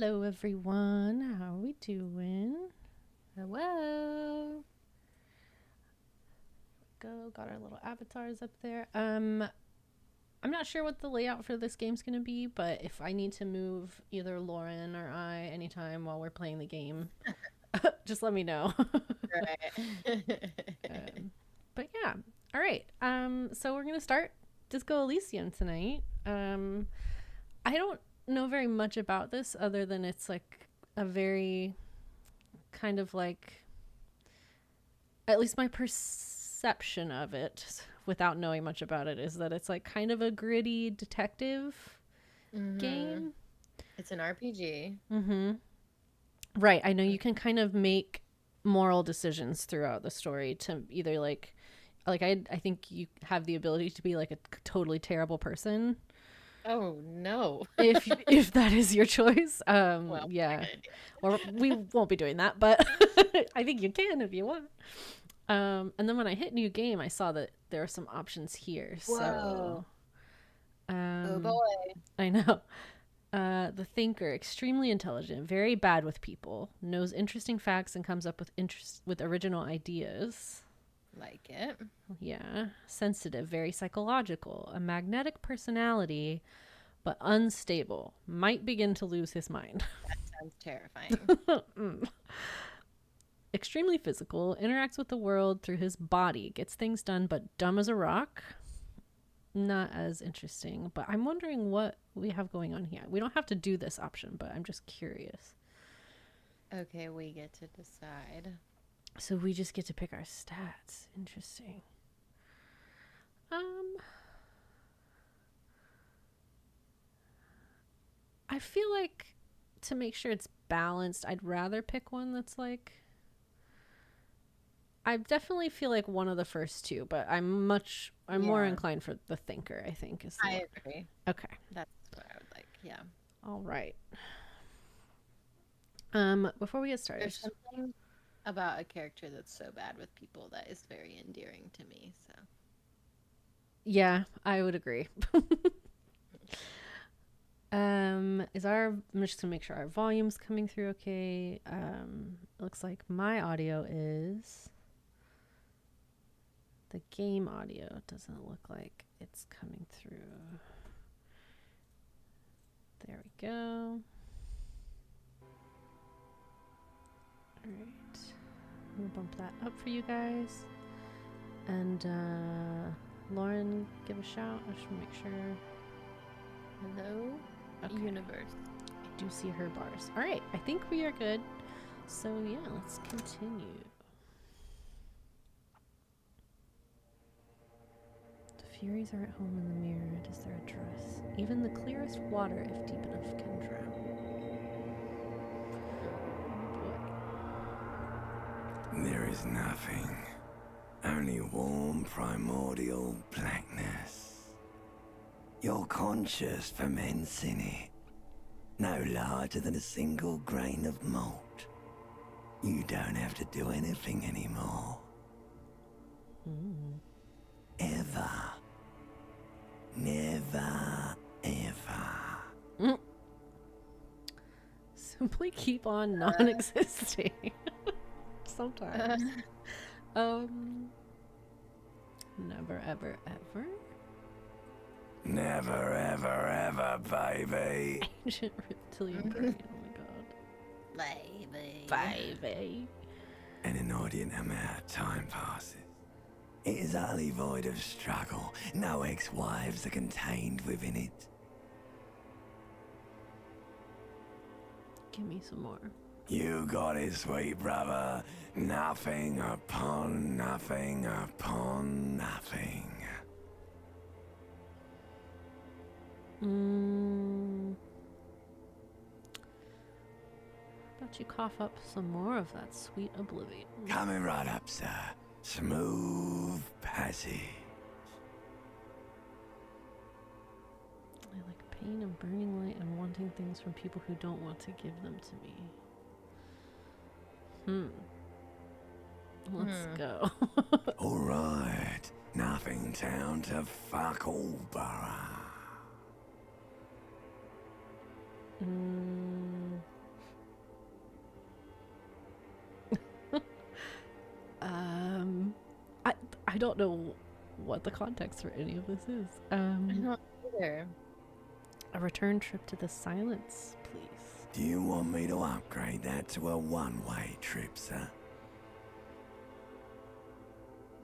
Hello, everyone. How are we doing? Hello. Go. Got our little avatars up there. I'm not sure what the layout for this game's gonna be, but if I need to move either Lauren or I anytime while we're playing the game, just let me know. Right. But yeah, all right. So we're gonna start Disco Elysium tonight. I don't know very much about this other than it's like a very kind of like, at least my perception of it without knowing much about it is that it's like kind of a gritty detective hmm game. It's an RPG. Mm-hmm. Right. I know you can kind of make moral decisions throughout the story to either I think you have the ability to be like a totally terrible person Oh no. if that is your choice. Well, Yeah. pretty good Or we won't be doing that, but I think you can if you want. And then when I hit new game, I saw that there are some options here. idea. Whoa. So, Oh um, boy. I know. The thinker, extremely intelligent, very bad with people, knows interesting facts and comes up with original ideas. Like it. Yeah, sensitive, very psychological, a magnetic personality, but unstable. Might begin to lose his mind. That sounds terrifying. Extremely physical, interacts with the world through his body, gets things done, but dumb as a rock. Not as interesting, but I'm wondering what we have going on here. We don't have to do this option, but I'm just curious. Okay, we get to decide. So we just get to pick our stats. Interesting. Um, I feel like to make sure it's balanced, I'd rather pick one that's like. I definitely feel like one of the first two, but I'm more Yeah, inclined for the thinker, I think, is the I one. agree. Okay. That's what I would like. Yeah. All right. Before we get started, There's something about a character that's so bad with people that is very endearing to me. So, yeah, I would agree. I'm just gonna make sure our volume's coming through okay. It looks like my audio is. The game audio doesn't look like it's coming through. There we go. All right. I'm gonna bump that up for you guys. And Lauren, give a shout. I should make sure. hello, Okay. universe. I do see her bars. All right. I think we are good. So yeah, let's continue. The Furies are at home in the mirror. It is their address. Even the clearest water, if deep enough, can drown. Oh There is nothing, only warm primordial blackness. Your conscious ferments in it, no larger than a single grain of malt. You don't have to do anything anymore. boy. Ever. Never, ever. Simply keep on non-existing. Sometimes. Um. Never, ever, ever. Never, ever, ever, baby. Ancient reptilian brain. Oh my god. Baby. Baby. An inordinate amount of time passes. It is utterly void of struggle. No ex-wives are contained within it. Give me some more. You got it, sweet brother. Nothing upon nothing upon nothing. How about you cough up some more of that sweet oblivion? Coming right up, sir. Smooth passage. I like pain and burning light and wanting things from people who don't want to give them to me. Let's go. Alright. Nothing town to fuck all borough. don't know what the context for any of this is. I don't either. A return trip to the silence, please. Do you want me to upgrade that to a one-way trip, sir?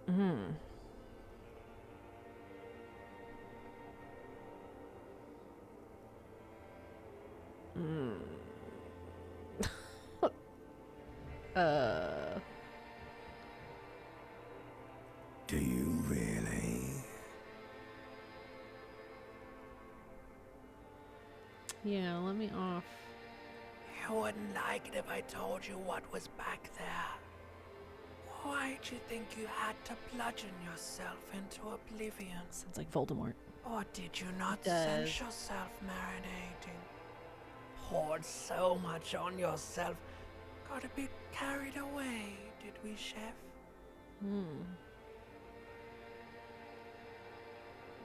Hmm. Hmm. uh. Do you really? Yeah, let me off. You wouldn't like it if I told you what was back there. Why'd you think you had to bludgeon yourself into oblivion? Sounds like Voldemort. Or did you not It does. sense yourself marinating? Poured so much on yourself. Got a bit carried away, did we, Chef?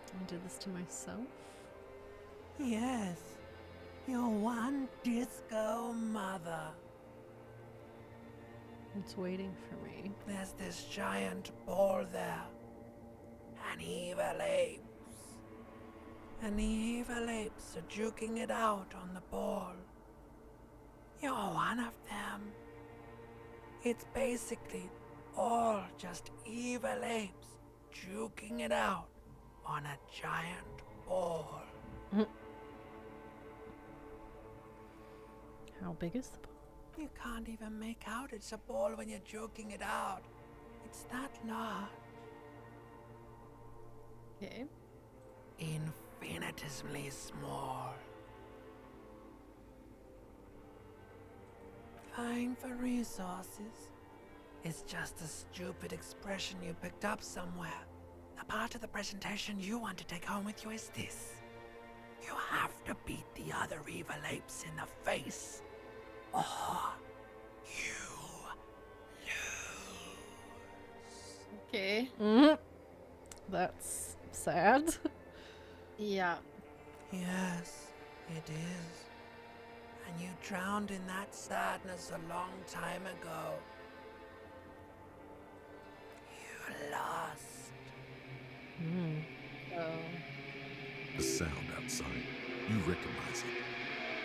I did this to myself. Yes. Your one disco mother. It's waiting for me. There's this giant ball there. And evil apes. And the evil apes are juking it out on the ball. You're one of them. It's basically all just evil apes juking it out on a giant ball. How big is the ball? You can't even make out it's a ball when you're joking it out. It's that large. Okay. Infinitesimally small. Vying for resources is just a stupid expression you picked up somewhere. The part of the presentation you want to take home with you is this. You have to beat the other evil apes in the face, or you lose. Okay. That's sad. Yeah. Yes, it is. And you drowned in that sadness a long time ago. You lost. Oh. The sound outside, you recognize it.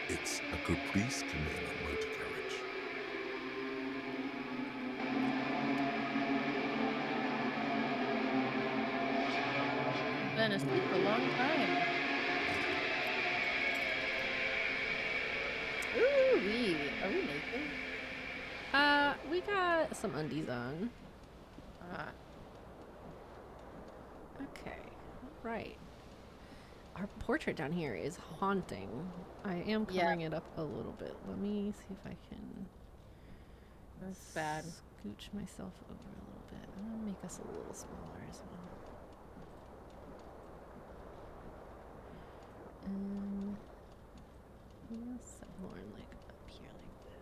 It's a Caprice Canela motor carriage. Been asleep a long time. Ooh, are we naked? We got some undies on. Ah. Okay, right. Our portrait down here is haunting. I am Yeah. covering it up a little bit. Let me see if I can That's bad. scooch myself over a little bit. I'm gonna make us a little smaller as well. Yes, more like up here like that.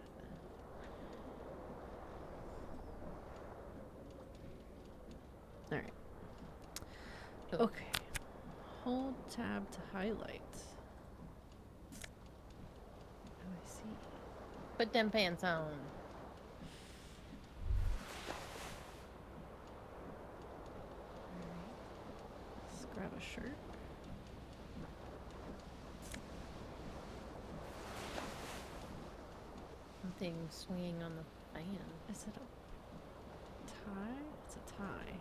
All right. Cool. Okay. Hold tab to highlight. Oh, I see. Put them pants on. Let's grab a shirt. Something swinging on the fan. Is it a tie? It's a tie.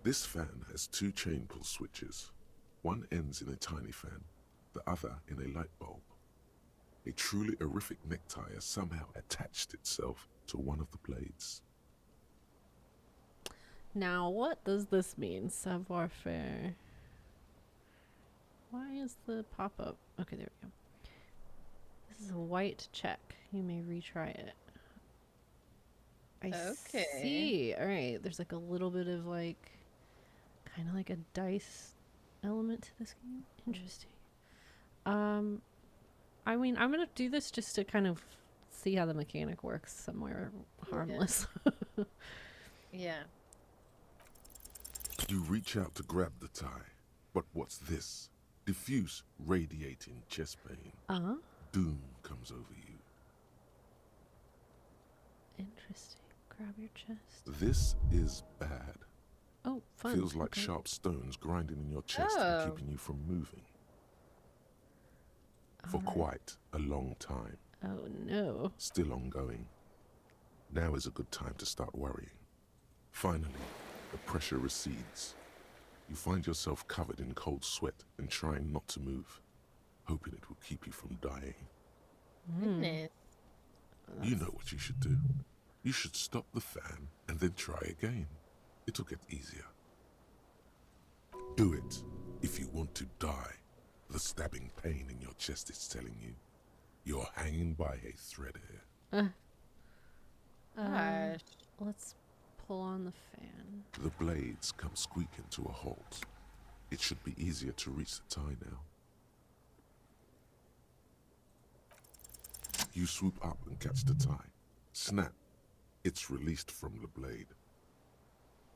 This fan has two chain pull switches. One ends in a tiny fan, the other in a light bulb. A truly horrific necktie has somehow attached itself to one of the blades. Now, what does this mean? Savoir faire. Why is the pop-up? Okay, there we go. This is a white check. You may retry it. I Okay. see. All right. There's like a little bit of like, kind of like a dice element to this game. Interesting. I mean, I'm gonna do this just to kind of see how the mechanic works somewhere harmless. Yeah. You reach out to grab the tie, but what's this? Diffuse, radiating chest pain. Uh-huh. doom comes over you. Interesting. Grab your chest. This is bad. Oh, fun. Feels like Okay. sharp stones grinding in your chest and Oh. keeping you from moving. For Alright. quite a long time. Oh no. Still ongoing. Now is a good time to start worrying. Finally, the pressure recedes. You find yourself covered in cold sweat and trying not to move, hoping it will keep you from dying. Goodness. You know what you should do. You should stop the fan and then try again. It'll get easier. Do it if you want to die. The stabbing pain in your chest is telling you. You're hanging by a thread here. Gosh. Let's pull on the fan. The blades come squeaking to a halt. It should be easier to reach the tie now. You swoop up and catch the tie. Snap. It's released from the blade.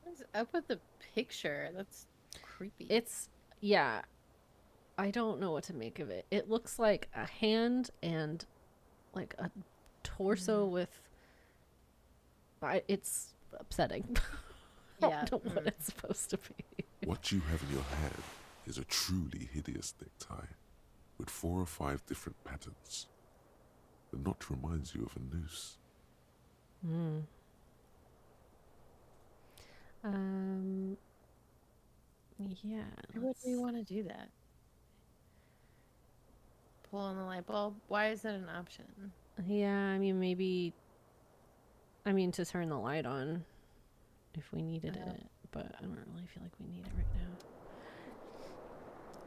What's up with the picture? That's creepy. It's, yeah. I don't know what to make of it. It looks like a hand and like a torso with. It's upsetting. I Yeah. don't know what it's supposed to be. What you have in your hand is a truly hideous necktie with 4 or 5 different patterns. The knot reminds you of a noose. Yeah. Why do you want to do that? Pull on the light bulb? Why is that an option? Yeah, I mean, maybe. I mean, to turn the light on if we needed it, but I don't really feel like we need it right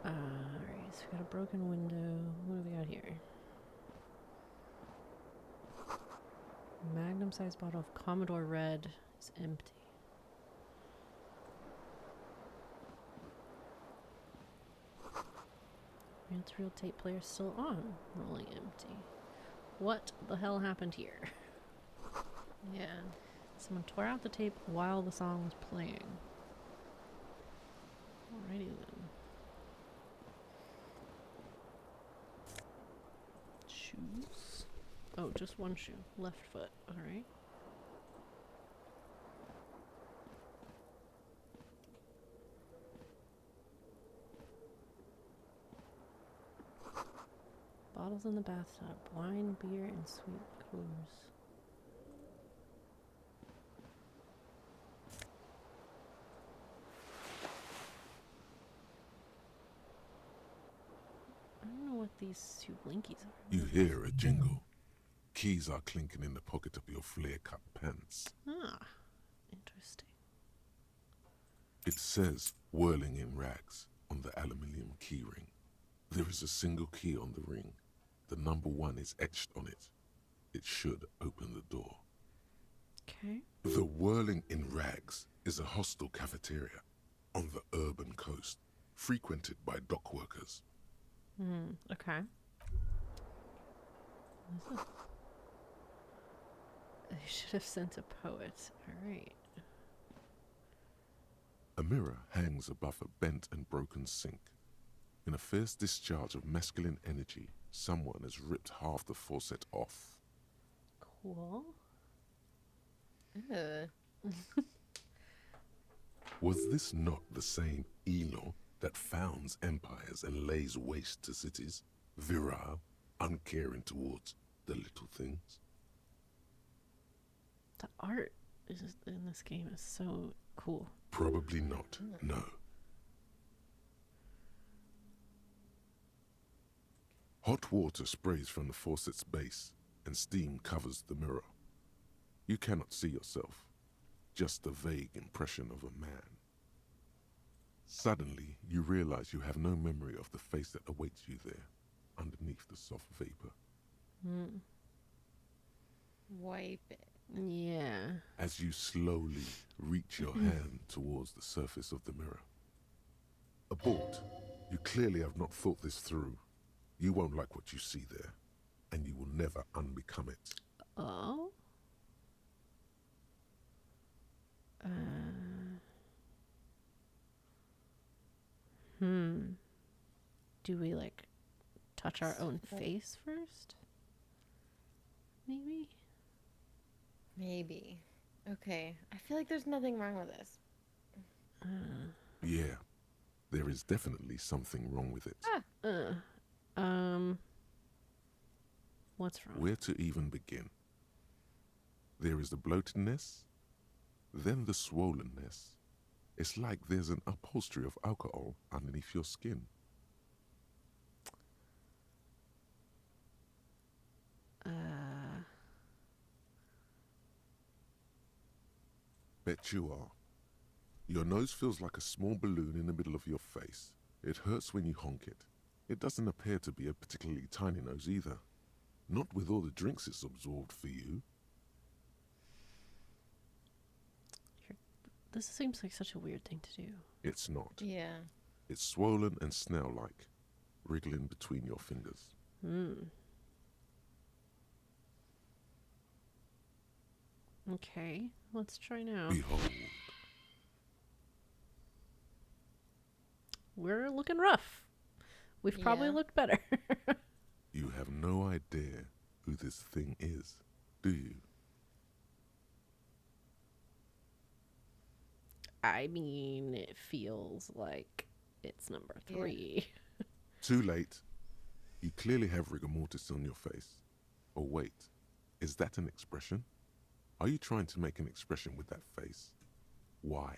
now. Alright, so we got a broken window. What do we got here? Magnum sized bottle of Commodore Red is empty. Reel-to-reel tape player still on, rolling empty. What the hell happened here? Yeah. Someone tore out the tape while the song was playing. Alrighty then. Shoes. Oh, just one shoe. Left foot. Alright. Bottles in the bathtub. Wine, beer, and sweet coolers. I don't know what these two blinkies are. You hear a jingle. Keys are clinking in the pocket of your flare-cut pants. Ah, interesting. It says whirling in rags on the aluminium keyring. There is a single key on the ring. The number 1 is etched on it. It should open the door. Okay. The Whirling in Rags is a hostel cafeteria on the urban coast, frequented by dock workers. Okay. What is this? They should have sent a poet. Alright. A mirror hangs above a bent and broken sink. In a fierce discharge of masculine energy, someone has ripped half the faucet off. Cool. Ugh. Was this not the same Elo that founds empires and lays waste to cities, virile, uncaring towards the little things? The art in this game is so cool. Probably not, no. Hot water sprays from the faucet's base, and steam covers the mirror. You cannot see yourself, just a vague impression of a man. Suddenly, you realize you have no memory of the face that awaits you there, underneath the soft vapor. Wipe it. Yeah. As you slowly reach your hand towards the surface of the mirror. Abort. You clearly have not thought this through. You won't like what you see there, and you will never unbecome it. Oh? Do we like touch our own Right. face first? Maybe? Maybe. Okay. I feel like there's nothing wrong with this. Yeah, there is definitely something wrong with it. What's wrong? Where to even begin? There is the bloatedness, then the swollenness. It's like there's an upholstery of alcohol underneath your skin. Bet you are. Your nose feels like a small balloon in the middle of your face. It hurts when you honk it. It doesn't appear to be a particularly tiny nose either. Not with all the drinks it's absorbed for you. This seems like such a weird thing to do. It's not. Yeah. It's swollen and snail-like, wriggling between your fingers. Okay, let's try now. Behold, We're looking rough. We've probably Yeah. looked better. you have no idea who this thing is, do you? I mean, it feels like it's number Yeah. 3. Too late. You clearly have rigor mortis on your face. Oh wait, is that an expression? Are you trying to make an expression with that face? Why?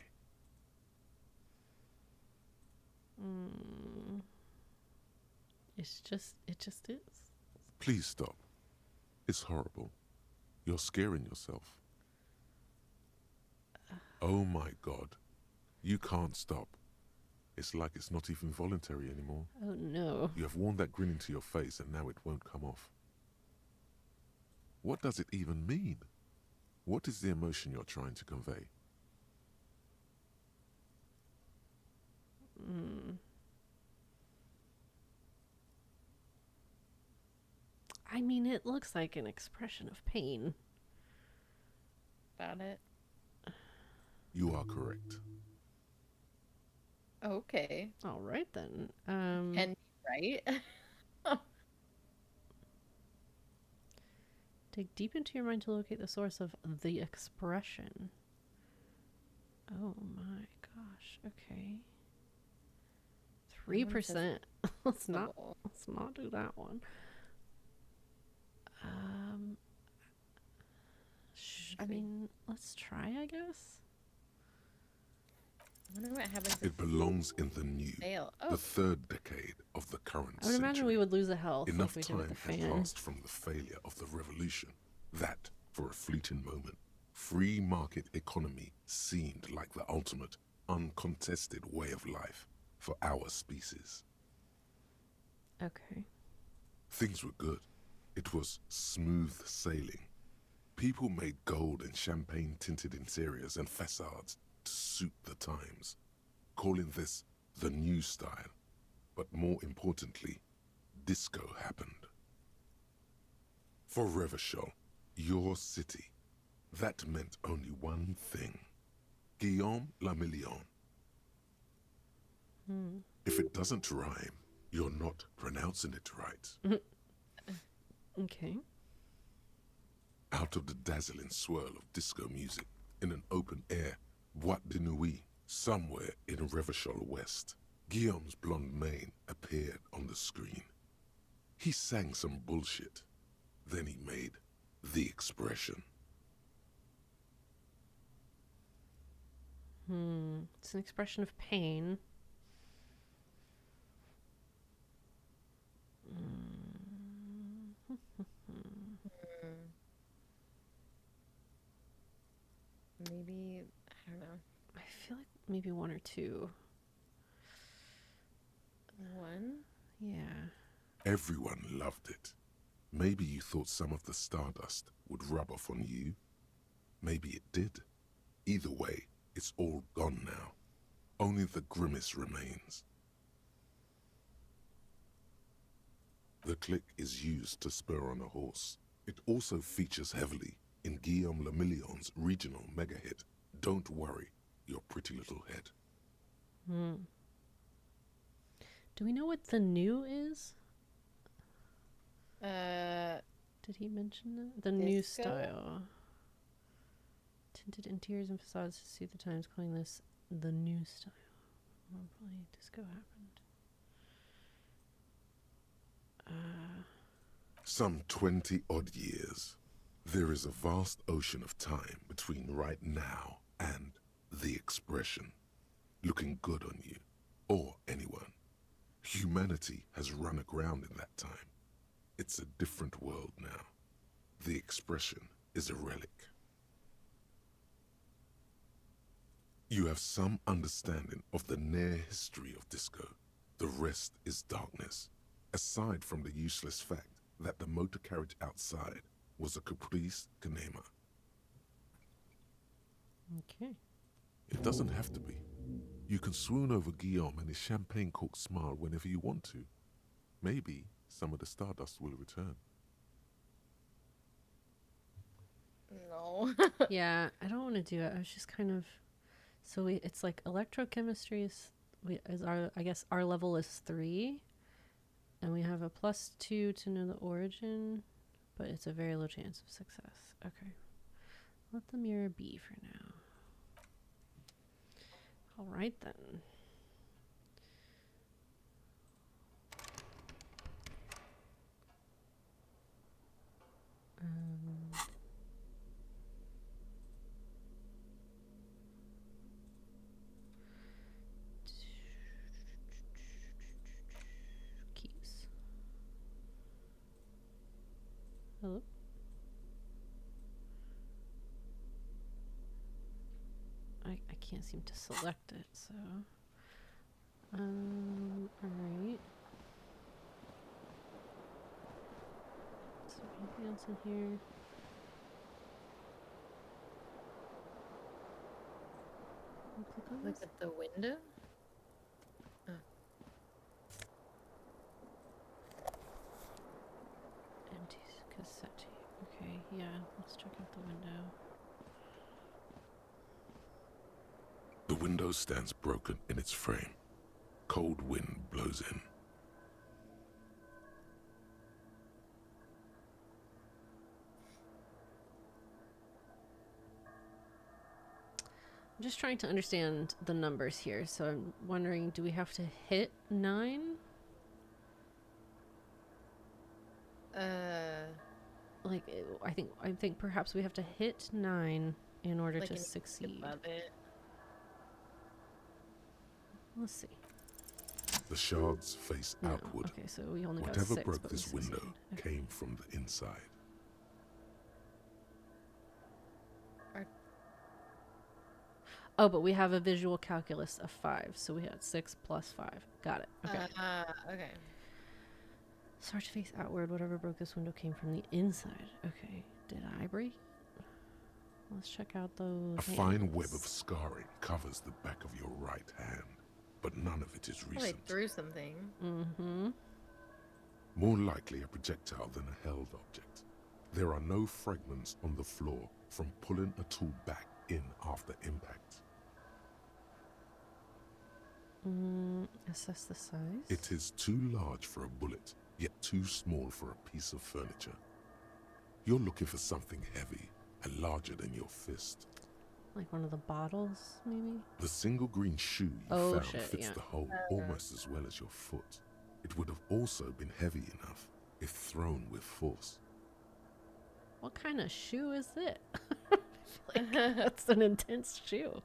It just is. Please stop. It's horrible. You're scaring yourself. Oh my God. You can't stop. It's like it's not even voluntary anymore. Oh no. You have worn that grin into your face and now it won't come off. What does it even mean? What is the emotion you're trying to convey? I mean, it looks like an expression of pain. About it. You are correct. Okay. All right then. And right? Dig deep into your mind to locate the source of the expression. Oh my gosh. Okay. 3%. Let's not do that one. I mean, let's try, I guess. I wonder what happens if It belongs in the new, fail. the Oh, third decade of the current I would century. imagine we would lose a health Enough like we did with time the has fan. passed from the failure of the revolution that, for a fleeting moment, free market economy seemed like the ultimate, uncontested way of life for our species. Okay. Things were good. It was smooth sailing. People made gold and champagne-tinted interiors and facades to suit the times, calling this the new style. But more importantly, disco happened. For Revachol, your city, that meant only one thing. Guillaume le Million. If it doesn't rhyme, you're not pronouncing it right. Okay. Out of the dazzling swirl of disco music, in an open-air boîte de nuit, somewhere in Revachol West, Guillaume's blonde mane appeared on the screen. He sang some bullshit. Then he made the expression. It's an expression of pain. maybe, I don't know. I feel like maybe 1 or 2. One? Yeah. Everyone loved it. Maybe you thought some of the stardust would rub off on you. Maybe it did. Either way, it's all gone now. Only the grimace remains. The click is used to spur on a horse. It also features heavily in Guillaume le Million's regional mega hit, Don't Worry, Your Pretty Little Head. Do we know what the new is? Did he mention that? The new Disco? style. Tinted interiors and facades to suit the times, calling this the new style. Probably disco happened. Some 20 odd years. There is a vast ocean of time between right now and the expression. Looking good on you, or anyone. Humanity has run aground in that time. It's a different world now. The expression is a relic. You have some understanding of the near history of disco. The rest is darkness. Aside from the useless fact that the motor carriage outside was a caprice canema. Okay. It doesn't have to be. You can swoon over Guillaume and his champagne cork smile whenever you want to. Maybe some of the stardust will return. No. Yeah, I don't want to do it. I was just kind of. So it's like electrochemistry is our, I guess our level is 3, and we have a +2 to know the origin, but it's a very low chance of success. Okay, let the mirror be for now. All right then. Keys. Hello? I can't seem to select it, so. Alright. Is there anything else in here? Can I click on Look this? at the window. Empty cassette tape. Okay, yeah, let's check out the window. The window stands broken in its frame. Cold wind blows in. I'm just trying to understand the numbers here, so I'm wondering, do we have to hit 9? Like, I think perhaps we have to hit 9 in order Like to an succeed. above it. Let's see. The shards face No. outward. Okay, so we only got Whatever 6, broke but we this window succeeded. Okay. came from the inside. Oh, but we have a visual calculus of 5, so we had 6 plus 5. Got it. Okay. Okay. Start to face outward. Whatever broke this window came from the inside. Okay. Did I break? Let's check out those. A fine web of scarring covers the back of your right hand, but none of it is Oh, they recent. threw something. Mm-hmm. More likely a projectile than a held object. There are no fragments on the floor from pulling a tool back in after impact. Assess the size. It is too large for a bullet, yet too small for a piece of furniture. You're looking for something heavy and larger than your fist. Like one of the bottles, maybe? The single green shoe you Oh, found shit, fits yeah. the hole almost as well as your foot. It would have also been heavy enough if thrown with force. What kind of shoe is it? I feel like that's an intense shoe.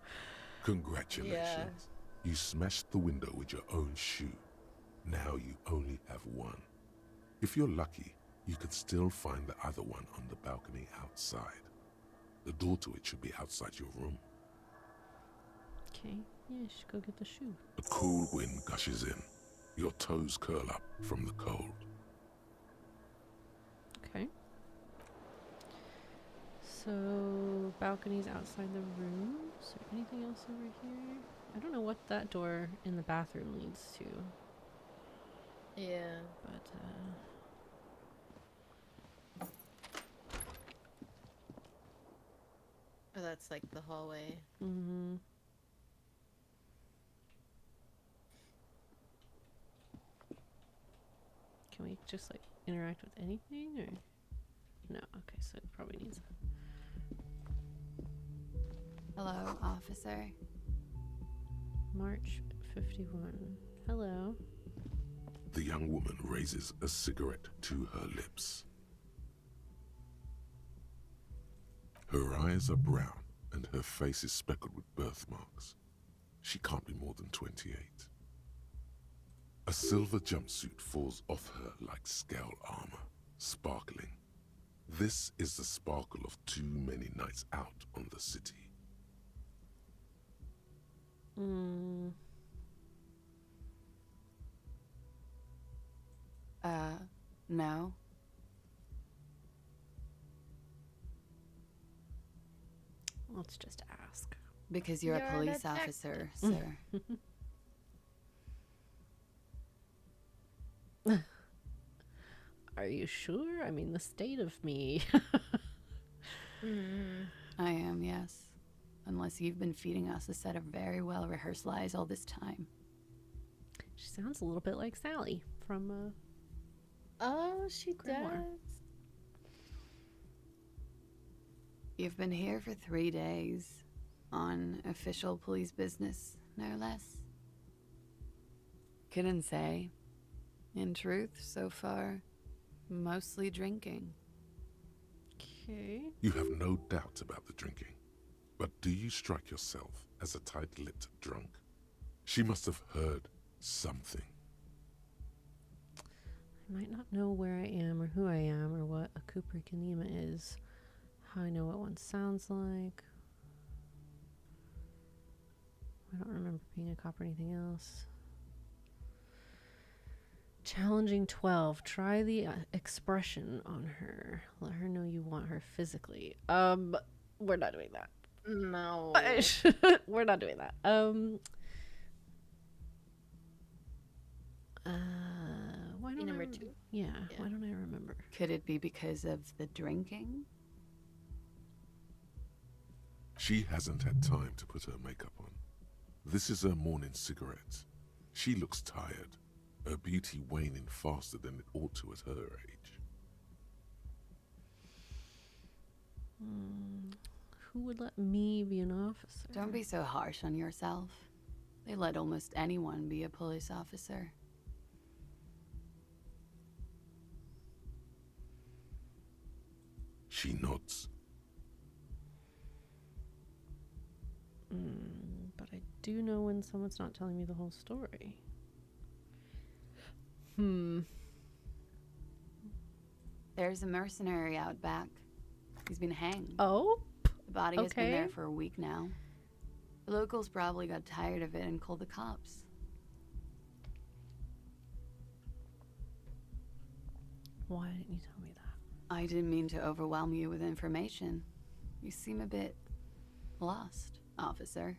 Congratulations. You smashed the window with your own shoe. Now you only have one. If you're lucky, you could still find the other one on the balcony outside. The door to it should be outside your room. Okay. Yeah, you should go get the shoe. A cool wind gushes in. Your toes curl up from the cold. Okay. So, balconies outside the room. Is there anything else over here? I don't know what that door in the bathroom leads to, Yeah. but Oh, that's like the hallway. mm-hmm. Can we just like interact with anything or no? Okay, so it probably needs. Hello, officer. March 51. Hello. The young woman raises a cigarette to her lips. Her eyes are brown and her face is speckled with birthmarks. She can't be more than 28. A silver jumpsuit falls off her like scale armor, sparkling. This is the sparkle of too many nights out on the city. No. Let's just ask. Because you're You're a a police detective. officer, sir. Are you sure? I mean, the state of me. I am, yes. Unless you've been feeding us a set of very well-rehearsed lies all this time. She sounds a little bit like Sally from Oh, she Grimoire. does. You've been here for 3 days. On official police business, no less. Couldn't say. In truth, so far, mostly drinking. Okay. You have no doubt about the drinking. But do you strike yourself as a tight-lipped drunk? She must have heard something. I might not know where I am or who I am or what a Kuprikanema is. How I know what one sounds like. I don't remember being a cop or anything else. Challenging 12. Try the expression on her. Let her know you want her physically. We're not doing that. No. We're not doing that. Why don't Number I, 2. Yeah, Yeah. why don't I remember? Could it be because of the drinking? She hasn't had time to put her makeup on. This is her morning cigarette. She looks tired, her beauty waning faster than it ought to at her age. Who would let me be an officer? Don't be so harsh on yourself. They let almost anyone be a police officer. She nods. But I do know when someone's not telling me the whole story. There's a mercenary out back. He's been hanged. Oh? The body has been there okay. for a week now. The locals probably got tired of it and called the cops. Why didn't you tell me that? I didn't mean to overwhelm you with information. You seem a bit lost, officer.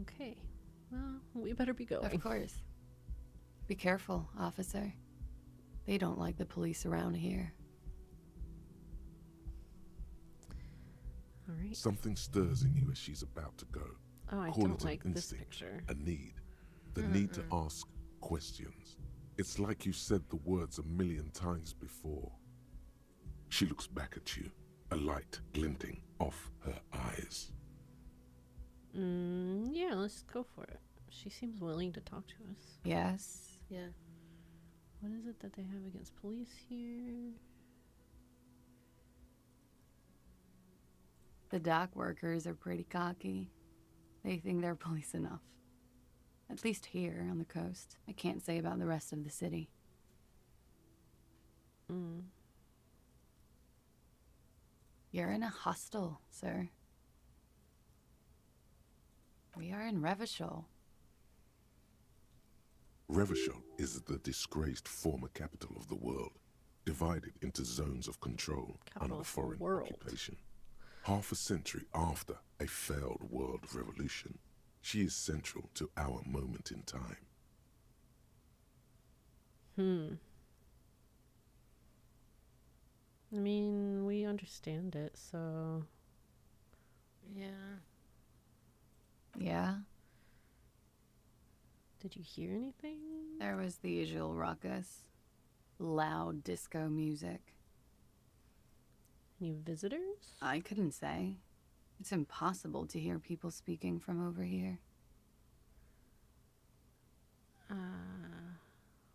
Okay. Well, we better be going. Of course. Be careful, officer. They don't like the police around here. All right. Something stirs in you as she's about to go. Oh, I Call don't it an like this instinct, picture. a need. The need to ask questions. It's like you said the words a million times before. She looks back at you, a light glinting off her eyes. Yeah, let's go for it. She seems willing to talk to us. Yes? Yeah. What is it that they have against police here? The dock workers are pretty cocky. They think they're police enough. At least here on the coast. I can't say about the rest of the city. You're in a hostel, sir. We are in Revachol. Revachol is the disgraced former capital of the world, divided into zones of control Capital under of the foreign world. occupation. Half a century after a failed world revolution, she is central to our moment in time. I mean, we understand it, so... Yeah. Yeah? Did you hear anything? There was the usual ruckus. Loud disco music. Any visitors? I couldn't say. It's impossible to hear people speaking from over here.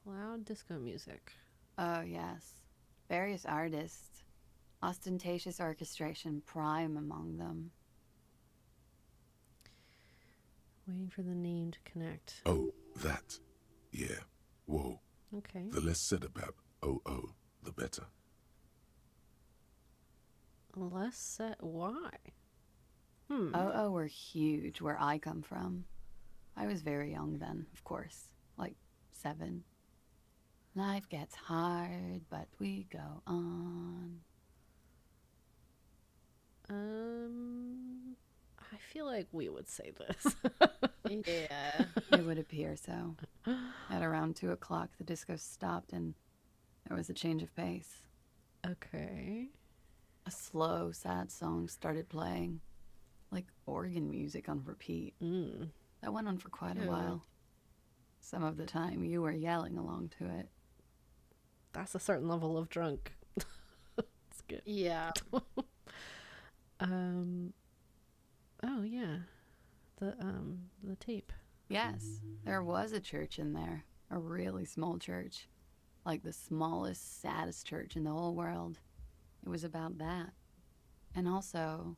Loud disco music. Oh, yes. Various artists. Ostentatious orchestration prime among them. Waiting for the name to connect. Oh, that. Yeah. Whoa. Okay. The less said about OO, the better. Less set. Why? Oh, were huge where I come from. I was very young then, of course. Like 7. Life gets hard, but we go on. I feel like we would say this. Yeah. It would appear so. At around 2 o'clock, the disco stopped and there was a change of pace. Okay. A slow, sad song started playing, like organ music on repeat. That went on for quite a Ew. while. Some of the time, you were yelling along to it. That's a certain level of drunk. It's good. Yeah. Oh yeah. The tape. Yes, there was a church in there. A really small church. Like the smallest, saddest church in the whole world. It was about that. And also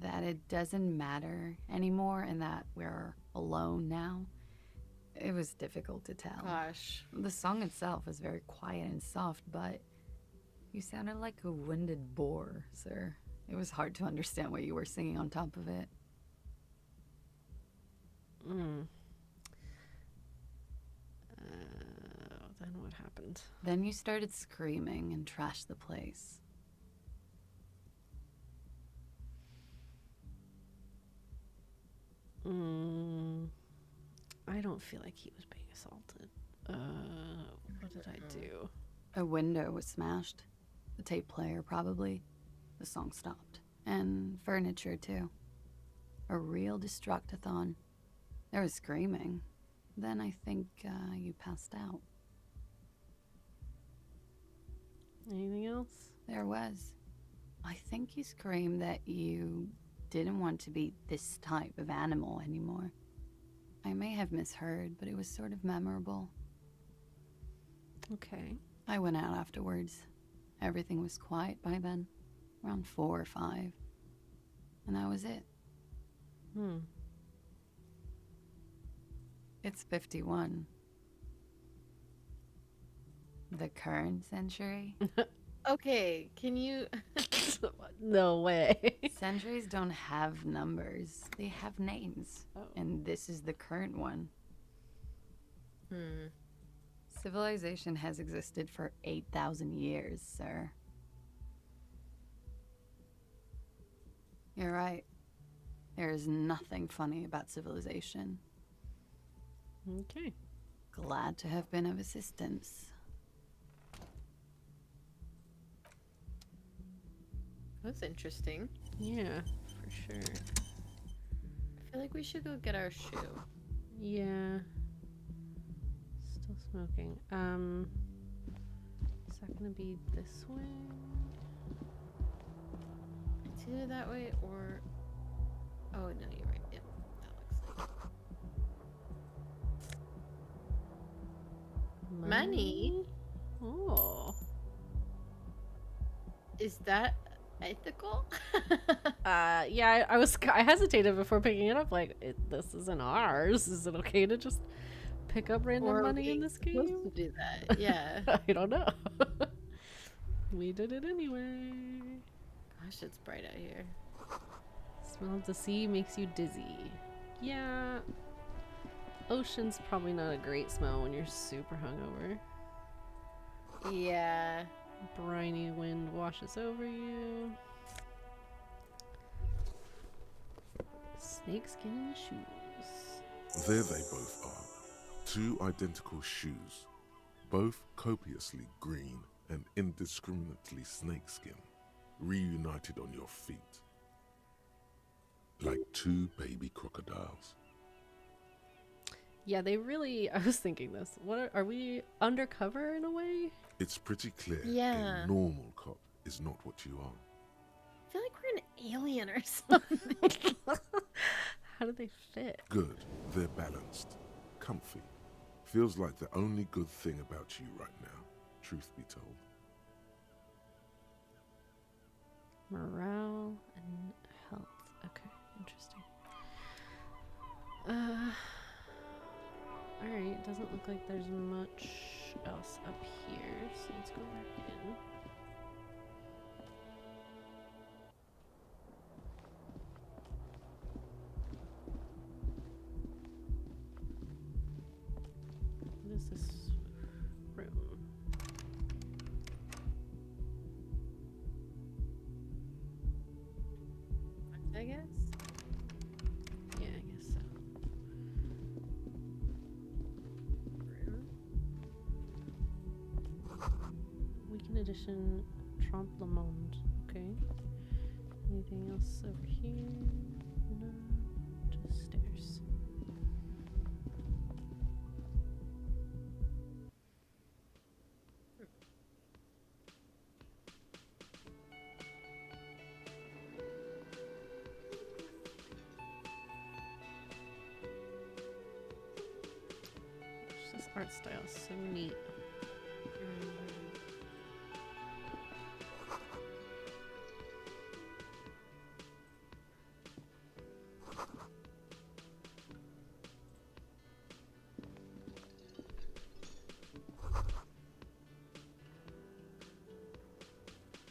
that it doesn't matter anymore and that we're alone now. It was difficult to tell. Gosh. The song itself was very quiet and soft, but you sounded like a winded boar, sir. It was hard to understand what you were singing on top of it. Then what happened? Then you started screaming and trashed the place. I don't feel like he was being assaulted. What did I do? A window was smashed. The tape player, probably. The song stopped. And furniture, too. A real destructathon. There was screaming. Then I think you passed out. Anything else? There was. I think you screamed that you didn't want to be this type of animal anymore. I may have misheard, but it was sort of memorable. Okay. I went out afterwards. Everything was quiet by then, around 4 or 5. And that was it. It's 51. The current century? Okay, can you... No way. Centuries don't have numbers. They have names. Oh. And this is the current one. Hmm. Civilization has existed for 8,000 years, sir. You're right. There is nothing funny about civilization. Okay. Glad to have been of assistance. That's interesting. Yeah, for sure. I feel like we should go get our shoe. Yeah. Still smoking. Is that gonna be this way? It's either that way or... Oh, no, you're right. Yep, that looks like... Money? Oh. Is that ethical? Yeah, I hesitated before picking it up. Like, this isn't ours. Is it okay to just pick up random Or are money in we this supposed game? to do that? Yeah. I don't know. We did it anyway. Gosh, it's bright out here. Smell of the sea makes you dizzy. Yeah. Ocean's probably not a great smell when you're super hungover. Yeah. Briny wind washes over you. Snakeskin shoes. There they both are. 2 identical shoes, both copiously green and indiscriminately snakeskin, reunited on your feet. Like 2 baby crocodiles. Yeah, they really. I was thinking this. What are we undercover in a way? It's pretty clear Yeah. a normal cop is not what you are. I feel like we're an alien or something. How do they fit? Good, they're balanced, comfy. Feels like the only good thing about you right now, truth be told. Morale and health. Okay, interesting. Alright, doesn't look like there's much else up here, so let's go back in. What is this room? I guess? Yeah, I guess so. Weekend edition Trompe le Monde. Okay. Anything else over here? No. Just stairs. This art style is so neat.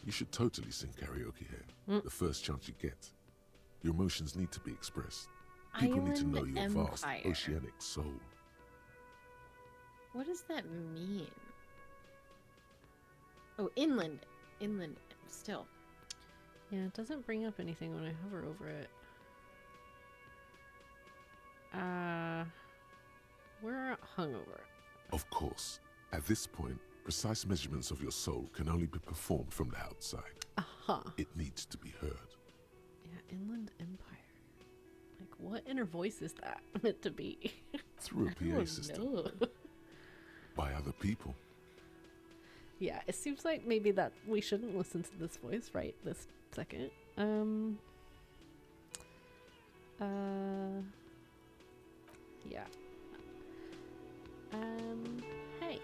You should totally sing karaoke here, the first chance you get. Your emotions need to be expressed. People need to know Island your vast Empire. oceanic soul. What does that mean? Oh, inland. Inland still. Yeah, it doesn't bring up anything when I hover over it. We're hungover. Of course, at this point, precise measurements of your soul can only be performed from the outside. Aha. It needs to be heard. Yeah, Inland Empire. Like, what inner voice is that meant to be? Through a PA system. No. By other people. Yeah, it seems like maybe that we shouldn't listen to this voice right this second. Yeah. Hey.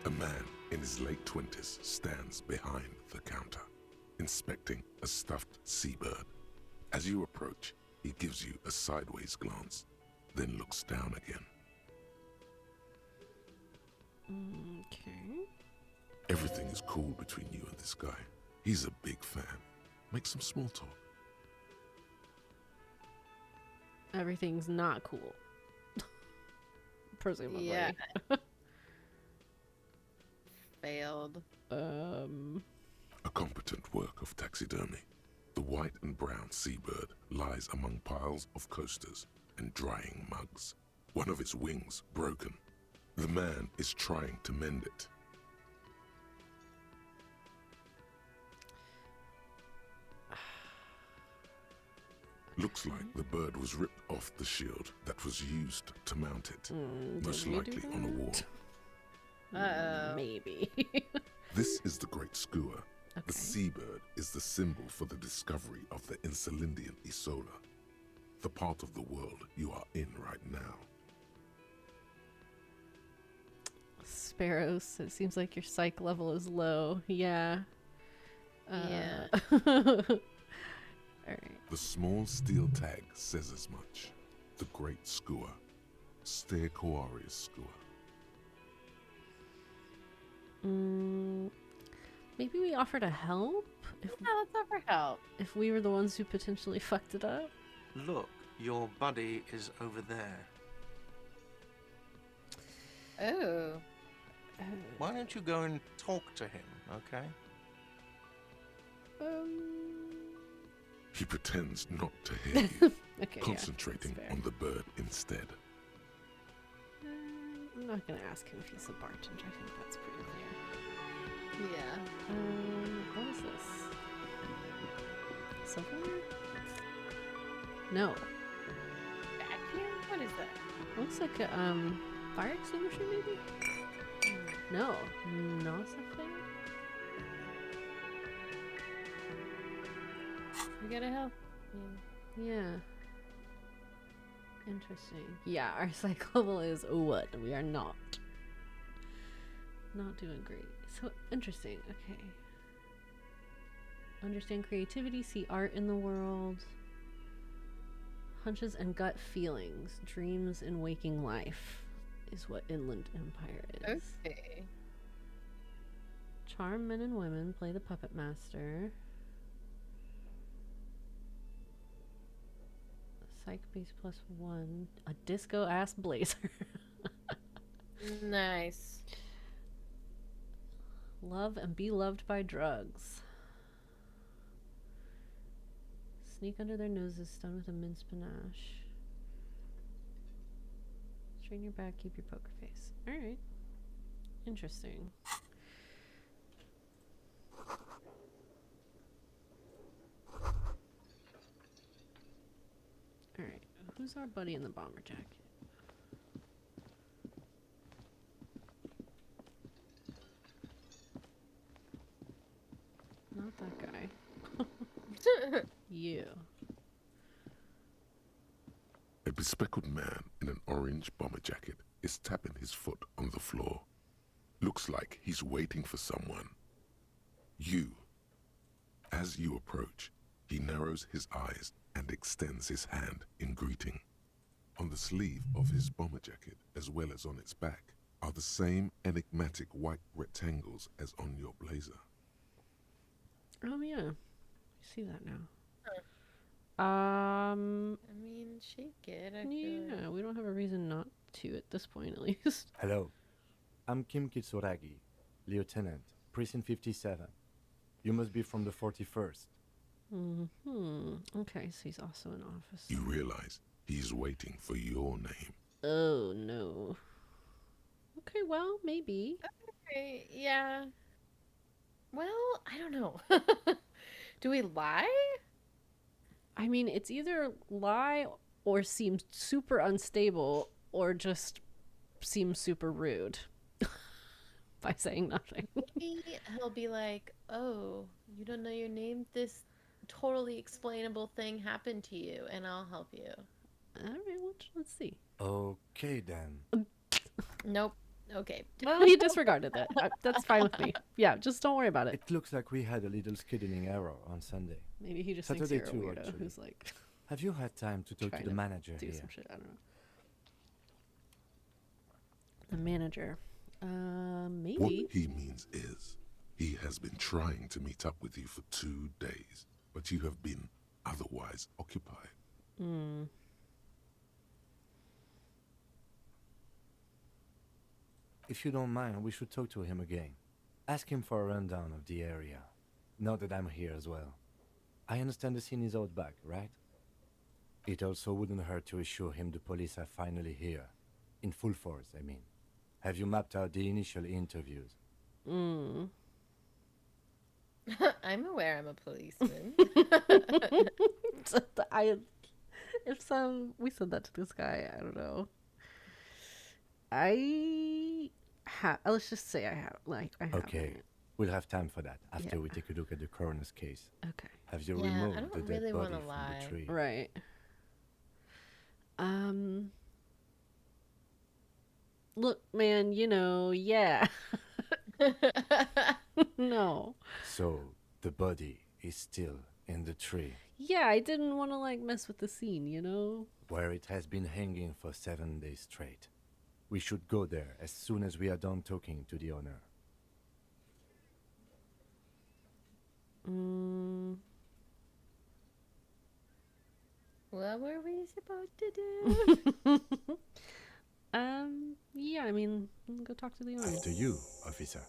A man in his late 20s stands behind the counter, inspecting a stuffed seabird. As you approach, he gives you a sideways glance, then looks down again. Okay. Everything is cool between you and this guy. He's a big fan. Make some small talk. Everything's not cool. Presumably. Yeah. Failed. A competent work of taxidermy. The white and brown seabird lies among piles of coasters and drying mugs. One of its wings broken. The man is trying to mend it. Looks like the bird was ripped off the shield that was used to mount it, most did we do likely on a wall. Uh-oh. Maybe. This is the Great Skua. Okay. The seabird is the symbol for the discovery of the Insulindian Isola, the part of the world you are in right now. Sparrows, it seems like your psych level is low. Yeah. Yeah. Alright. The small steel tag says as much. The Great Skua. Stegoarius Skua. Maybe we offer to help Yeah, let's offer help. if we were the ones who potentially fucked it up. Look, your buddy is over there. Oh. Why don't you go and talk to him, okay? He pretends not to hear you, Okay. concentrating yeah, that's on the bird instead. fair. I'm not gonna ask him if he's a bartender. I think that's pretty clear. Yeah. What is this? Silverware? No. Vacuum? What is that? Looks like a fire extinguisher, maybe? No, not something. We gotta help. Yeah. Interesting. Yeah, our psych level is what? We are not doing great. So interesting. Okay. Understand creativity, see art in the world. Hunches and gut feelings, dreams and waking life is what Inland Empire is. Okay. Charm men and women, play the puppet master. Psych base +1. A disco ass blazer. Nice. Love and be loved by drugs. Sneak under their noses, stun with a minced panache. Straighten your back, keep your poker face. Alright. Interesting. Alright. Who's our buddy in the bomber jacket? Not that guy. You. A bespectacled man in an orange bomber jacket is tapping his foot on the floor. Looks like he's waiting for someone. You. As you approach, he narrows his eyes and extends his hand in greeting. On the sleeve of his bomber jacket, as well as on its back, are the same enigmatic white rectangles as on your blazer. Oh yeah. I see that now. I mean, shake it. I feel like. Yeah, we don't have a reason not to at this point, at least. Hello. I'm Kim Kitsuragi, Lieutenant, Precinct 57. You must be from the 41st. Okay, so he's also an officer. You realize he's waiting for your name. Oh no. Okay, well, maybe. Okay, yeah. Well, I don't know. Do we lie? I mean, it's either lie or seem super unstable or just seem super rude by saying nothing. Maybe he'll be like, "Oh, you don't know your name? This totally explainable thing happened to you, and I'll help you." All right, well, let's see. Okay then. Nope. Okay. Well, he disregarded that. That's fine with me. Yeah, just don't worry about it. It looks like we had a little scheduling error on Sunday. Maybe he just Saturday thinks you're too, a weirdo actually. who's like Have you had time to talk to Trying the to manager do here? some shit. I don't know. The manager. Maybe. What he means is, he has been trying to meet up with you for 2 days, but you have been otherwise occupied. If you don't mind, we should talk to him again. Ask him for a rundown of the area. Now that I'm here as well. I understand the scene is out back, right? It also wouldn't hurt to assure him the police are finally here. In full force, I mean. Have you mapped out the initial interviews? I'm aware I'm a policeman. We said that to this guy, I don't know. Let's just say I have. Okay, we'll have time for that after we take a look at the coroner's case. Okay. Have you Yeah, I removed don't the dead really body wanna from lie. the tree? Right. Look, man, yeah. No. So, the body is still in the tree, Yeah, I didn't want to mess with the scene, where it has been hanging for 7 days straight. We should go there as soon as we are done talking to the owner. What were we supposed to do? Yeah, I mean, go talk to the owner. After you, officer.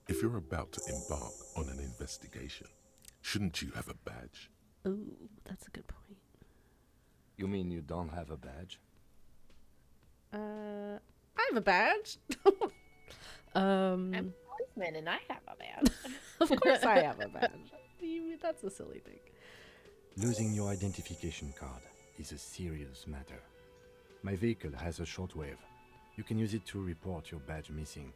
If you're about to embark on an investigation, shouldn't you have a badge? Ooh, that's a good point. You mean you don't have a badge? I have a badge. I'm a policeman and I have a badge. Of course I have a badge. That's a silly thing. Losing your identification card is a serious matter. My vehicle has a shortwave. You can use it to report your badge missing.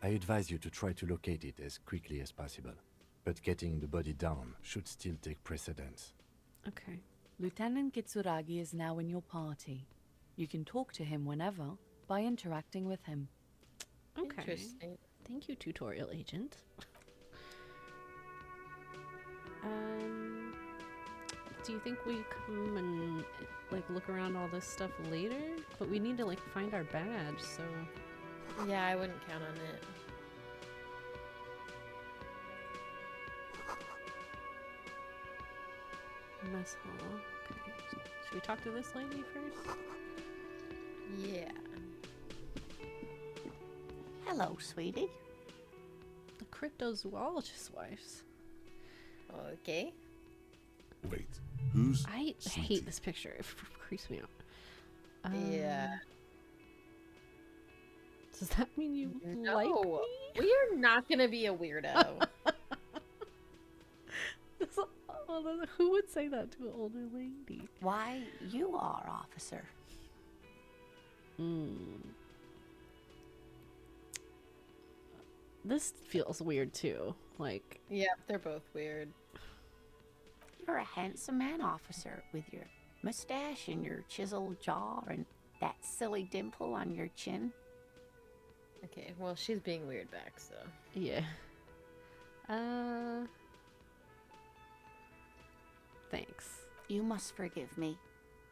I advise you to try to locate it as quickly as possible, but getting the body down should still take precedence. Okay. Lieutenant Kitsuragi is now in your party. You can talk to him whenever by interacting with him. Okay. Interesting. Thank you, tutorial agent. Do you think we come and like look around all this stuff later? But we need to like find our badge, so Yeah, I wouldn't count on it. mess hall. Okay. Should we talk to this lady first? Yeah. Hello, sweetie. The cryptozoologist's wife. Okay. Wait, who's I Sweetie? hate this picture. It creeps me out. Yeah. Does that mean you like No, me? we are not gonna be a weirdo. Who would say that to an older lady? Why, you are, officer. This feels weird too. Like, Yeah, they're both weird. You're a handsome man, officer, with your mustache and your chiseled jaw and that silly dimple on your chin. Okay, well, she's being weird back, so. yeah. Thanks. You must forgive me.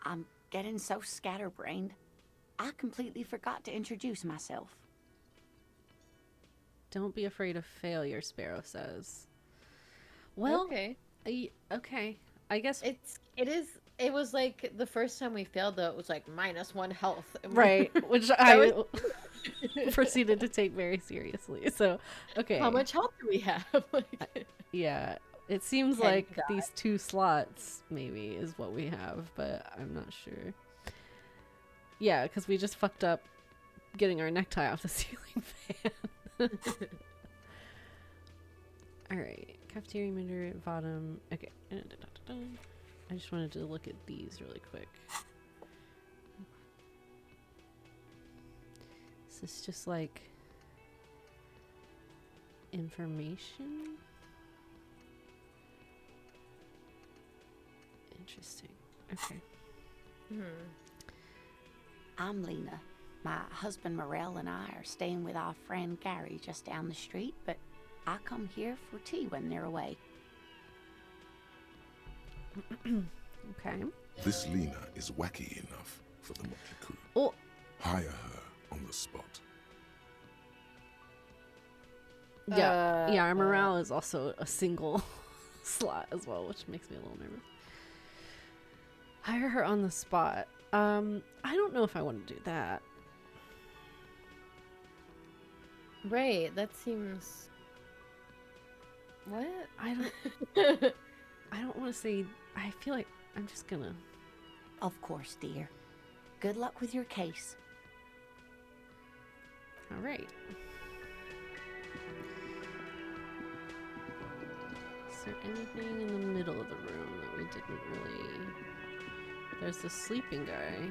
I'm getting so scatterbrained. I completely forgot to introduce myself. Don't be afraid of failure, Sparrow says. Well, Okay. okay. I guess It was like the first time we failed, though, it was like -1 health. And we- right, which I proceeded to take very seriously. So, okay. How much health do we have? Like, Yeah, it seems Thank like God. these 2 slots maybe is what we have, but I'm not sure. Yeah, because we just fucked up getting our necktie off the ceiling fan. Alright, cafeteria meter at bottom. Okay. I just wanted to look at these really quick. Is this just like information? Interesting. Okay. I'm Lena. My husband Morel and I are staying with our friend Gary just down the street, but I come here for tea when they're away. Okay. This Lena is wacky enough for the Motley Crew. Oh, Hire her on the spot. yeah. Yeah, our morale is also a single slot as well, which makes me a little nervous. Hire her on the spot. I don't know if I want to do that. right, that seems. What? I don't want to say. I feel like I'm just gonna. Of course, dear. Good luck with your case. All right. Is there anything in the middle of the room that we didn't really? There's the sleeping guy.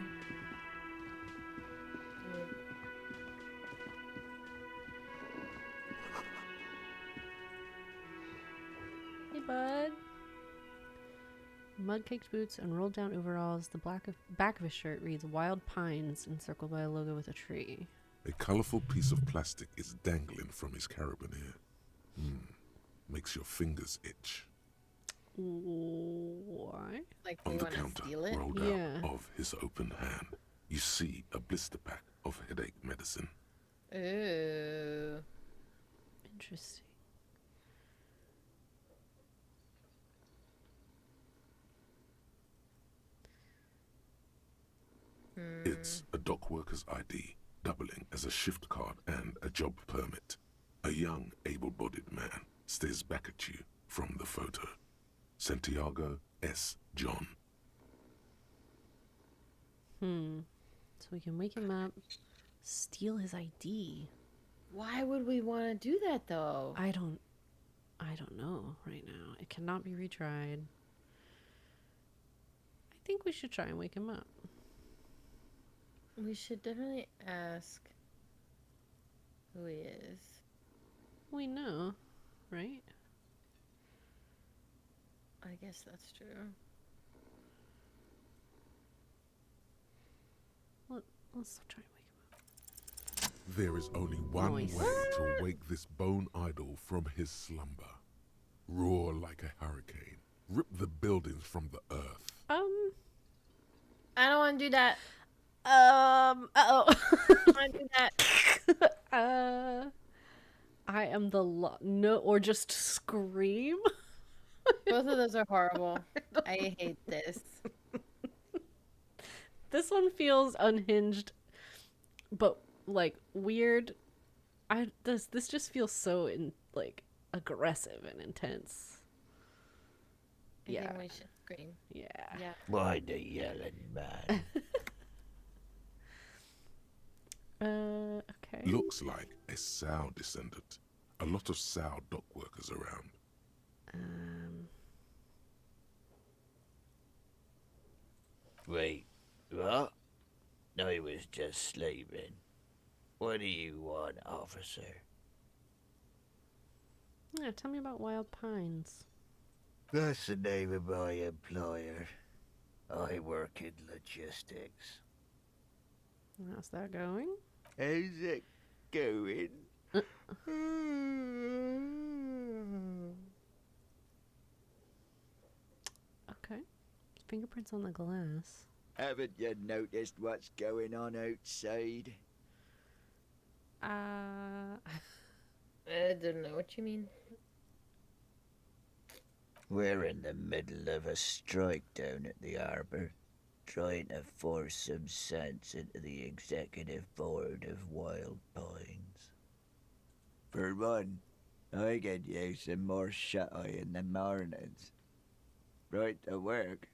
Hey, bud. Mud-caked boots and rolled down overalls. The back of his shirt reads "Wild Pines" encircled by a logo with a tree. A colorful piece of plastic is dangling from his carabiner. Makes your fingers itch. Why? Like, On we the want to counter, steal it? rolled Yeah. out of his open hand, you see a blister pack of headache medicine. Ooh. Interesting. It's a dock worker's ID, doubling as a shift card and a job permit. A young, able-bodied man stares back at you from the photo. Santiago S. John. So we can wake him up, steal his ID. Why would we want to do that, though? I don't know right now. It cannot be retried. I think we should try and wake him up. We should definitely ask who he is. We know, right? I guess that's true. Let's try and wake him up. There is only one Nice. way to wake this bone idol from his slumber. Roar like a hurricane. Rip the buildings from the earth. I don't want to do that. Uh-oh. I don't want to do that. I am the no, or just scream. Both of those are horrible. I hate this. This one feels unhinged, but like weird. This just feels so aggressive and intense. I think we should scream. Yeah. Yeah. Why the yelling, man? Okay. Looks like a Sow descendant. A lot of Sow dock workers around. Wait, what? I was just sleeping. What do you want, officer? Yeah, tell me about Wild Pines. That's the name of my employer. I work in logistics. How's that going? How's it going? Okay. Fingerprints on the glass. Haven't you noticed what's going on outside? I don't know what you mean. We're in the middle of a strike down at the harbour, trying to force some sense into the executive board of Wild Pines. For one, I could use some more shut-eye in the mornings. Right to work,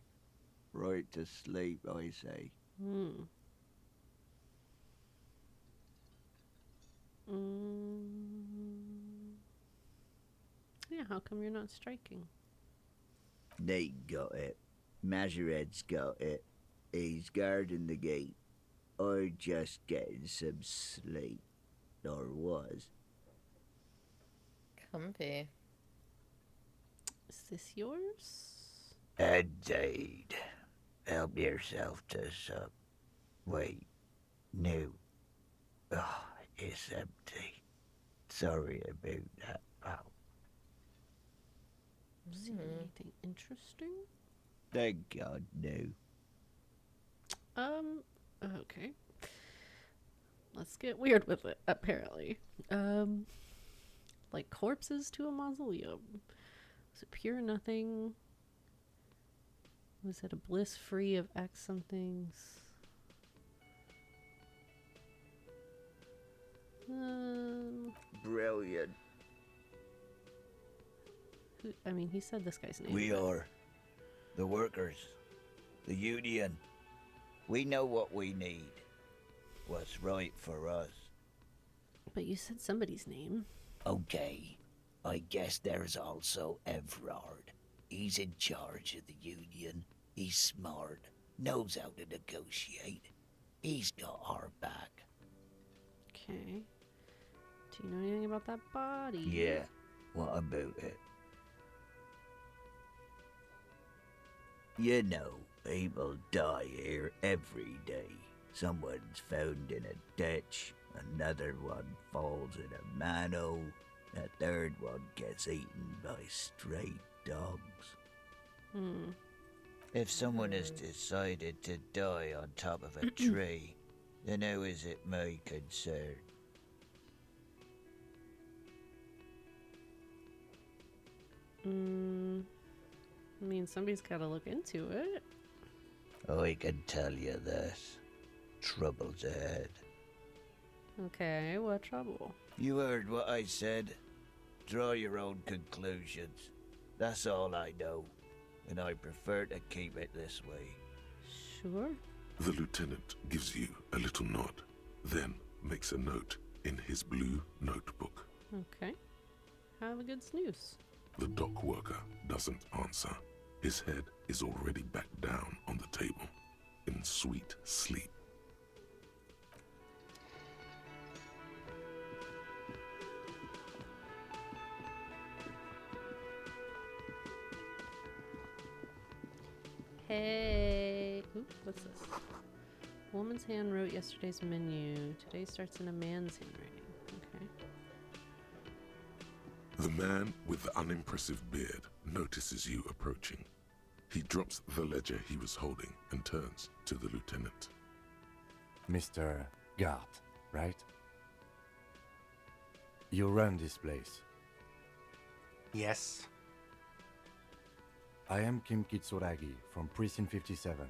right to sleep, I say. Yeah, how come you're not striking? They got it. Majoret's got it. He's guarding the gate. I'm just getting some sleep. Or was. Comfy. Is this yours? Indeed. Help yourself to some. Wait. No. Oh, it's empty. Sorry about that, pal. See anything interesting? Thank God, no. Okay. Let's get weird with it, apparently. Like corpses to a mausoleum. Was it pure nothing? Was it a bliss free of X somethings? Brilliant. I mean, he said this guy's name. We but- are. The workers. The union. We know what we need. What's right for us. But you said somebody's name. Okay. I guess there's also Everard. He's in charge of the union. He's smart. Knows how to negotiate. He's got our back. Okay. Do you know anything about that body? Yeah. What about it? You know, people die here every day. Someone's found in a ditch, another one falls in a manhole, a third one gets eaten by stray dogs. If someone has decided to die on top of a tree, then how is it my concern? I mean, somebody's got to look into it. I can tell you this. Trouble's ahead. Okay, what trouble? You heard what I said. Draw your own conclusions. That's all I know, and I prefer to keep it this way. Sure. The lieutenant gives you a little nod, then makes a note in his blue notebook. Okay. Have a good snooze. The dock worker doesn't answer. His head is already back down on the table, in sweet sleep. Hey. Ooh, what's this? Woman's hand wrote yesterday's menu. Today starts in a man's handwriting. Okay. The man with the unimpressive beard notices you approaching. He drops the ledger he was holding and turns to the lieutenant. Mr. Garte, right? You run this place. Yes. I am Kim Kitsuragi from Precinct 57.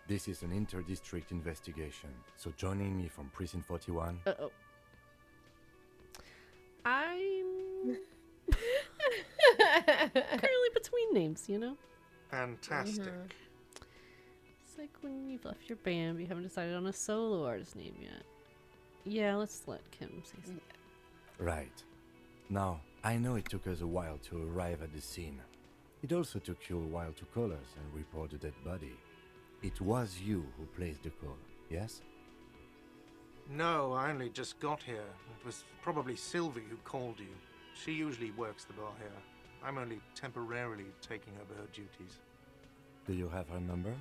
This is an inter-district investigation, so joining me from Precinct 41... Uh-oh. I'm currently between names, you know? Fantastic. It's like when you've left your band, but you haven't decided on a solo artist name yet. Yeah, let's let Kim say something. Right. Now, I know it took us a while to arrive at the scene. It also took you a while to call us and report the dead body. It was you who placed the call, yes? No, I only just got here. It was probably Sylvie who called you. She usually works the bar here. I'm only temporarily taking over her duties. Do you have her number?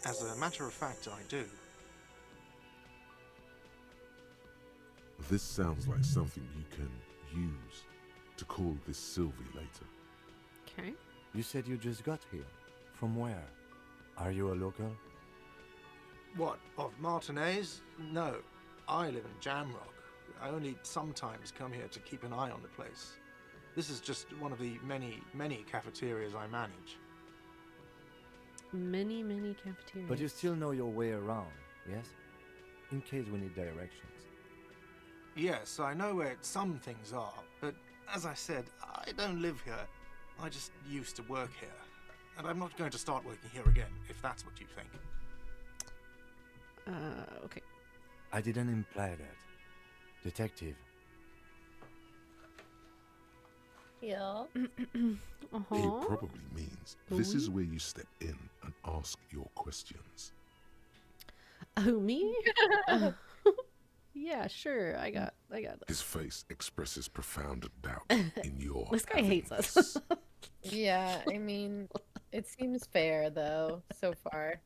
As a matter of fact, I do. This sounds like something you can use to call this Sylvie later. Okay. You said you just got here. From where? Are you a local? What, of Martinez? No, I live in Jamrock. I only sometimes come here to keep an eye on the place. This is just one of the many cafeterias I manage. Many cafeterias. But you still know your way around, yes? In case we need directions. Yes, I know where some things are, but as I said, I don't live here. I just used to work here. And I'm not going to start working here again, if that's what you think. Okay. I didn't imply that. Detective, Yeah. It probably means this is where you step in and ask your questions. Oh, me? Yeah, sure. I got this. His face expresses profound doubt in your This guy hates us. havingness. Yeah, I mean, it seems fair, though, so far.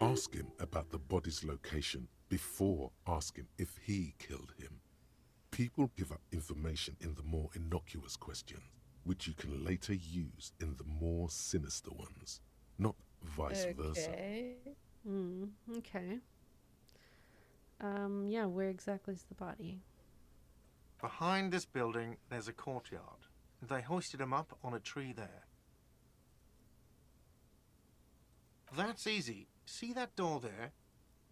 Ask him about the body's location before asking if he killed him. People give up information in the more innocuous questions, which you can later use in the more sinister ones, not vice versa. Okay. Okay. Yeah, where exactly is the body? Behind this building, there's a courtyard. They hoisted him up on a tree there. That's easy. See that door there?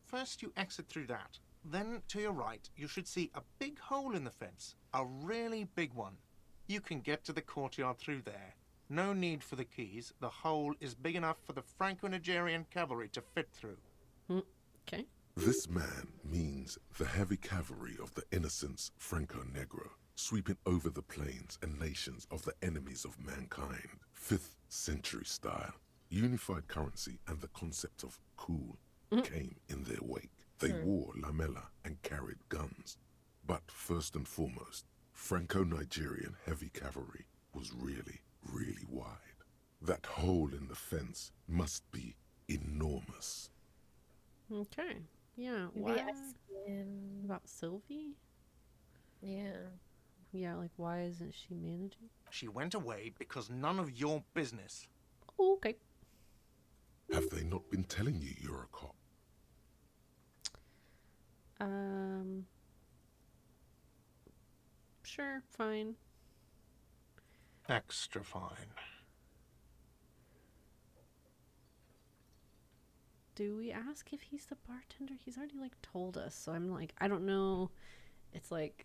First you exit through that. Then to your right, you should see a big hole in the fence. A really big one. You can get to the courtyard through there. No need for the keys. The hole is big enough for the Franco-Nigerian cavalry to fit through. Okay. This man means the heavy cavalry of the innocents Franco-Negro, sweeping over the plains and nations of the enemies of mankind. 5th century style. Unified currency and the concept of cool came in their wake. They wore lamella and carried guns. But first and foremost, Franco-Nigerian heavy cavalry was really, really wide. That hole in the fence must be enormous. Okay. Yeah. Maybe Why? ask him. About Sylvie? Yeah. Yeah, like why isn't she managing? She went away because none of your business. Okay. Have they not been telling you you're a cop? Sure, fine. Extra fine. Do we ask if he's the bartender? He's already like told us, so I'm like, I don't know. It's like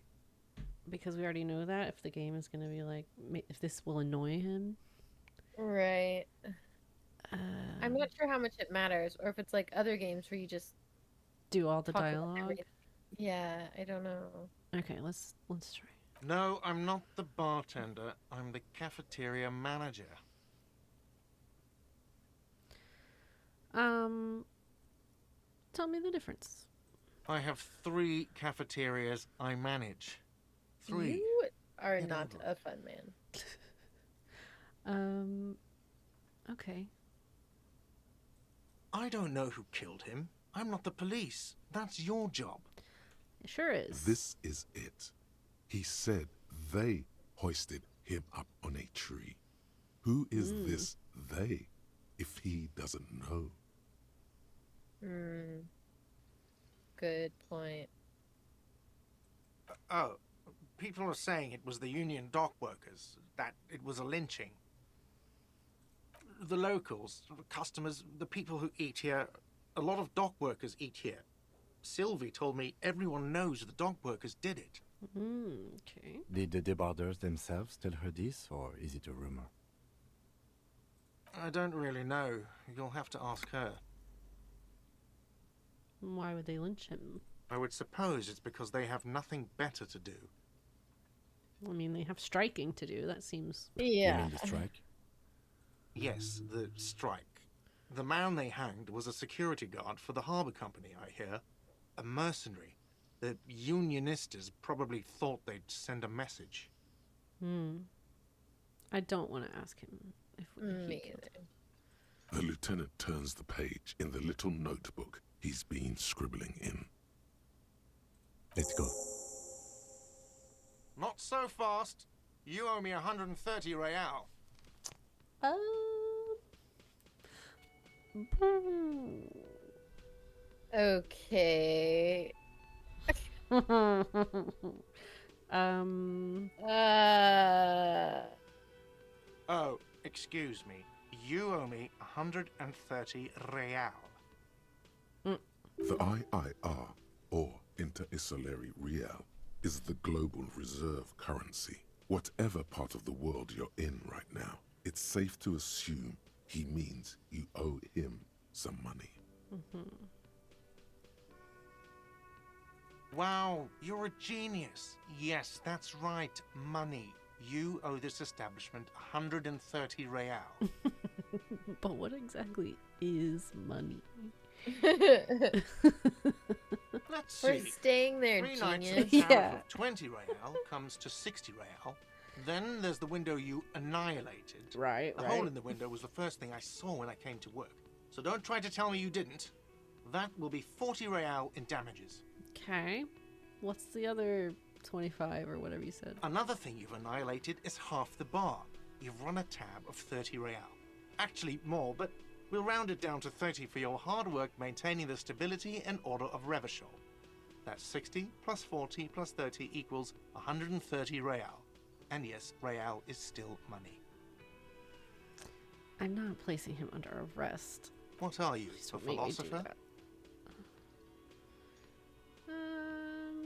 because we already know that if the game is gonna be like, if this will annoy him. Right. I'm not sure how much it matters, or if it's like other games where you just Do all the talk about dialogue. everything. Yeah, I don't know. Okay, let's try. No, I'm not the bartender. I'm the cafeteria manager. Tell me the difference. I have 3 cafeterias I manage. 3. You are Get not over a fun man. Okay. I don't know who killed him. I'm not the police. That's your job. It sure is. This is it. He said they hoisted him up on a tree. Who is this they, if he doesn't know? Good point. Oh, people are saying it was the union dock workers, that it was a lynching. The locals, the customers, the people who eat here, a lot of dock workers eat here. Sylvie told me everyone knows the dock workers did it. Okay. Did the debarders themselves tell her this, or is it a rumor? I don't really know. You'll have to ask her. Why would they lynch him? I would suppose it's because they have nothing better to do. I mean, they have striking to do. That seems... You mean the strike? Yes, the strike. The man they hanged was a security guard for the harbour company, I hear. A mercenary. The unionistas probably thought they'd send a message. I don't want to ask him if he killed him. The lieutenant turns the page in the little notebook he's been scribbling in. Let's go. Not so fast. You owe me 130 real. Okay. Oh, excuse me. You owe me 130 real. The IIR, or Inter-Isolary Real, is the global reserve currency. Whatever part of the world you're in right now, it's safe to assume he means you owe him some money. Wow, you're a genius. Yes, that's right, money. You owe this establishment 130 real. But what exactly is money? Let's For see. staying there, 3 nights at genius. a tariff Yeah. of 20 real comes to 60 real. Then there's the window you annihilated. Right, The hole in the window was the first thing I saw when I came to work. So don't try to tell me you didn't. That will be 40 real in damages. Okay. What's the other 25 or whatever you said? Another thing you've annihilated is half the bar. You've run a tab of 30 real. Actually more, but we'll round it down to 30 for your hard work maintaining the stability and order of Revachol. That's 60 plus 40 plus 30 equals 130 real. And yes, real is still money. I'm not placing him under arrest. What are you, Please a don't make me do philosopher? that.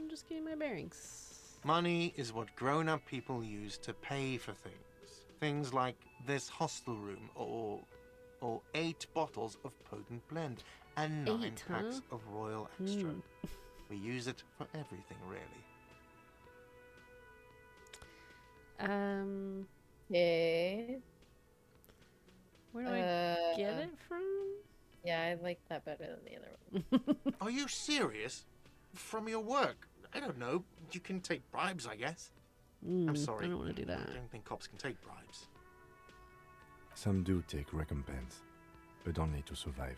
Just getting my bearings. Money is what grown-up people use to pay for things. Things like this hostel room or 8 bottles of potent blend and 9 8, packs huh? of Royal Extra. We use it for everything, really. Okay. Where do I get it from? Yeah, I like that better than the other one. Are you serious? From your work? I don't know. You can take bribes, I guess. I'm sorry. I don't want to do I that. don't think cops can take bribes. Some do take recompense, but only to survive.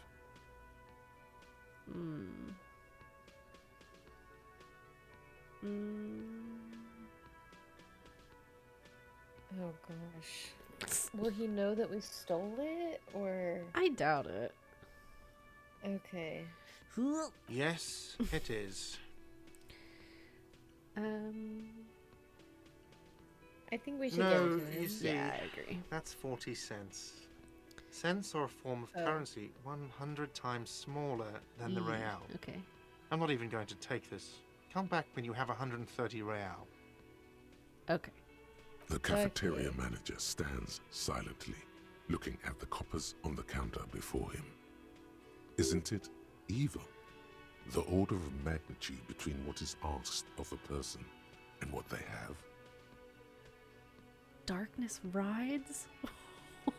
Oh gosh. Will he know that we stole it or I doubt it. okay. Yes, it is. I think we should No, give it to him. you see, Yeah, I agree. that's 40 cents. Cents are a form of currency 100 times smaller than the real. Okay. I'm not even going to take this. Come back when you have 130 real. Okay. The cafeteria manager stands silently, looking at the coppers on the counter before him. Isn't it evil? The order of magnitude between what is asked of a person and what they have. Darkness rides?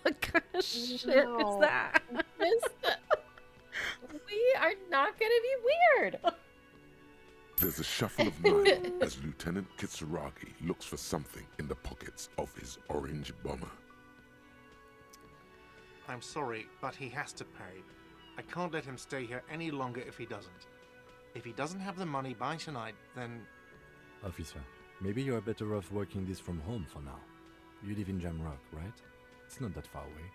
What kind of shit No. is that? We are not gonna be weird. There's a shuffle of knives as Lieutenant Kitsuragi looks for something in the pockets of his orange bomber. I'm sorry, but he has to pay. I can't let him stay here any longer if he doesn't. If he doesn't have the money by tonight, then... Officer, maybe you are better off working this from home for now. You live in Jamrock, right? It's not that far away.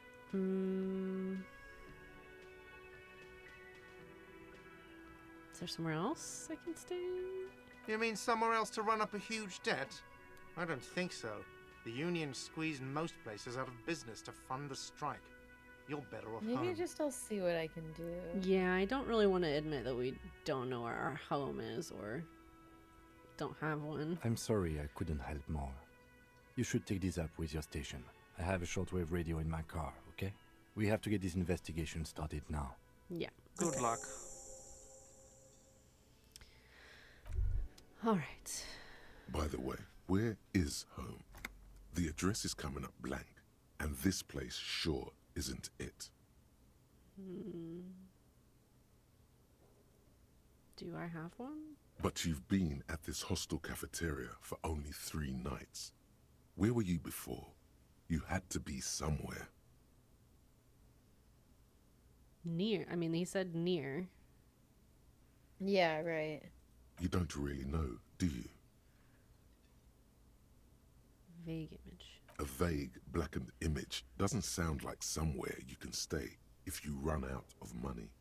Is there somewhere else I can stay? You mean somewhere else to run up a huge debt? I don't think so. The union squeezed most places out of business to fund the strike. You're better off Maybe home. I'll see what I can do. Yeah, I don't really want to admit that we don't know where our home is or don't have one. I'm sorry I couldn't help more. You should take this up with your station. I have a shortwave radio in my car, okay? We have to get this investigation started now. Yeah. Good luck. All right. By the way, where is home? The address is coming up blank, and this place sure isn't it. Do I have one? But you've been at this hostel cafeteria for only 3 nights. Where were you before? You had to be somewhere. Near. I mean, he said near. Yeah, right. You don't really know, do you? Vague image. A vague, blackened image doesn't sound like somewhere you can stay if you run out of money.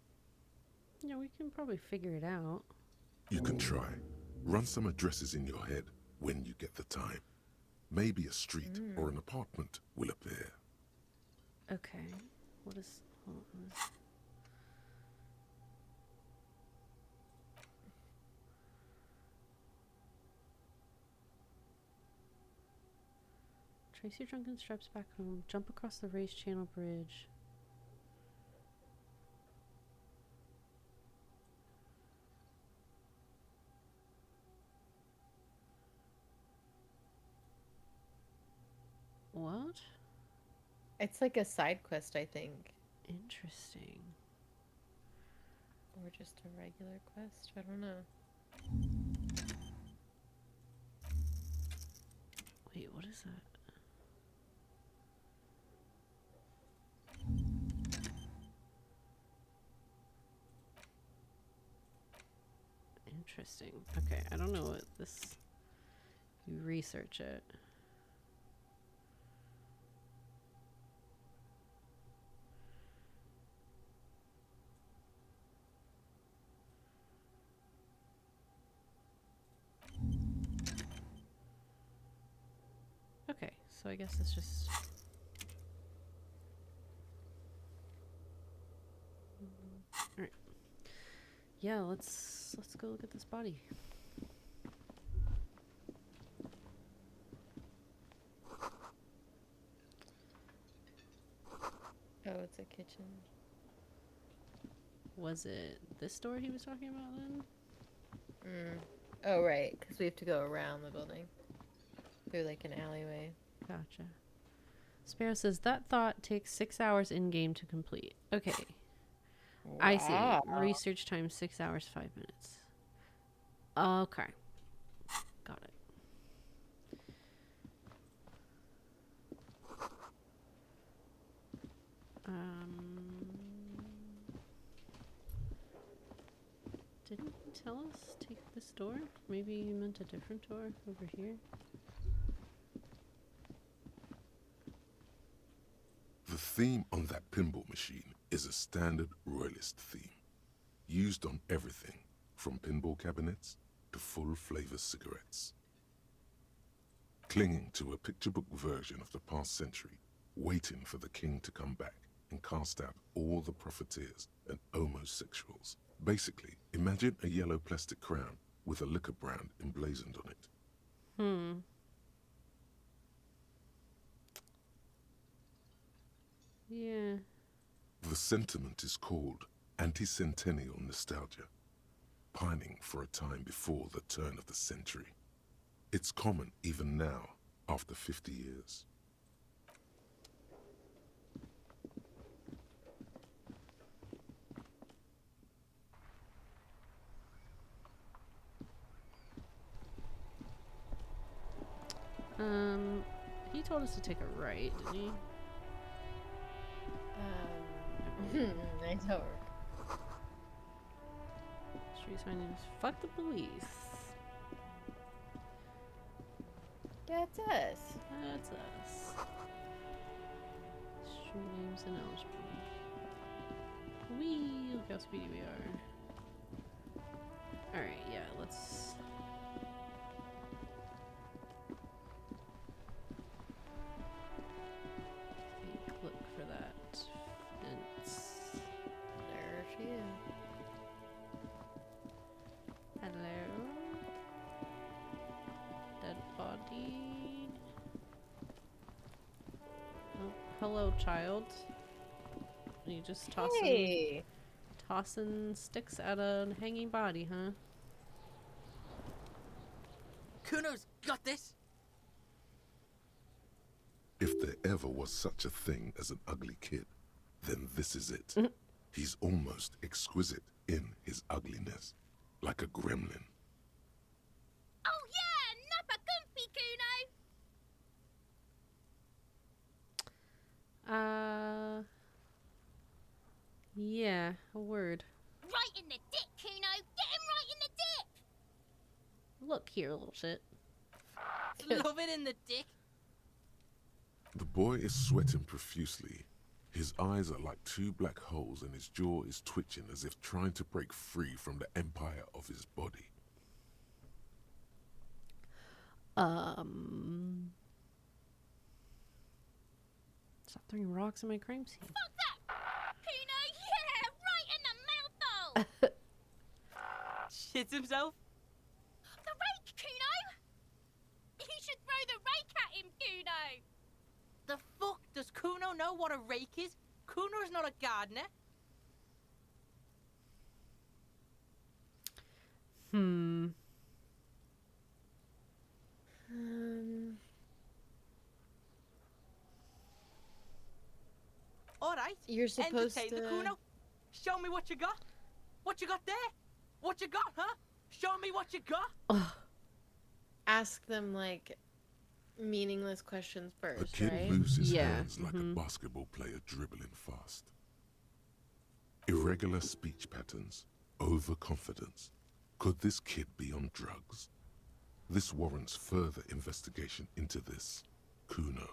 Yeah, we can probably figure it out. You can try. Run some addresses in your head when you get the time. Maybe a street or an apartment will appear. Okay. What is... Hold on. Trace your drunken steps back home. Jump across the raised channel bridge. What? It's like a side quest, I think. Interesting. Or just a regular quest. I don't know. Wait, what is that? Interesting. Okay, I don't know what this... You research it. Okay, so I guess it's just... Alright. Yeah, let's go look at this body. Oh, it's a kitchen. Was it this door he was talking about then? Oh, right, because we have to go around the building. Through like an alleyway. Gotcha. Sparrow says that thought takes 6 hours in game to complete. Okay. I see. Research time 6 hours 5 minutes. Okay. Got it. Didn't he tell us take this door? Maybe he meant a different door over here. The theme on that pinball machine is a standard royalist theme, used on everything from pinball cabinets to full-flavor cigarettes. Clinging to a picture book version of the past century, waiting for the king to come back and cast out all the profiteers and homosexuals. Basically, imagine a yellow plastic crown with a liquor brand emblazoned on it. Yeah. The sentiment is called anti-centennial nostalgia, pining for a time before the turn of the century. It's common even now, after 50 years. He told us to take a right, didn't he? I don't. Streets findings. Fuck the police. That's us. That's us. Street names ineligible. Wee! Look how speedy we are. Alright, yeah, let's... look for that fence. There she is. Hello? Dead body. Oh, hello, child. You just tossing sticks at a hanging body, huh? Kuno's got this. If there ever was such a thing as an ugly kid, then this is it. He's almost exquisite in his ugliness, like a gremlin. Oh yeah, nappa gumpy, Kuno. Yeah, a word. Right in the dick, Kuno. Get him right in the dick. Look here, little shit. Love it in the dick. The boy is sweating profusely. His eyes are like two black holes and his jaw is twitching as if trying to break free from the empire of his body. Stop throwing rocks in my crime scene. Fuck that, Kuno. Yeah, right in the mouth hole. Shits himself. The rake, Kuno. You should throw the rake at him, Kuno. The fuck? Does Kuno know what a rake is? Kuno's not a gardener. Alright. You're supposed Entertain the to... Kuno. Show me what you got. What you got there? What you got, huh? Show me what you got. ask them, like, meaningless questions The first, kid right? moves his Yeah, hands like a basketball player dribbling fast. Irregular speech patterns, overconfidence. Could this kid be on drugs? This warrants further investigation into this Kuno.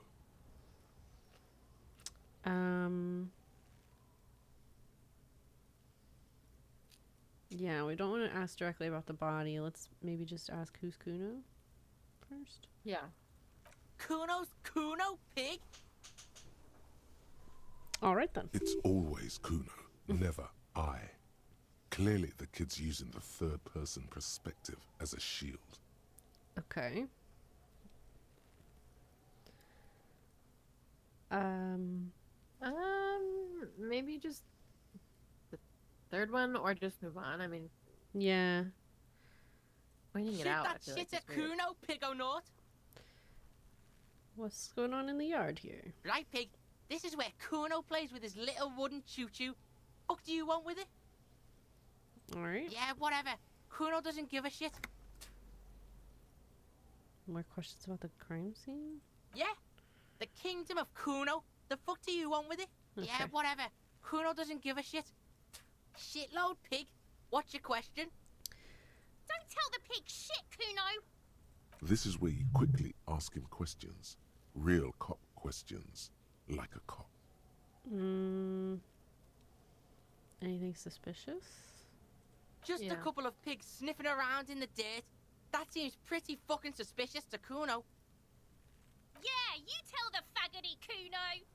Yeah, we don't want to ask directly about the body. Let's maybe just ask who's Kuno first. Yeah. Kuno's Kuno, pig? All right, then. It's always Kuno, never I. Clearly the kid's using the third-person perspective as a shield. Okay. Maybe just the third one, or just move on. I mean, Yeah. pointing Shit it out. I that feel shit's like a is weird. Kuno, pig o' naught. What's going on in the yard here? Right, pig. This is where Kuno plays with his little wooden choo-choo. Fuck do you want with it? All right. Yeah, whatever. Kuno doesn't give a shit. More questions about the crime scene? Yeah. The kingdom of Kuno. The fuck do you want with it? Yeah, Okay. whatever. Kuno doesn't give a shit. Shitload, pig. What's your question? Don't tell the pig shit, Kuno. This is where you quickly ask him questions. Real cop questions. Like a cop. Anything suspicious? Just Yeah. a couple of pigs sniffing around in the dirt. That seems pretty fucking suspicious to Kuno. Yeah, you tell the faggoty, Kuno.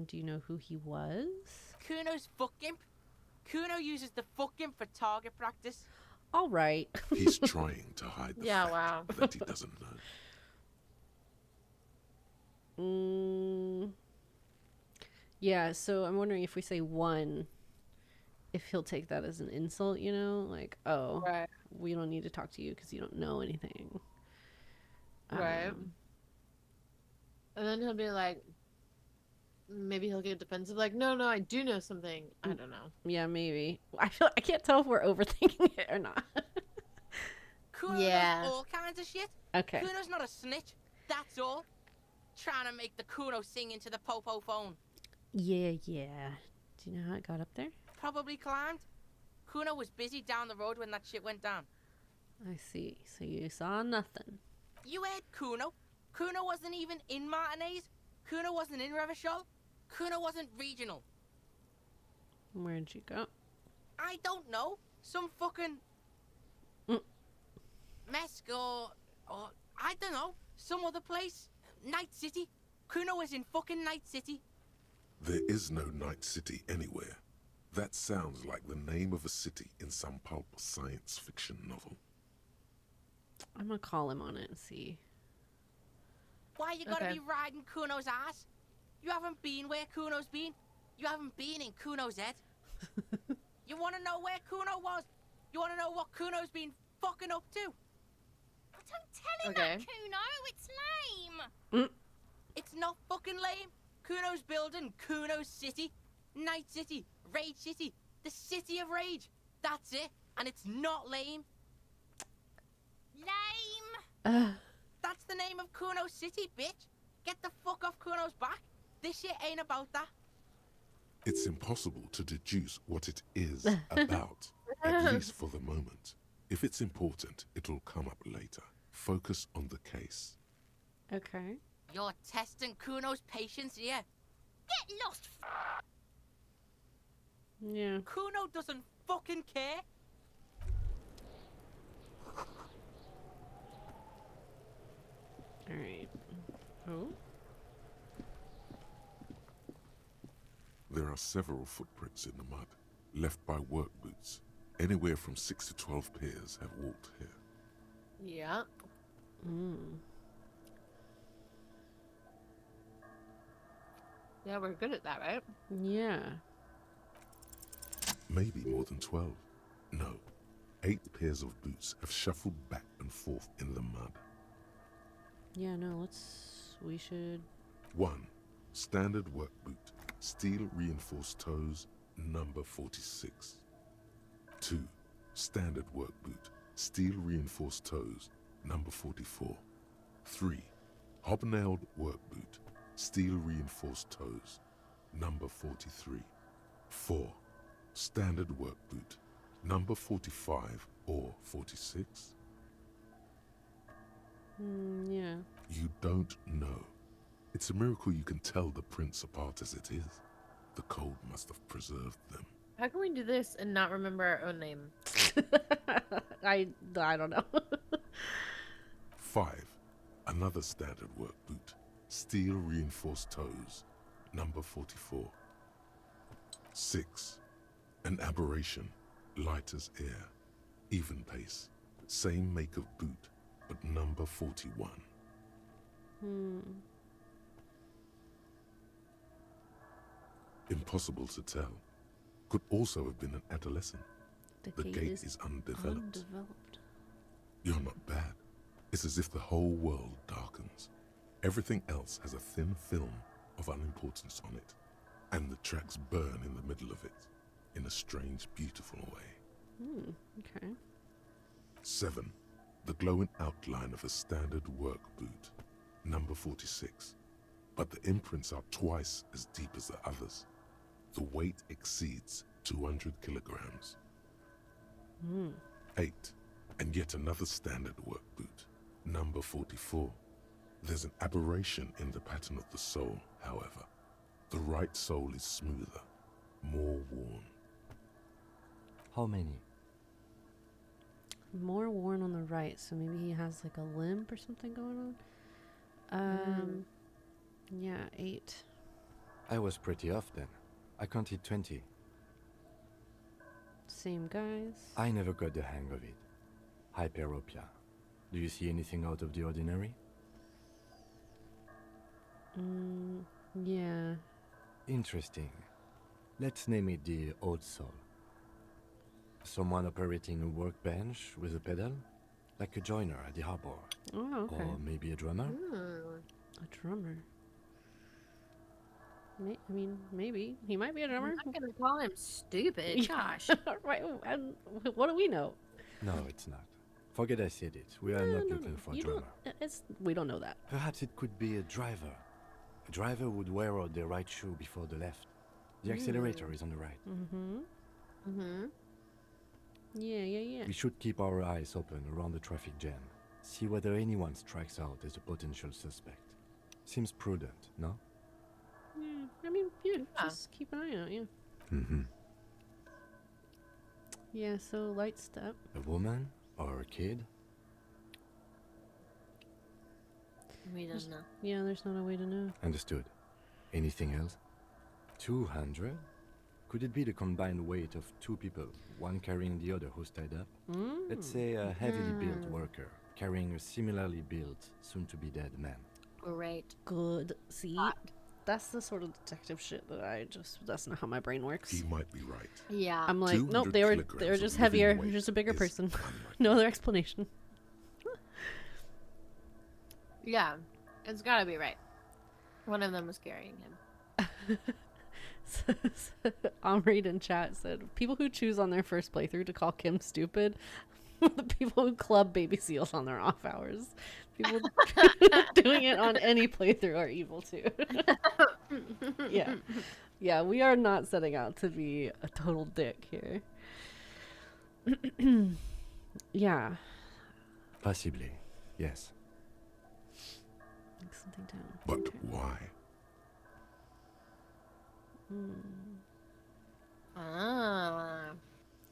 Do you know who he was? Kuno's fuck imp. Kuno uses the fuck imp for target practice. All right. He's trying to hide the Yeah, fact wow. that he doesn't know. Yeah, so I'm wondering if we say one, if he'll take that as an insult, you know? Like, oh, Right. we don't need to talk to you because you don't know anything. Right. Um, And then he'll be like, maybe he'll get defensive, like, no, I do know something. I don't know. Yeah, maybe. I can't tell if we're overthinking it or not. Kuno Yeah. does all kinds of shit. Okay. Kuno's not a snitch. That's all. Trying to make the Kuno sing into the popo phone. Yeah. Do you know how it got up there? probably climbed. Kuno was busy down the road when that shit went down. I see. So you saw nothing. You heard Kuno. Kuno wasn't even in Martinez. Kuno wasn't in Revachol. Kuno wasn't regional. Where'd you go? I don't know. Some fucking... Mesk or I don't know. Some other place. Night City. Kuno was in fucking Night City. There is no Night City anywhere. That sounds like the name of a city in some pulp science fiction novel. I'm gonna call him on it and see. Why you gotta Okay. be riding Kuno's ass? You haven't been where Kuno's been. You haven't been in Kuno's head. You wanna know where Kuno was? You wanna know what Kuno's been fucking up to? Don't tell him Okay. that, Kuno. It's lame. It's not fucking lame. Kuno's building Kuno's City. Night City. Rage City. The City of Rage. That's it. And it's not lame. Lame. That's the name of Kuno's City, bitch. Get the fuck off Kuno's back. This shit ain't about that. It's impossible to deduce what it is about, at least for the moment. If it's important, it'll come up later. Focus on the case. Okay. You're testing Kuno's patience here. Get lost. Yeah. Kuno doesn't fucking care. All right. Oh. There are several footprints in the mud, left by work boots. Anywhere from 6 to 12 pairs have walked here. Yeah. Yeah, we're good at that, right? Yeah. Maybe more than 12. No, 8 pairs of boots have shuffled back and forth in the mud. Yeah. No. We should. 1. Standard work boot, steel reinforced toes, number 46. 2. Standard work boot, steel reinforced toes, number 44. 3. Hobnailed work boot, steel reinforced toes, number 43. 4. Standard work boot, number 45 or 46. Yeah. You don't know. It's a miracle you can tell the prints apart as it is. The cold must have preserved them. How can we do this and not remember our own name? I don't know. 5. Another standard work boot, steel reinforced toes, number 44. 6. An aberration, light as air, even pace, same make of boot, but number 41. Impossible to tell. Could also have been an adolescent. The gate is undeveloped. You're not bad. It's as if the whole world darkens. Everything else has a thin film of unimportance on it, and the tracks burn in the middle of it, in a strange, beautiful way. Okay. 7. The glowing outline of a standard work boot, number 46. But the imprints are twice as deep as the others. The weight exceeds 200 kilograms. 8. And yet another standard work boot, number 44. There's an aberration in the pattern of the sole, however. The right sole is smoother, more worn. How many? More worn on the right, so maybe he has like a limp or something going on. Yeah, 8. I was pretty off then. I counted 20. Same guys. I never got the hang of it. Hyperopia. Do you see anything out of the ordinary? Yeah. Interesting. Let's name it the Old Soul. Someone operating a workbench with a pedal? Like a joiner at the harbor. Oh, okay. Or maybe a drummer? A drummer. I mean, maybe. He might be a drummer. I'm not gonna call him stupid. Gosh. Right. And what do we know? No, it's not. Forget I said it. We are not looking for a You drummer. We don't know that. Perhaps it could be a driver. A driver would wear out the right shoe before the left. The accelerator is on the right. Mm-hmm. Yeah. We should keep our eyes open around the traffic jam. See whether anyone strikes out as a potential suspect. Seems prudent, no? Yeah, I mean, yeah, Yeah. just keep an eye out, yeah. Mm-hmm. Yeah, so light step. A woman or a kid? We don't know. Yeah, there's not a way to know. Understood. Anything else? 200? Could it be the combined weight of two people, one carrying the other who's tied up? Let's say a heavily built worker carrying a similarly built, soon-to-be-dead man. Great. Good. See? That's the sort of detective shit that that's not how my brain works. He might be right. Yeah. I'm like, nope, 200 they were kilograms just of living heavier. weight Just a bigger is person. unlikely. No other explanation. Yeah. It's gotta be right. One of them was carrying him. Omrid in chat said, people who choose on their first playthrough to call Kim stupid are the people who club baby seals on their off hours. People doing it on any playthrough are evil too. Yeah, we are not setting out to be a total dick here. Yeah. Possibly, yes. Make something down. But Okay. why?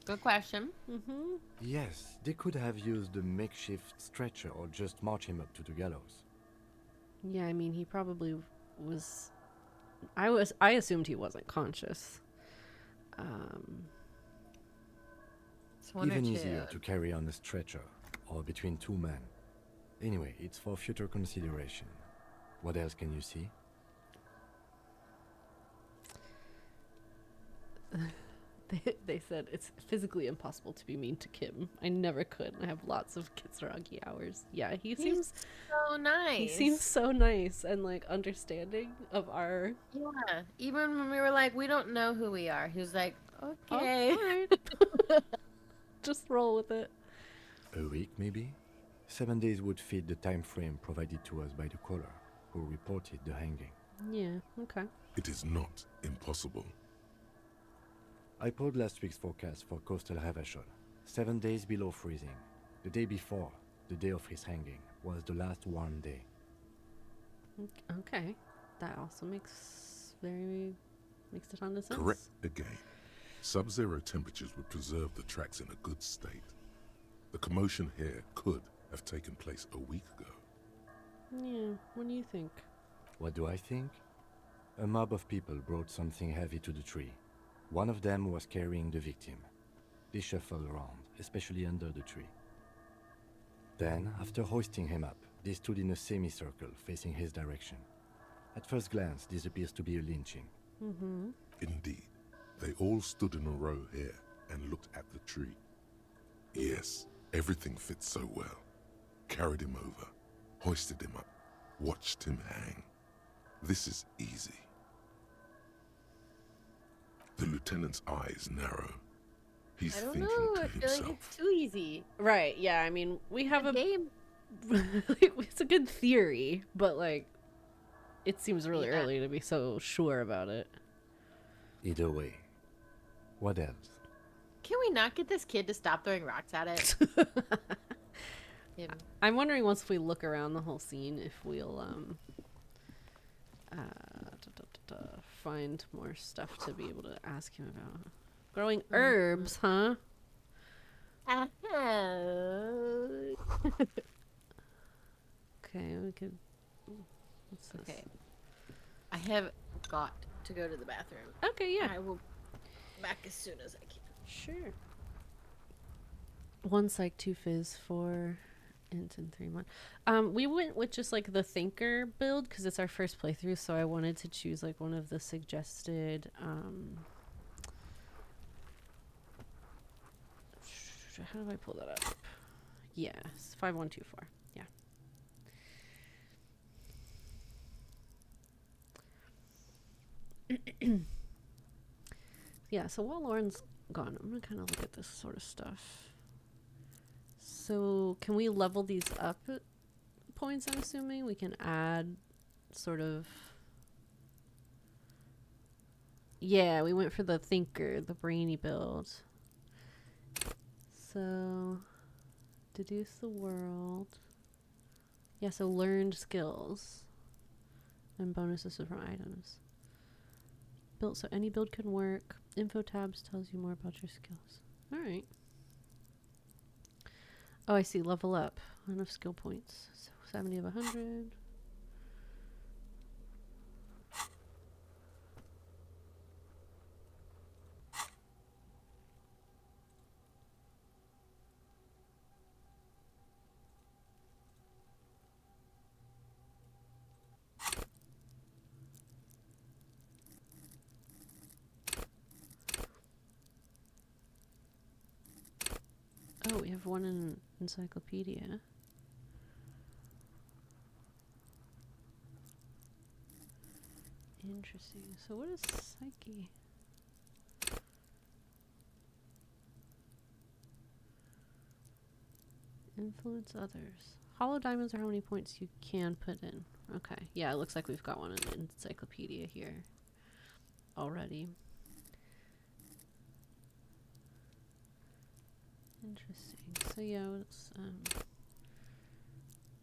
Good question. Mm-hmm. Yes, they could have used a makeshift stretcher or just march him up to the gallows. Yeah, I mean, he probably was. I assumed he wasn't conscious. It's one Even or easier two. to carry on a stretcher or between two men. Anyway, it's for future consideration. What else can you see? They said it's physically impossible to be mean to Kim. I never could. I have lots of Kitsuragi hours. Yeah, he seems so nice. he seems so nice and like understanding of our. Yeah. Even when we were like, we don't know who we are. He was like, Oh, okay. all right. Just roll with it. A week, maybe? 7 days would fit the time frame provided to us by the caller, who reported the hanging. Yeah. Okay. It is not impossible. I pulled last week's forecast for coastal Havashol. 7 days below freezing. The day before, the day of his hanging, was the last warm day. Okay. That also makes a ton of sense. Correct again. Sub-zero temperatures would preserve the tracks in a good state. The commotion here could have taken place a week ago. Yeah. What do you think? What do I think? A mob of people brought something heavy to the tree. One of them was carrying the victim. They shuffled around, especially under the tree. Then, after hoisting him up, they stood in a semicircle facing his direction. At first glance, this appears to be a lynching. Mm-hmm. Indeed, they all stood in a row here and looked at the tree. Yes, everything fits so well. Carried him over, hoisted him up, watched him hang. This is easy. The lieutenant's eyes narrow. He's I don't thinking know. to I feel himself. like it's too easy. Right. Yeah. I mean, we have a. game. It's a good theory, but like, it seems really Yeah. early to be so sure about it. Either way. What else? Can we not get this kid to stop throwing rocks at it? Him. I'm wondering once we look around the whole scene if we'll find more stuff to be able to ask him about. Growing herbs, huh? Okay, we could. What's this? Okay. I have got to go to the bathroom. Okay, yeah. I will back as soon as I can. Sure. 1 psych, 2 fizz, 4 int, and 3 mon. We went with just like the thinker build because it's our first playthrough, so I wanted to choose like one of the suggested. How do I pull that up? Yeah, it's 5124. Yeah. Yeah, so while Lauren's gone, I'm gonna kind of look at this sort of stuff. So can we level these up points, I'm assuming? We can add sort of Yeah, we went for the thinker, the brainy build. So, deduce the world. Yeah, so learned skills. And bonuses from items. Built so any build can work. Info tabs tells you more about your skills. Alright. Oh, I see. Level up. Enough skill points. So 70 of 100. Oh, we have one in encyclopedia. Interesting. So what is psyche? Influence others. Hollow diamonds are how many points you can put in. Okay. Yeah, it looks like we've got one in the encyclopedia here already. Interesting. So yeah, it's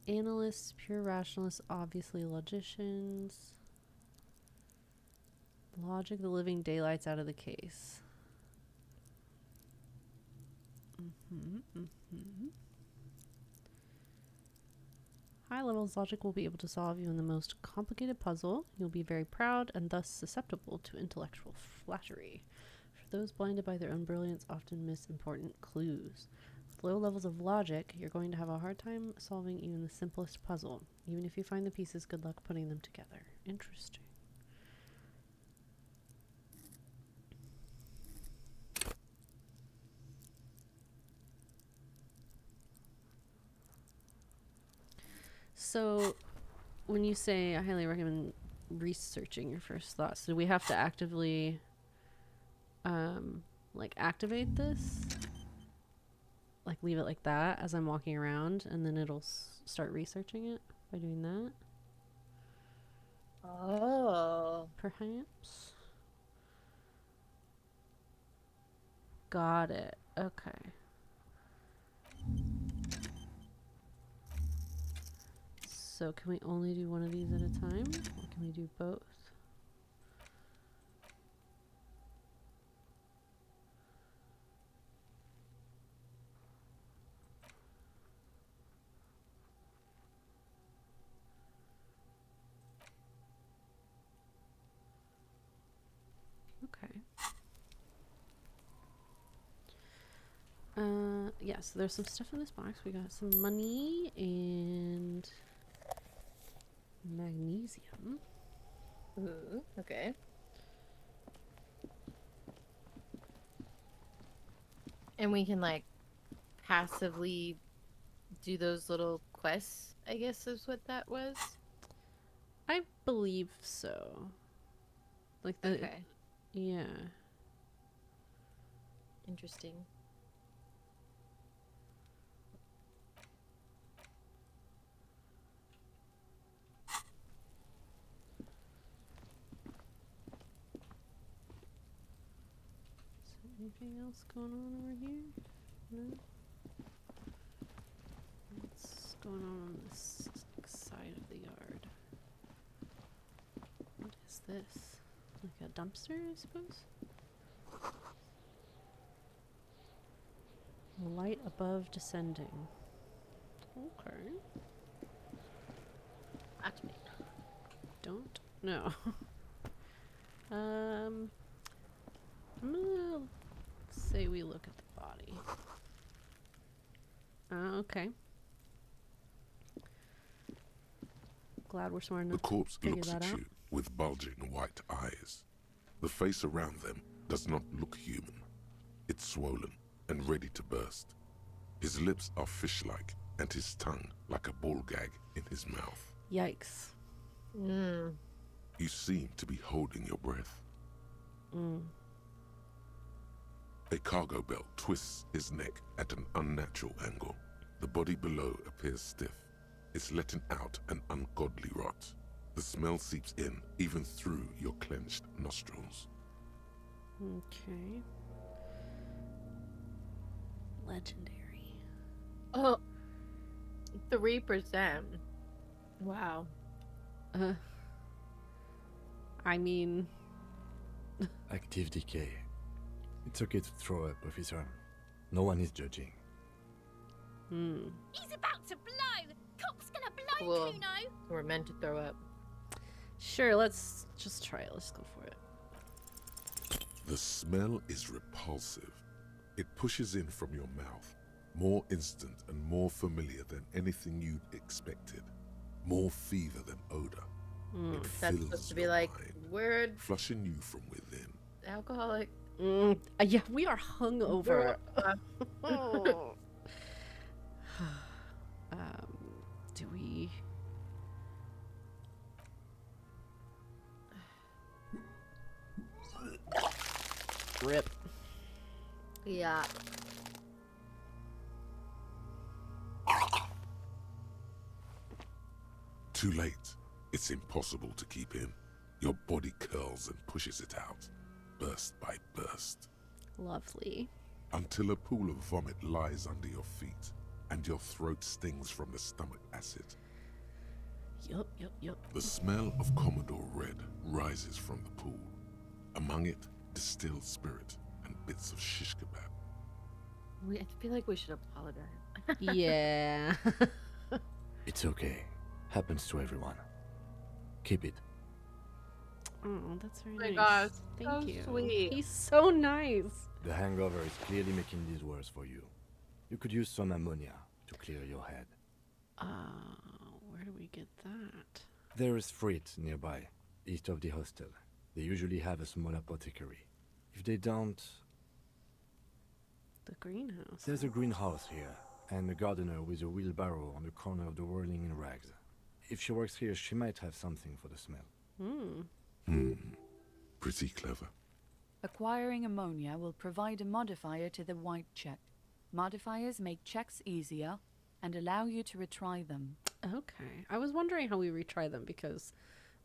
analysts, pure rationalists, obviously logicians. Logic, the living daylights out of the case. High levels logic will be able to solve you in the most complicated puzzle. You'll be very proud and thus susceptible to intellectual flattery. For those blinded by their own brilliance, often miss important clues. With low levels of logic, you're going to have a hard time solving even the simplest puzzle. Even if you find the pieces, good luck putting them together. Interesting. So, when you say I highly recommend researching your first thoughts, do we have to actively, like, activate this? Like, leave it like that as I'm walking around, and then it'll start researching it by doing that? Oh. Perhaps? Got it. Okay. So can we only do one of these at a time? Or can we do both? Okay. Yeah, so there's some stuff in this box. We got some money and magnesium. Ooh, okay. And we can, like, passively do those little quests, I guess is what that was. I believe so. Like the Okay. yeah. Interesting. Is there anything else going on over here? No. What's going on this side of the yard? What is this? Like a dumpster, I suppose? Light above descending. Okay. Activate. Don't know. I'm gonna say we look at the body. Okay. Glad we're smart The enough corpse to figure looks that at out. you with bulging white eyes. The face around them does not look human. It's swollen and ready to burst. His lips are fish-like and his tongue like a ball gag in his mouth. Yikes. You seem to be holding your breath. A cargo belt twists his neck at an unnatural angle. The body below appears stiff. It's letting out an ungodly rot. The smell seeps in even through your clenched nostrils. Okay. Legendary. Oh, 3%. Wow. I mean, Active decay. It's okay to throw up, officer. No one is judging. He's about to blow. Cop's gonna blow, Cool. Kuno. We're meant to throw up. sure, let's just try it. Let's go for it. The smell is repulsive. It pushes in from your mouth, more instant and more familiar than anything you'd expected. More fever than odor. It That's fills supposed to be your like, mind, we're flushing you from within. alcoholic. Yeah, we are hungover. Oh. Do we? Rip. Yeah. Too late. It's impossible to keep in. Your body curls and pushes it out, burst by burst, Lovely. until a pool of vomit lies under your feet, and your throat stings from the stomach acid. Yup. The smell of Commodore Red rises from the pool. Among it, distilled spirit and bits of shish kebab. I feel like we should apologize. Yeah. It's okay. Happens to everyone. Keep it. Oh, that's very Oh my nice. gosh, Thank so you. sweet. He's so nice. The hangover is clearly making these worse for you. You could use some ammonia to clear your head. Where do we get that? There is Frit nearby, east of the hostel. They usually have a small apothecary. If they don't, The greenhouse. there's a greenhouse here, and a gardener with a wheelbarrow on the corner of the whirling in rags. If she works here, she might have something for the smell. Pretty clever. Acquiring ammonia will provide a modifier to the white check. Modifiers make checks easier and allow you to retry them. Okay. I was wondering how we retry them because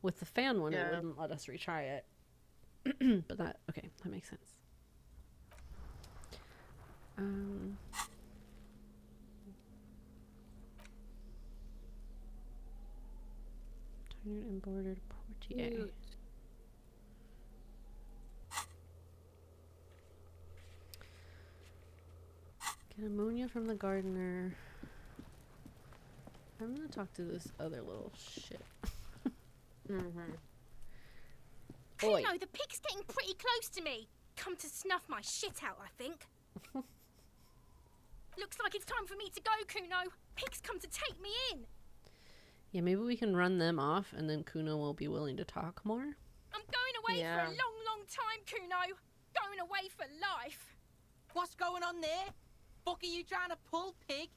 with the fan one, it wouldn't let us retry it. But that makes sense. Tired and bordered portiere. Cute. Get ammonia from the gardener. I'm gonna talk to this other little shit. Oi. Kuno, the pig's getting pretty close to me. Come to snuff my shit out, I think. Looks like it's time for me to go, Kuno. Pig's come to take me in. Yeah, maybe we can run them off and then Kuno will be willing to talk more. I'm going away for a long, long time, Kuno. Going away for life. What's going on there? Fuck are you trying to pull, pig?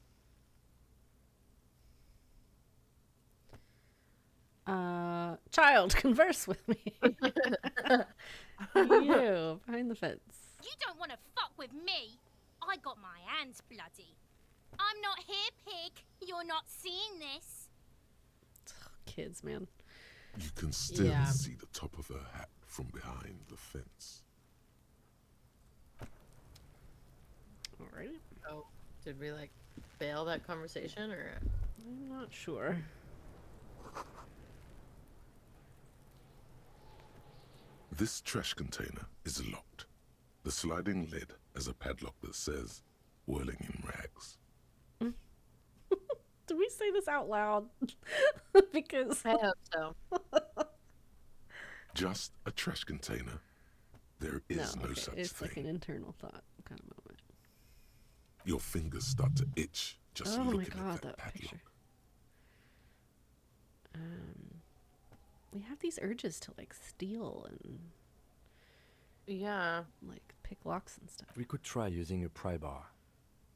Child, converse with me. You, behind the fence. You don't want to fuck with me. I got my hands bloody. I'm not here, pig. You're not seeing this. Kids, man. You can still see the top of her hat from behind the fence. Alright. Oh, did we fail that conversation or? I'm not sure. This trash container is locked. The sliding lid has a padlock that says, "Whirling in rags." Did we say this out loud? Because I hope so. Just a trash container. There is no such it's thing. like an internal thought kind of moment. Your fingers start to itch just Oh my looking god, at that padlock. picture. We have these urges to steal and pick locks and stuff. We could try using a pry bar.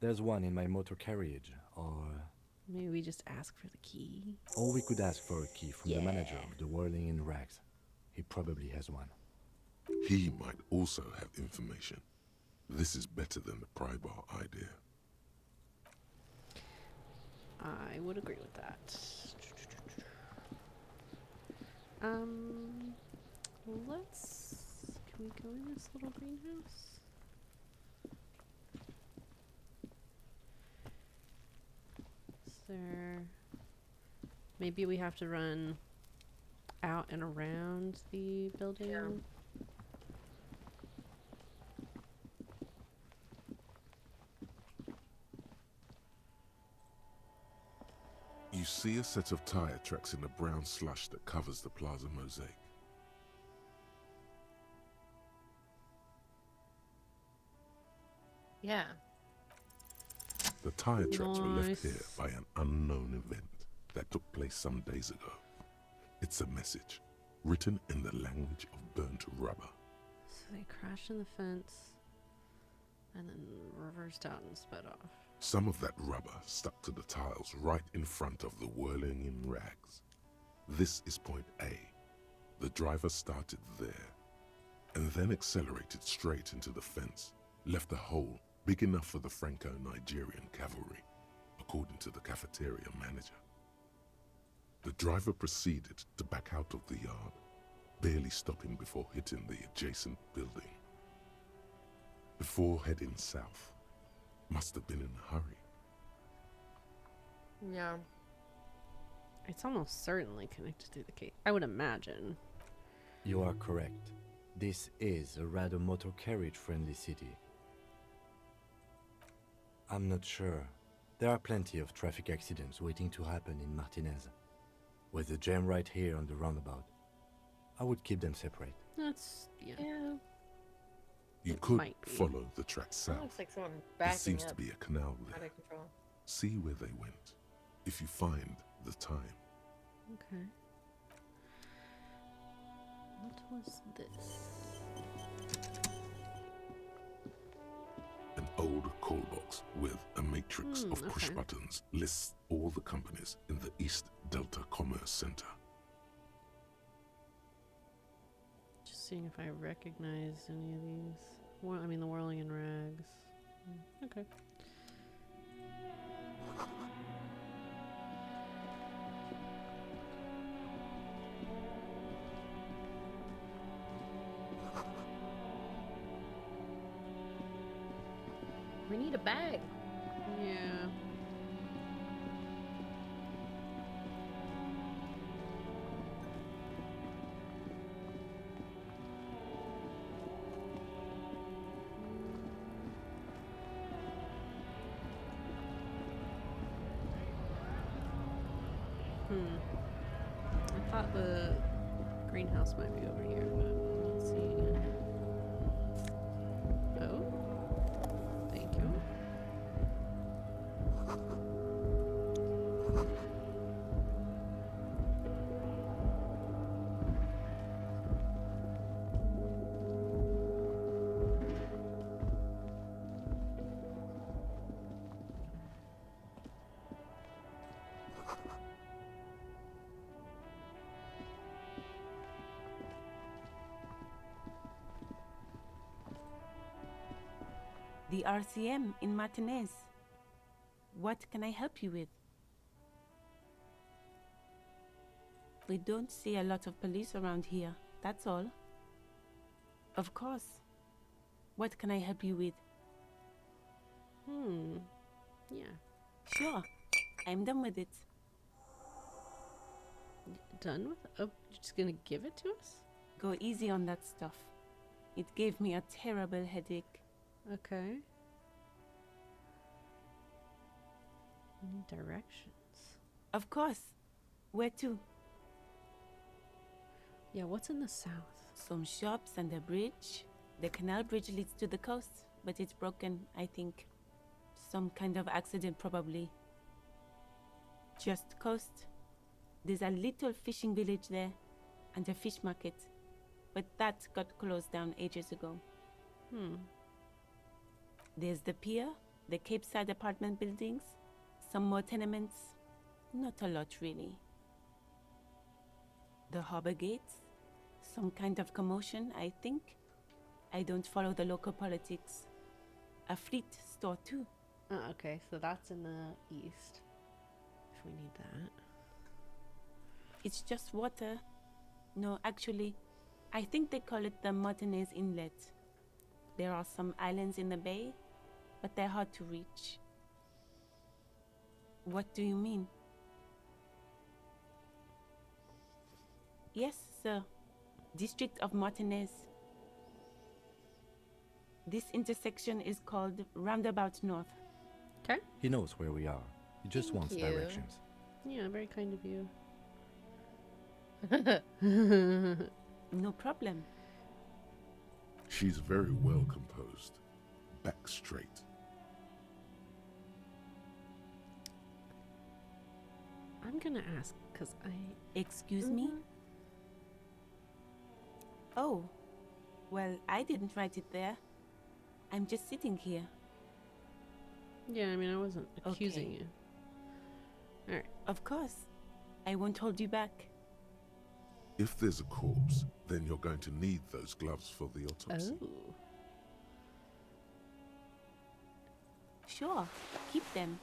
There's one in my motor carriage, or Maybe we just ask for the key. or we could ask for a key from the manager of the Whirling in Rags. He probably has one. He might also have information. This is better than the pry bar idea. I would agree with that. Let's. Can Can we go in this little greenhouse? Is there... Maybe we have to run out and around the building? Yeah. You see a set of tire tracks in the brown slush that covers the plaza mosaic. Yeah. The tire tracks were left Nice. here by an unknown event that took place some days ago. It's a message, written in the language of burnt rubber. So they crashed in the fence and then reversed out and sped off. Some of that rubber stuck to the tiles right in front of the whirling in rags. This is point A. The driver started there and then accelerated straight into the fence, left a hole big enough for the Franco-Nigerian cavalry, according to the cafeteria manager. The driver proceeded to back out of the yard, barely stopping before hitting the adjacent building. Before heading south, must have been in a hurry. Yeah. It's almost certainly connected to the case. I would imagine. You are correct. This is a rather motor carriage friendly city. I'm not sure. There are plenty of traffic accidents waiting to happen in Martinez. With the jam right here on the roundabout, I would keep them separate. That's, yeah. Yeah. You It could might be. follow the track That south. looks like someone There backing seems up to be a canal out there. of control. See where they went, if you find the time. Okay. What was this? An old call box with a matrix of push okay. buttons lists all the companies in the East Delta Commerce Center. Just seeing if I recognize any of these. I mean, the whirling in rags. Okay. We need a bag. Yeah. I thought the greenhouse might be over here, but I'm not seeing it. Oh. Thank you. The RCM in Martinez. What can I help you with? We don't see a lot of police around here, that's all. Of course. What can I help you with? Yeah. Sure, I'm done with it. Done with? Oh, you're just gonna give it to us? Go easy on that stuff. It gave me a terrible headache. Okay. I need directions. Of course. Where to? Yeah, what's in the south? Some shops and a bridge. The canal bridge leads to the coast, but it's broken, I think. Some kind of accident, probably. Just coast. There's a little fishing village there, and a fish market. But that got closed down ages ago. There's the pier, the Cape Side apartment buildings, some more tenements. Not a lot, really. The harbor gates. Some kind of commotion, I think. I don't follow the local politics. A fleet store, too. Oh, okay, so that's in the east. If we need that. It's just water. No, actually, I think they call it the Martinez Inlet. There are some islands in the bay, but they're hard to reach. What do you mean? Yes, sir. District of Martinez. This intersection is called Roundabout North. Okay. He knows where we are. He just Thank wants you. directions. Yeah, very kind of you. No problem. She's very well composed. Back straight. I'm gonna ask because Excuse me? Oh, well, I didn't write it there. I'm just sitting here. Yeah, I mean, I wasn't accusing you. All right. Of course. I won't hold you back. If there's a corpse, then you're going to need those gloves for the autopsy. Oh. Sure, keep them.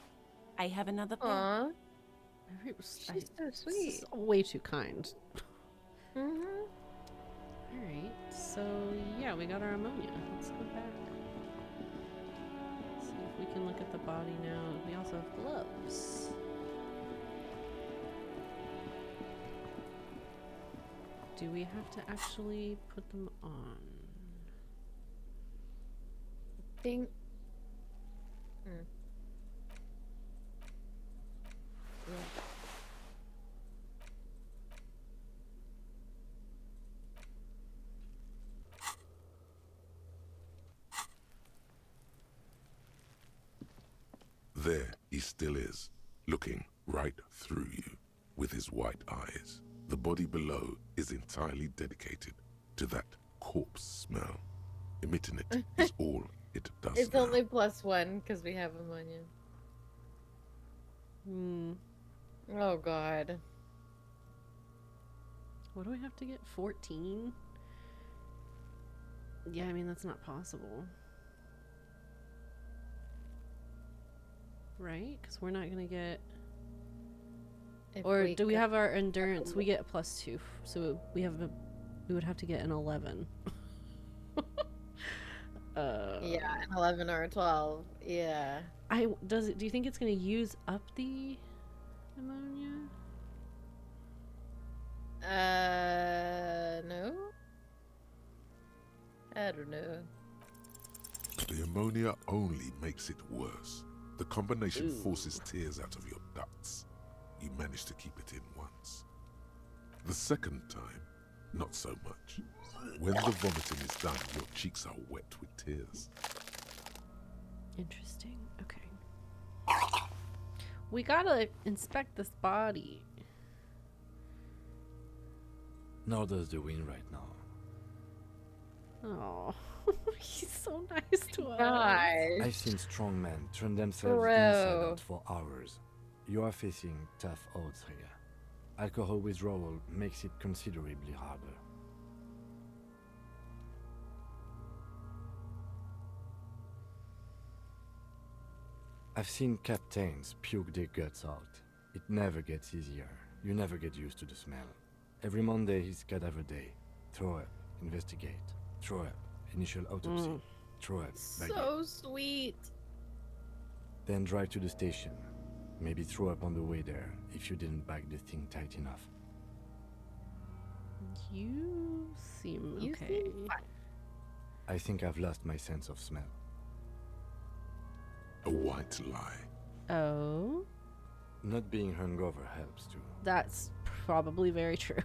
I have another pair. Aw, She's she's so sweet. Way too kind. Mm-hmm. All right. So yeah, we got our ammonia. Let's go back. See if we can look at the body now. We also have gloves. Do we have to actually put them on? Think. Yeah. There he still is, looking right through you with his white eyes. The body below is entirely dedicated to that corpse smell. Emitting it is all it does It's now. only +1 because we have ammonia. Hmm. Oh god. What do we have to get? 14? Yeah, I mean, that's not possible. Right? Because we're not going to get... If Or we do we could- have our endurance? We get a +2. So we have a... We would have to get an 11. Yeah, an 11 or a 12. Yeah. Do you think it's going to use up the ammonia? No? I don't know. The ammonia only makes it worse. The combination forces tears out of your ducts. You manage to keep it in once. The second time, not so much. When the vomiting is done, your cheeks are wet with tears. Interesting. Okay. We gotta inspect this body. Nor does the wind right now. Oh, he's so nice to us. Gosh. I've seen strong men turn themselves Bro. inside out for hours. You are facing tough odds here. Alcohol withdrawal makes it considerably harder. I've seen captains puke their guts out. It never gets easier. You never get used to the smell. Every Monday is cadaver day. Throw up, investigate. Throw up, initial autopsy. Throw up, bag it. So sweet. Then drive to the station. Maybe throw up on the way there if you didn't bag the thing tight enough. You seem You okay. seem fine. I think I've lost my sense of smell. A white lie. Oh, Not being hungover helps too. that's probably very true.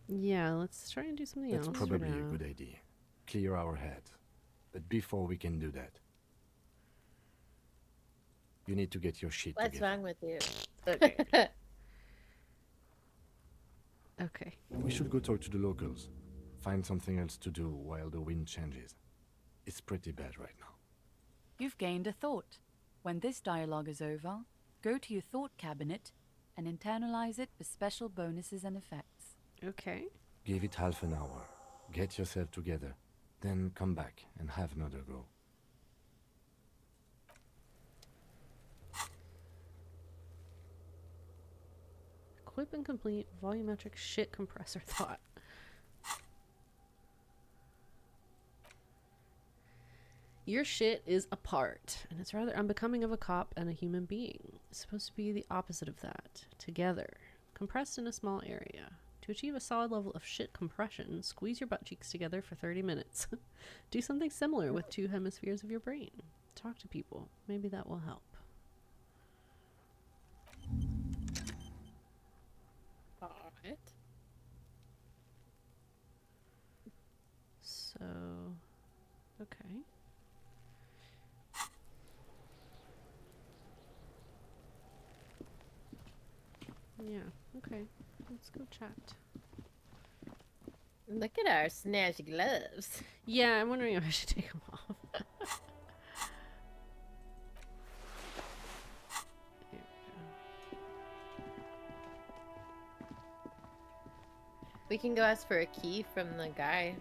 Yeah, let's try and do something That's else. for probably a now. good idea. Clear our head. But before we can do that, you need to get your shit What's together. wrong with you? Okay. Okay. We should go talk to the locals. Find something else to do while the wind changes. It's pretty bad right now. You've gained a thought. When this dialogue is over, go to your thought cabinet and internalize it for special bonuses and effects. Okay. Give it half an hour. Get yourself together. Then come back and have another go. Equip and complete volumetric shit compressor thought. Your shit is apart, and it's rather unbecoming of a cop and a human being. It's supposed to be the opposite of that. Together. Compressed in a small area. To achieve a solid level of shit compression, squeeze your butt cheeks together for 30 minutes. Do something similar with 2 hemispheres of your brain. Talk to people. Maybe that will help. Alright. So, okay. Yeah, okay. Let's go chat. Look at our snazzy gloves. Yeah, I'm wondering if I should take them off. Here We can go ask for a key from the guy.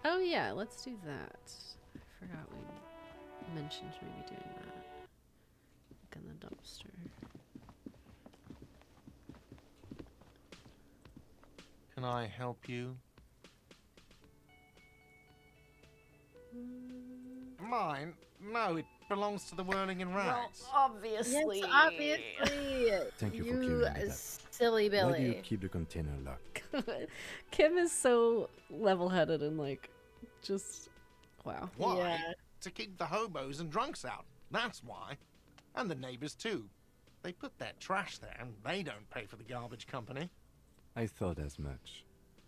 Oh yeah, let's do that. I forgot we mentioned maybe doing that. Look in the dumpster. Can I help you? Mine? No, it belongs to the Whirling in Rags. Obviously. Yes, obviously. Thank you for clearing me that. Silly Why do Billy. you keep the container locked? Kim is so level-headed and like, just wow. Why? Yeah. To keep the hobos and drunks out. That's why. And the neighbors too. They put their trash there and they don't pay for the garbage company. I thought as much.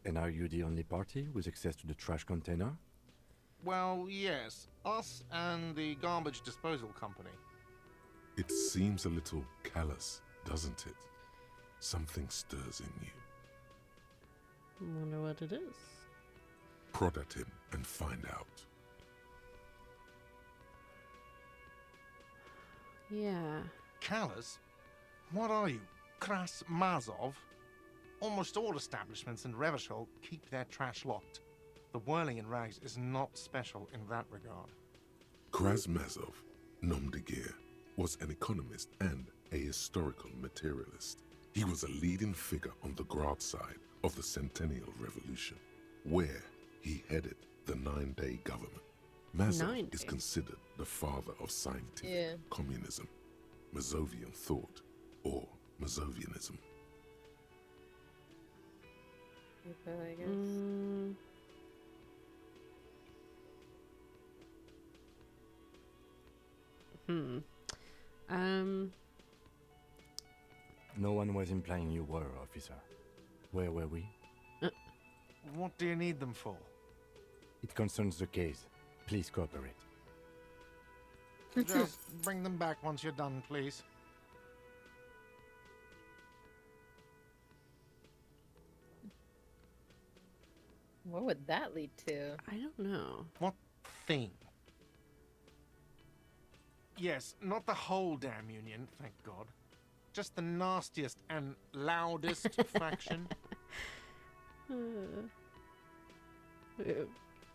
And are you the only party with access to the trash container? Well, yes. Us and the garbage disposal company. It seems a little callous, doesn't it? Something stirs in you. I wonder what it is. Prod at him and find out. Yeah. Callous? What are you? Kras Mazov? Almost all establishments in Revachol keep their trash locked. The Whirling in Rags is not special in that regard. Krasmazov, nom de guerre, was an economist and a historical materialist. He was a leading figure on the Garte side of the Centennial Revolution, where he headed the 9-day government. Mazov is considered the father of scientific communism, Mazovian thought, or Mazovianism. I guess. No one was implying you were, officer. Where were we? What do you need them for? It concerns the case. Please cooperate. Just bring them back once you're done, please. What would that lead to? I don't know. What thing? Yes, not the whole damn union, thank God. Just the nastiest and loudest faction.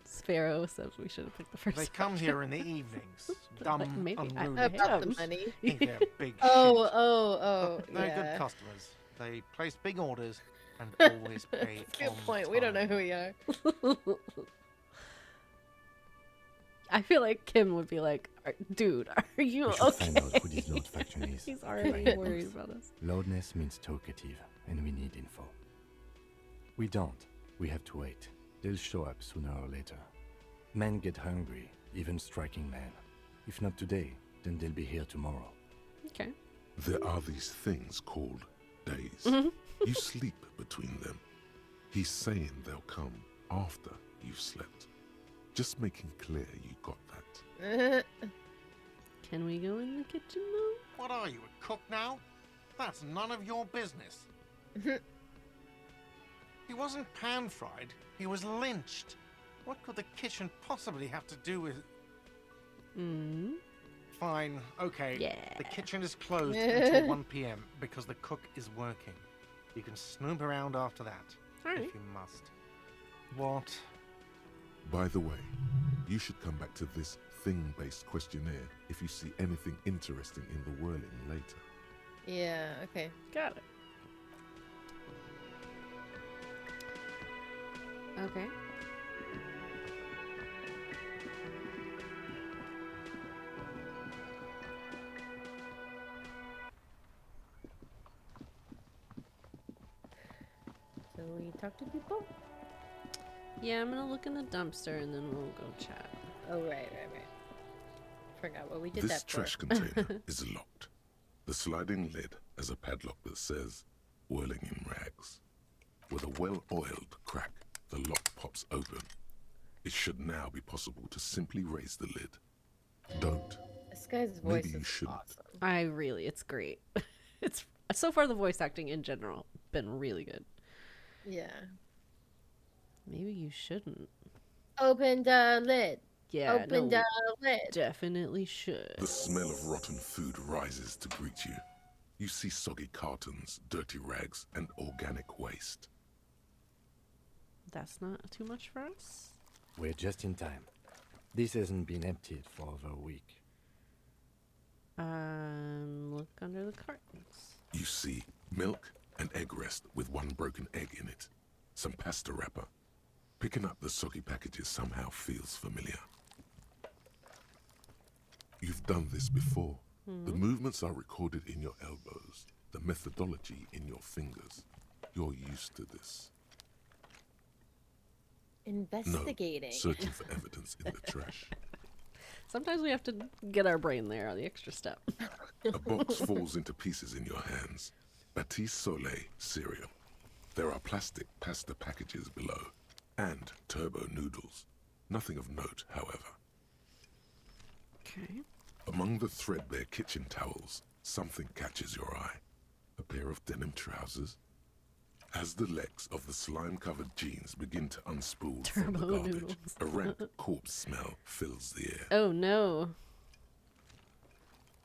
Sparrow says we should have picked the first They come option. here in the evenings. Dumb, Like, maybe I unruly About the types. money. Think they're big Oh, shit. They're yeah. good customers. They place big orders and always pay That's a good on point. We don't know time. who we are. I feel like Kim would be like, dude, are you We should okay? find out who this loud faction is. He's already Right. worried about us. Loudness means talkative, and we need info. We don't. We have to wait. They'll show up sooner or later. Men get hungry, even striking men. If not today, then they'll be here tomorrow. Okay. There are these things called days. You sleep between them. He's saying they'll come after you've slept. Just making clear you got that. Can we go in the kitchen though? What are you, a cook now? That's none of your business. He wasn't pan-fried. He was lynched. What could the kitchen possibly have to do with... Fine, okay. Yeah. The kitchen is closed until 1 p.m. because the cook is working. You can snoop around after that, Alright. if you must. What? By the way, you should come back to this thing-based questionnaire if you see anything interesting in the Whirling later. Yeah, okay. Got it. Okay. So we talk to people? Yeah, I'm gonna look in the dumpster and then we'll go chat. Oh, right. Forgot what we did This that for. trash container is locked. The sliding lid has a padlock that says, whirling in rags. With a well-oiled crack, the lock pops open. It should now be possible to simply raise the lid. Don't. This guy's Maybe voice you is shouldn't. awesome. It's great. It's so far the voice acting in general been really good. Yeah. Maybe you shouldn't. Open the lid. Yeah, Open no, the lid. definitely should. The smell of rotten food rises to greet you. You see soggy cartons, dirty rags, and organic waste. That's not too much for us. We're just in time. This hasn't been emptied for over a week. Look under the cartons. You see milk and egg rest with one broken egg in it. Some pasta wrapper. Picking up the soggy packages somehow feels familiar. You've done this before. The movements are recorded in your elbows, the methodology in your fingers. You're used to this. Investigating. No, searching for evidence in the trash. Sometimes we have to get our brain there, the extra step. A box falls into pieces in your hands. Batiste Soleil cereal. There are plastic pasta packages below, and turbo noodles. Nothing of note, however. Okay. Among the threadbare kitchen towels, something catches your eye. A pair of denim trousers. As the legs of the slime-covered jeans begin to unspool from the Turbo garbage, noodles. a rank corpse smell fills the air. Oh no.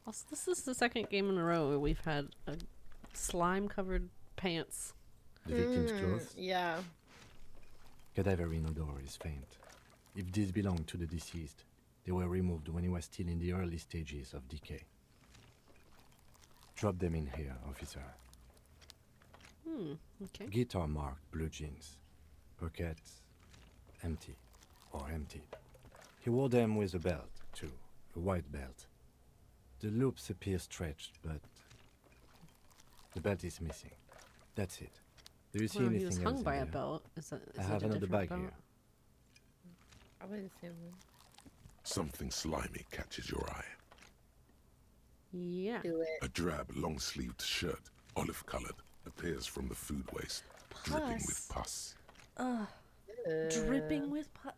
Also, this is the second game in a row where we've had a slime-covered pants. The victim's clothes? Yeah. Cadaverine odor is faint. If these belong to the deceased, they were removed when he was still in the early stages of decay. Drop them in here, officer. Okay. Guitar marked blue jeans. Pockets empty or emptied. He wore them with a belt, too. A white belt. The loops appear stretched, but the belt is missing. That's it. Do you see Well, anything he was else hung in by a there? belt. Is I it have a another different bag belt? here. Probably the same one. Something slimy catches your eye. Yeah. Do it. A drab, long-sleeved shirt, olive-colored, appears from the food waste, dripping with pus. Dripping with pus.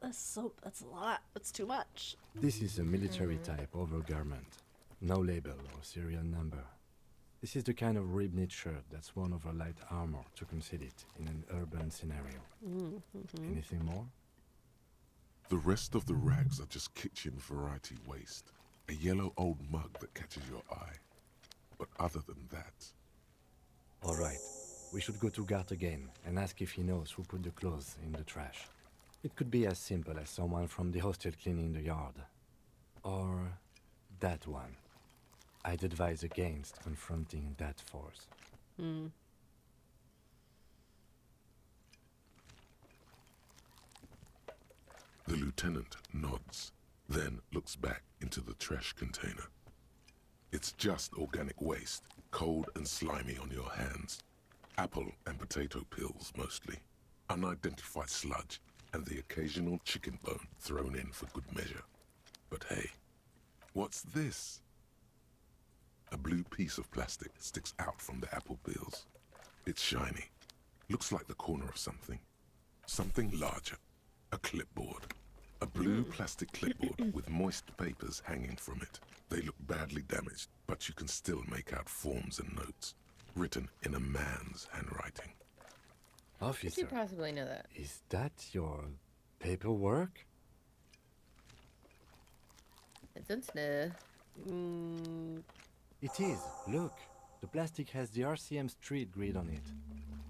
That's a lot. That's too much. This is a military type overgarment. No label or serial number. This is the kind of rib-knit shirt that's worn over light armor to conceal it in an urban scenario. Anything more? The rest of the rags are just kitchen variety waste. A yellow old mug that catches your eye. But other than that, All right. We should go to Garte again and ask if he knows who put the clothes in the trash. It could be as simple as someone from the hostel cleaning the yard. Or that one. I'd advise against confronting that force. the lieutenant nods, then looks back into the trash container. It's just organic waste, cold and slimy on your hands. Apple and potato peels, mostly. Unidentified sludge, and the occasional chicken bone thrown in for good measure. But hey, what's this? A blue piece of plastic sticks out from the apple peels. It's shiny. Looks like the corner of something. Something larger. A clipboard. A blue plastic clipboard with moist papers hanging from it. They look badly damaged, but you can still make out forms and notes, written in a man's handwriting. Could Officer, you possibly know that? is that your paperwork? It's in snow. It is. Look, the plastic has the RCM street grid on it.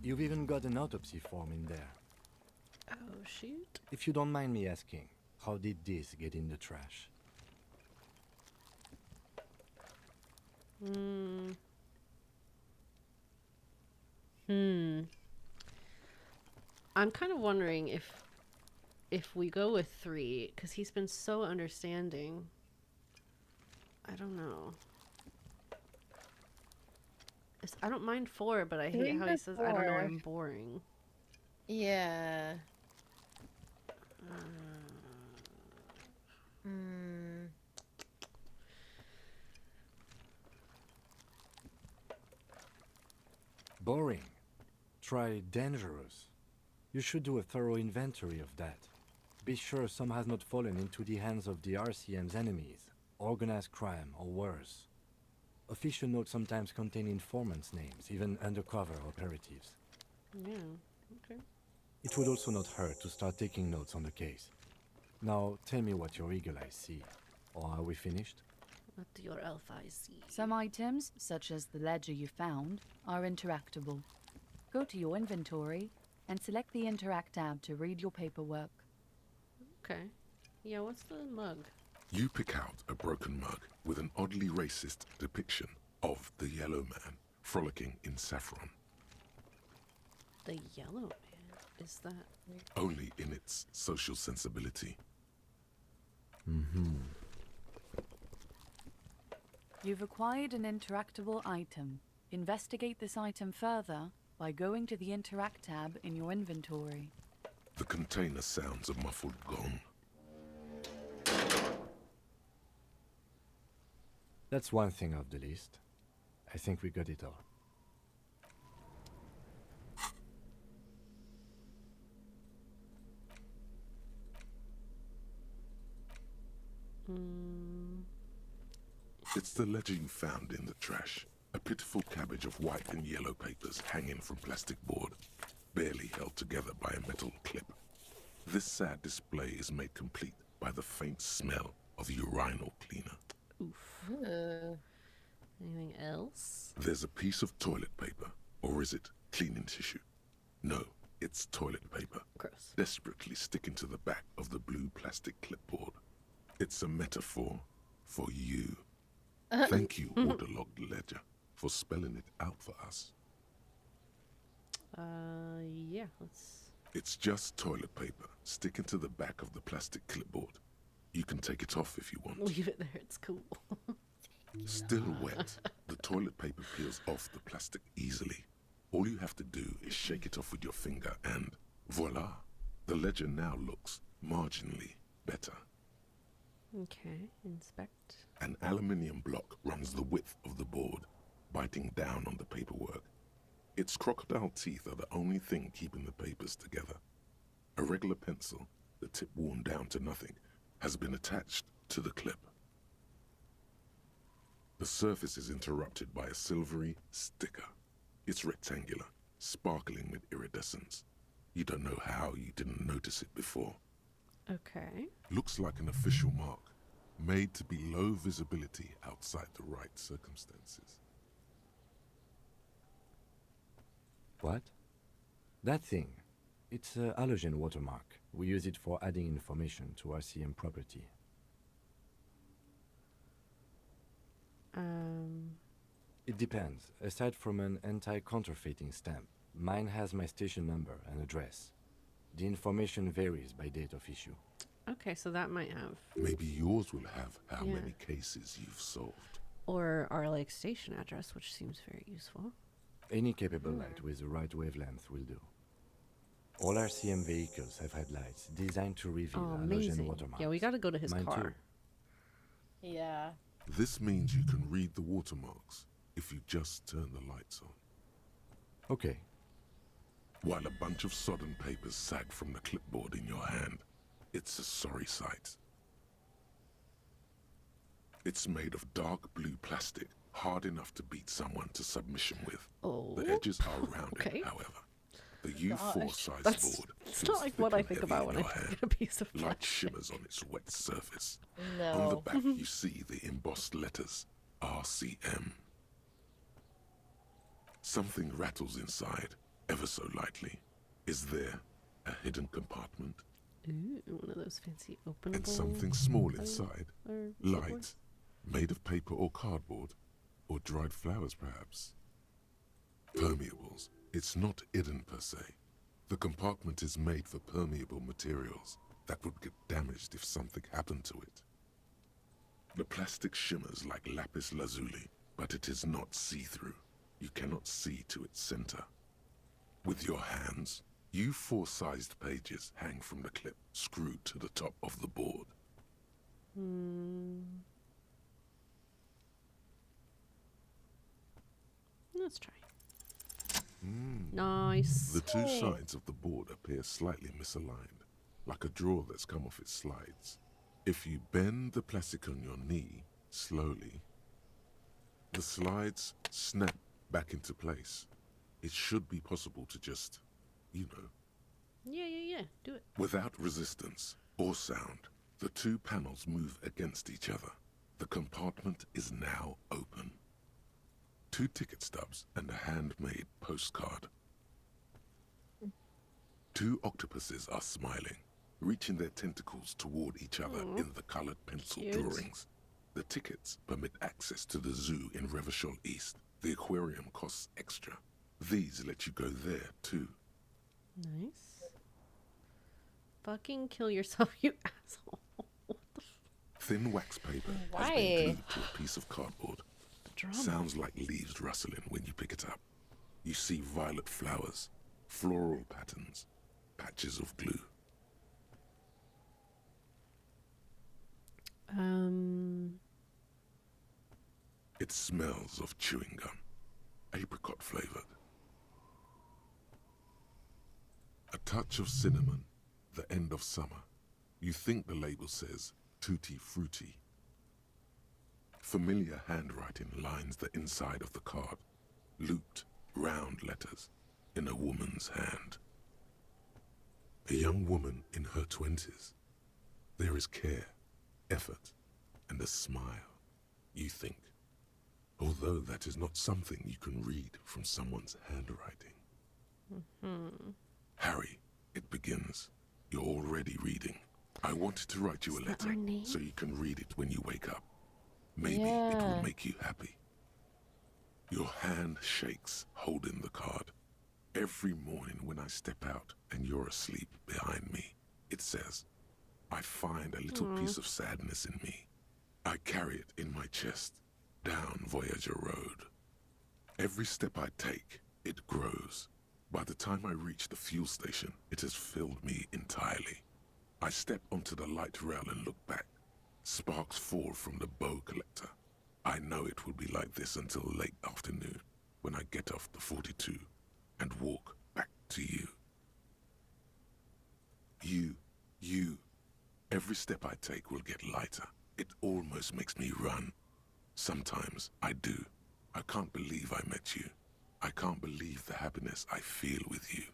You've even got an autopsy form in there. Oh, shoot. If you don't mind me asking, how did this get in the trash? I'm kind of wondering if we go with 3, because he's been so understanding. I don't know. I don't mind 4, but I hate how he says, I don't know, I'm boring. Yeah. Boring. Try dangerous. You should do a thorough inventory of that. Be sure some has not fallen into the hands of the RCM's enemies, organized crime, or worse. Official notes sometimes contain informants' names, even undercover operatives. Yeah, okay. It would also not hurt to start taking notes on the case. Now, tell me what your eagle eyes see. Or are we finished? What do your elf eyes see? Some items, such as the ledger you found, are interactable. Go to your inventory and select the Interact tab to read your paperwork. Okay. Yeah, what's the mug? You pick out a broken mug with an oddly racist depiction of the Yellow Man frolicking in saffron. The Yellow Man? Is that... Only in its social sensibility. You've acquired an interactable item. Investigate this item further by going to the Interact tab in your inventory. The container sounds a muffled gong. That's one thing off the list. I think we got it all. It's the ledger you found in the trash. A pitiful cabbage of white and yellow papers hanging from plastic board, barely held together by a metal clip. This sad display is made complete by the faint smell of urinal cleaner. Oof. Anything else? There's a piece of toilet paper, or is it cleaning tissue? No, it's toilet paper. Gross. Desperately sticking to the back of the blue plastic clipboard. It's a metaphor for you. Thank you, waterlogged ledger, for spelling it out for us. Yeah, let's... It's just toilet paper sticking to the back of the plastic clipboard. You can take it off if you want. Leave it there, it's cool. Still wet, the toilet paper peels off the plastic easily. All you have to do is shake it off with your finger and voila! The ledger now looks marginally better. Okay, inspect. An aluminium block runs the width of the board, biting down on the paperwork. Its crocodile teeth are the only thing keeping the papers together. A regular pencil, the tip worn down to nothing, has been attached to the clip. The surface is interrupted by a silvery sticker. It's rectangular, sparkling with iridescence. You don't know how you didn't notice it before. Okay. Looks like an official mark, made to be low visibility outside the right circumstances. What? That thing. It's a halogen watermark. We use it for adding information to RCM property. It depends. Aside from an anti-counterfeiting stamp, mine has my station number and address. The information varies by date of issue. Okay, so that might have... Maybe yours will have how many cases you've solved. Or our, like, station address, which seems very useful. Any capable light with the right wavelength will do. All RCM vehicles have headlights designed to reveal halogen amazing. watermarks. Yeah, we gotta go to his Mine car. too. Yeah. This means you can read the watermarks if you just turn the lights on. Okay. While a bunch of sodden papers sag from the clipboard in your hand, it's a sorry sight. It's made of dark blue plastic, hard enough to beat someone to submission with. Oh. The edges are rounded, however. The U4 size board It's not like what I think about when I think of a piece of light plastic. shimmers on its wet surface. No. On the back you see the embossed letters, RCM. Something rattles inside, ever so lightly. Is there a hidden compartment? Ooh, one of those fancy openable... And something small inside, or light, made of paper or cardboard, or dried flowers perhaps. Permeables, It's not hidden per se. The compartment is made for permeable materials that would get damaged if something happened to it. The plastic shimmers like lapis lazuli, but it is not see-through. You cannot see to its center. With your hands, you 4-sized pages hang from the clip screwed to the top of the board. Let's try. Nice. The two sides of the board appear slightly misaligned, like a drawer that's come off its slides. If you bend the plastic on your knee slowly, the slides snap back into place. It should be possible to just, you know. Yeah. Do it. Without resistance or sound, the two panels move against each other. The compartment is now open. 2 ticket stubs and a handmade postcard. 2 octopuses are smiling, reaching their tentacles toward each other in the colored pencil drawings. The tickets permit access to the zoo in Revachol East. The aquarium costs extra. These let you go there, too. Nice. Fucking kill yourself, you asshole. What the Thin wax paper has Why? been glued to a piece of cardboard. drama? Sounds like leaves rustling when you pick it up. You see violet flowers, floral patterns, patches of glue. It smells of chewing gum, apricot flavored. A touch of cinnamon, the end of summer. You think the label says tutti frutti. Familiar handwriting lines the inside of the card, looped, round letters in a woman's hand. A young woman in her 20s. There is care, effort, and a smile, you think. Although that is not something you can read from someone's handwriting. Harry, it begins. You're already reading. I wanted to write you a letter so you can read it when you wake up. Maybe it will make you happy. Your hand shakes holding the card. Every morning when I step out and you're asleep behind me, it says, I find a little piece of sadness in me. I carry it in my chest, down Voyager Road. Every step I take, it grows. By the time I reach the fuel station, it has filled me entirely. I step onto the light rail and look back. Sparks fall from the bow collector. I know it will be like this until late afternoon, when I get off the 42 and walk back to you. You. Every step I take will get lighter. It almost makes me run. Sometimes I do. I can't believe I met you. I can't believe the happiness I feel with you.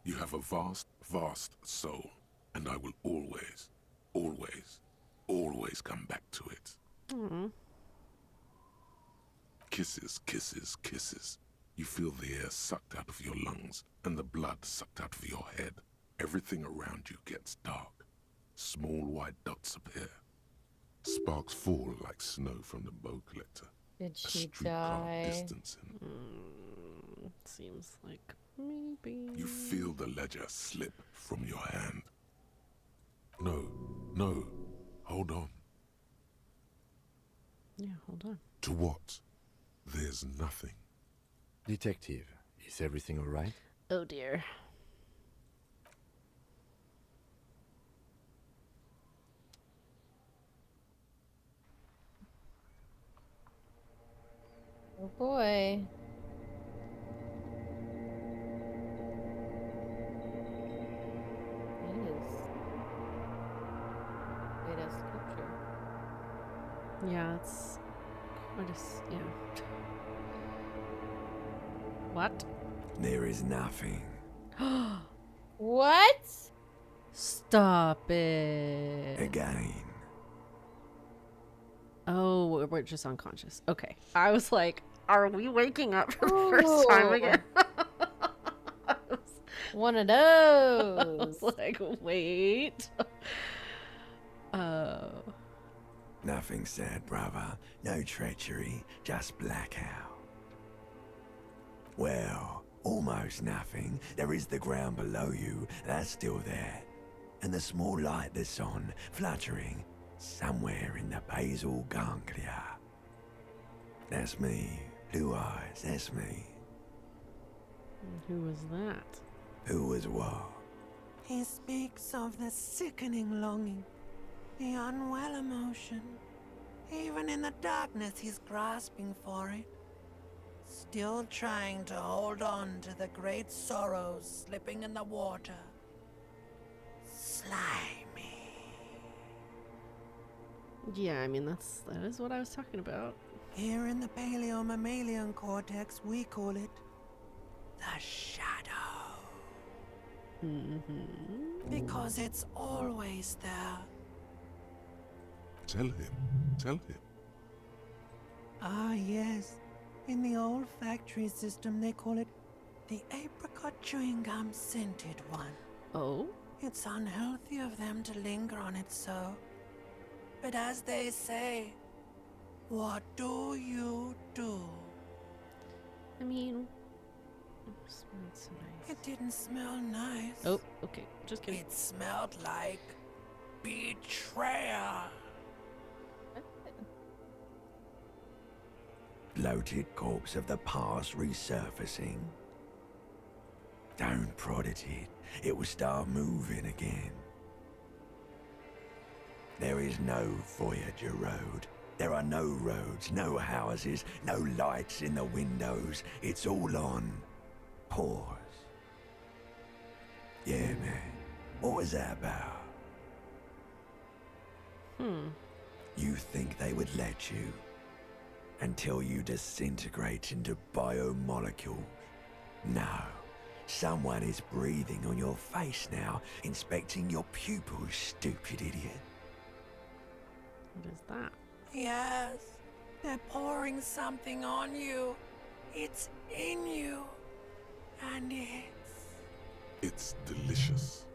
You have a vast, vast soul, and I will always, always, always come back to it. Kisses, kisses, kisses. You feel the air sucked out of your lungs and the blood sucked out of your head. Everything around you gets dark. Small white dots appear. Sparks fall like snow from the bow collector. Did A she streetcar die? distancing. Seems like maybe. You feel the ledger slip from your hand. No, hold on. Yeah, hold on. To what? There's nothing. Detective, is everything all right? Oh dear. Oh boy. It is. It is sculpture. Yeah, it's. Yeah. What? There is nothing. What? Stop it. Again. Oh, we're just unconscious. Okay. I was like, are we waking up for the first time again? One of I those. was like, wait. Oh. Nothing sad, brother. No treachery, just blackout. Well, Almost nothing. There is the ground below you, that's still there. And the small light that's on, fluttering, somewhere in the basal ganglia. That's me. Blue eyes, that's me. Who was that? Who was what? He speaks of the sickening longing, the unwell emotion. Even in the darkness, he's grasping for it. Still trying to hold on to the great sorrows slipping in the water. Slimy. Yeah, I mean that is what I was talking about. Here in the paleo-mammalian cortex, we call it the shadow. Because it's always there. Tell him. Tell him. Ah, yes. In the olfactory system, they call it the apricot chewing gum scented one. Oh? It's unhealthy of them to linger on it so. But as they say, what do you do? I mean, it smelled so nice. It didn't smell nice. Oh, okay. Just kidding. It smelled like betrayal. Bloated corpse of the past resurfacing. Don't prod at it. It will start moving again. There is no Voyager Road. There are no roads, no houses, no lights in the windows. It's all on pause. Yeah, man. What was that about? You think they would let you? Until you disintegrate into biomolecules? No. Someone is breathing on your face now, inspecting your pupils, stupid idiot. What is that? Yes, they're pouring something on you. It's in you. And It's delicious.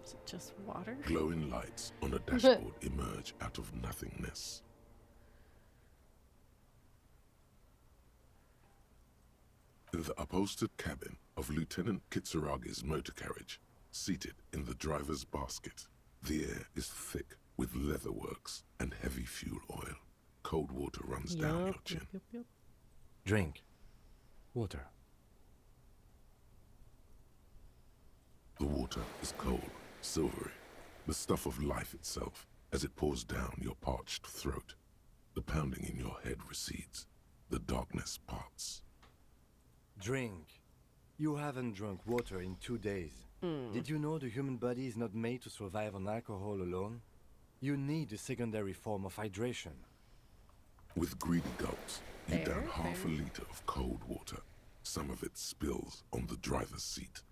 Is it just water? Glowing lights on a dashboard emerge out of nothingness. The upholstered cabin of Lieutenant Kitsuragi's motor carriage, seated in the driver's basket. The air is thick with leatherworks and heavy fuel oil. Cold water runs down your chin. Yup. Drink. Water. The water is cold, silvery, the stuff of life itself as it pours down your parched throat. The pounding in your head recedes. The darkness parts. Drink. You haven't drunk water in 2 days. Did you know the human body is not made to survive on alcohol alone? You need a secondary form of hydration. With greedy gulps, you Fair, down half a fair. liter of cold water. Some of it spills on the driver's seat.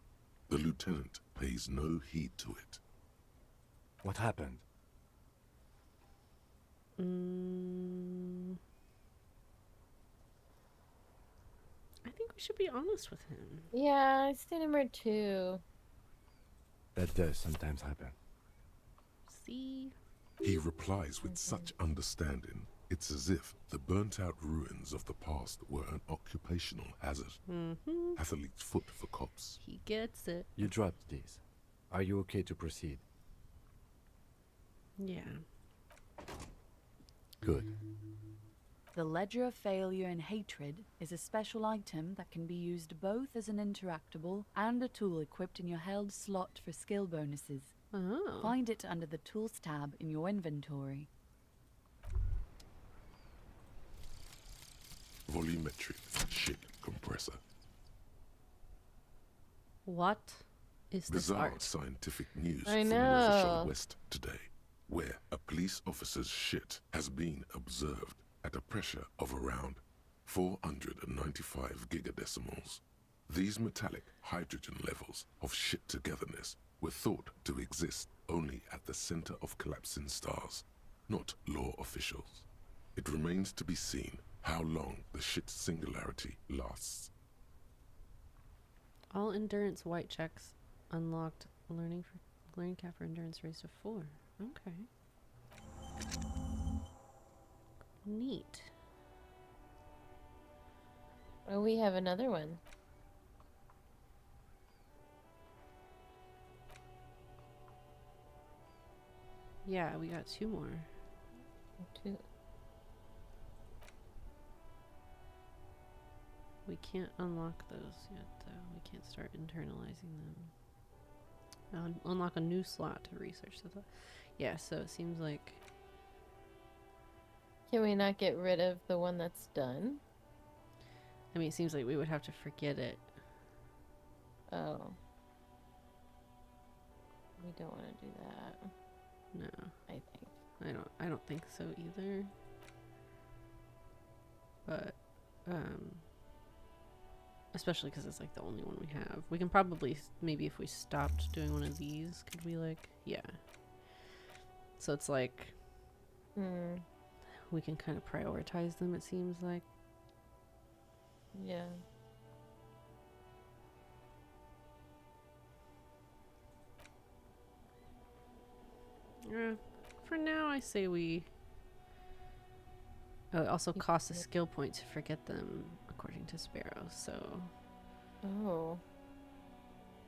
The lieutenant pays no heed to it. What happened? I think we should be honest with him. Yeah, I stay number 2. That does sometimes happen. See? He replies with such understanding, it's as if the burnt-out ruins of the past were an occupational hazard. Athlete's foot for cops. He gets it. You dropped these. Are you okay to proceed? Yeah. Good. The Ledger of Failure and Hatred is a special item that can be used both as an interactable and a tool equipped in your held slot for skill bonuses. Oh. Find it under the Tools tab in your inventory. Volumetric shit compressor. What is this Bizarre art? scientific news I from know. Rivershore West today, where a police officer's shit has been observed at a pressure of around 495 gigadecimals. These metallic hydrogen levels of shit togetherness were thought to exist only at the center of collapsing stars, not law officials. It remains to be seen how long the shit singularity lasts. All endurance white checks unlocked. Learning cap for endurance raised to 4. Okay. Neat. Oh, we have another one. Yeah, we got 2 more. Two. We can't unlock those yet, though. We can't start internalizing them. Unlock a new slot to research the Yeah, so it seems like... Can we not get rid of the one that's done? I mean, it seems like we would have to forget it. Oh. We don't want to do that. No. I think. I don't think so either. But, especially because it's like the only one we have. We can probably, maybe if we stopped doing one of these, could we like, yeah. So it's like, we can kind of prioritize them, it seems like. Yeah. For now, I say we... Oh, it also costs a skill point to forget them, according to Sparrow, so... Oh.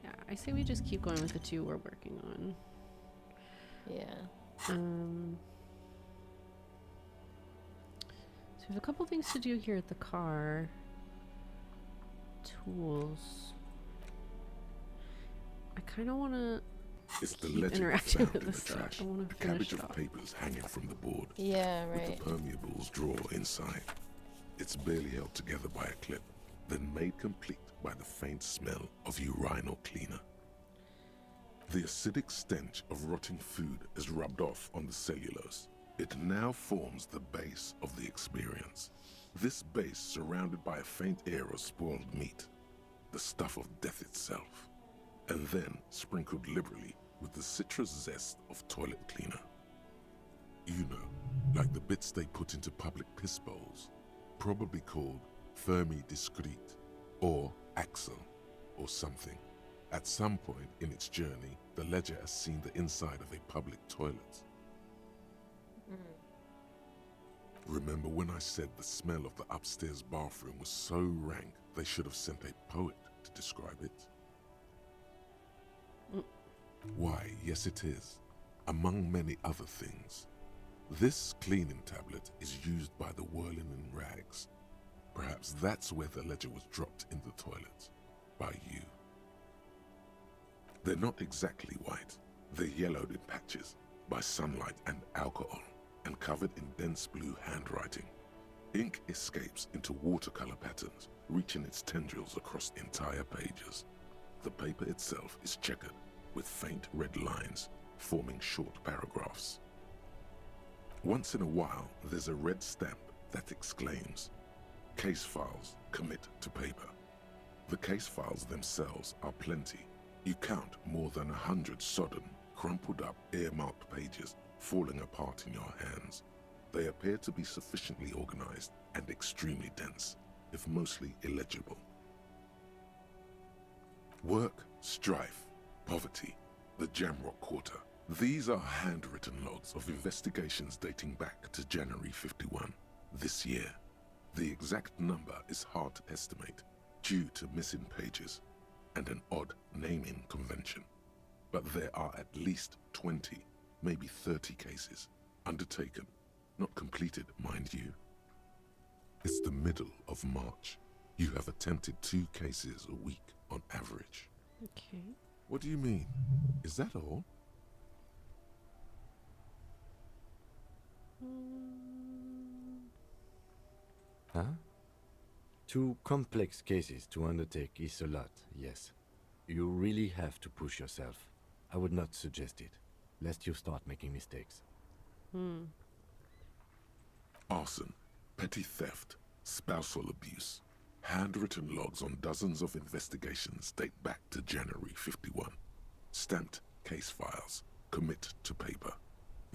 Yeah, I say we just keep going with the 2 we're working on. Yeah. So we have a couple things to do here at the car. Tools. I kind of want to It's the keep legend interacting found with in the this stuff. trash. I want A to finish cabbage it of off. papers hanging from the board. Yeah, With right. the permeables drawer inside. It's barely held together by a clip, then made complete by the faint smell of urinal cleaner. The acidic stench of rotting food is rubbed off on the cellulose. It now forms the base of the experience. This base surrounded by a faint air of spoiled meat, the stuff of death itself, and then sprinkled liberally with the citrus zest of toilet cleaner. You know, like the bits they put into public piss bowls, probably called Fermi Discrete, or Axel, or something. At some point in its journey, the ledger has seen the inside of a public toilet. Remember when I said the smell of the upstairs bathroom was so rank they should have sent a poet to describe it? Why, yes it is, among many other things. This cleaning tablet is used by the whirling in rags. Perhaps that's where the ledger was dropped in the toilet, by you. They're not exactly white. They're yellowed in patches by sunlight and alcohol, and covered in dense blue handwriting. Ink escapes into watercolor patterns, reaching its tendrils across entire pages. The paper itself is checkered with faint red lines, forming short paragraphs. Once in a while, there's a red stamp that exclaims, "Case files, commit to paper." The case files themselves are plenty. You count more than 100 sodden, crumpled up, earmarked pages falling apart in your hands. They appear to be sufficiently organized and extremely dense, if mostly illegible. Work, strife, poverty, the Jamrock Quarter. These are handwritten logs of investigations dating back to January 51, this year. The exact number is hard to estimate due to missing pages and an odd naming convention. But there are at least 20, maybe 30 cases undertaken, not completed, mind you. It's the middle of March. You have attempted 2 cases a week on average. Okay. What do you mean? Is that all? Huh? 2 complex cases to undertake is a lot, yes. You really have to push yourself. I would not suggest it, lest you start making mistakes. Arson, petty theft, spousal abuse. Handwritten logs on dozens of investigations date back to January 51. Stamped case files, commit to paper.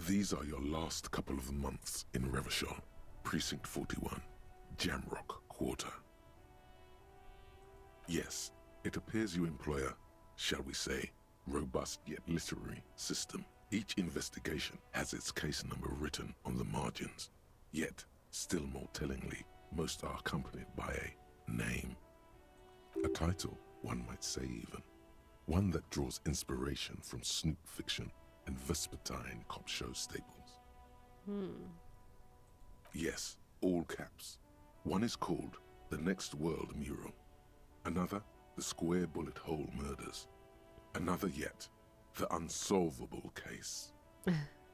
These are your last couple of months in Revachol, Precinct 41, Jamrock Quarter. Yes, it appears you employ a, shall we say, robust yet literary system. Each investigation has its case number written on the margins. Yet, still more tellingly, most are accompanied by a name. A title, one might say even. One that draws inspiration from snoop fiction and Vespertine cop show staples. Yes, all caps. One is called The Next World Mural. Another, The Square Bullet Hole Murders. Another yet, The Unsolvable Case.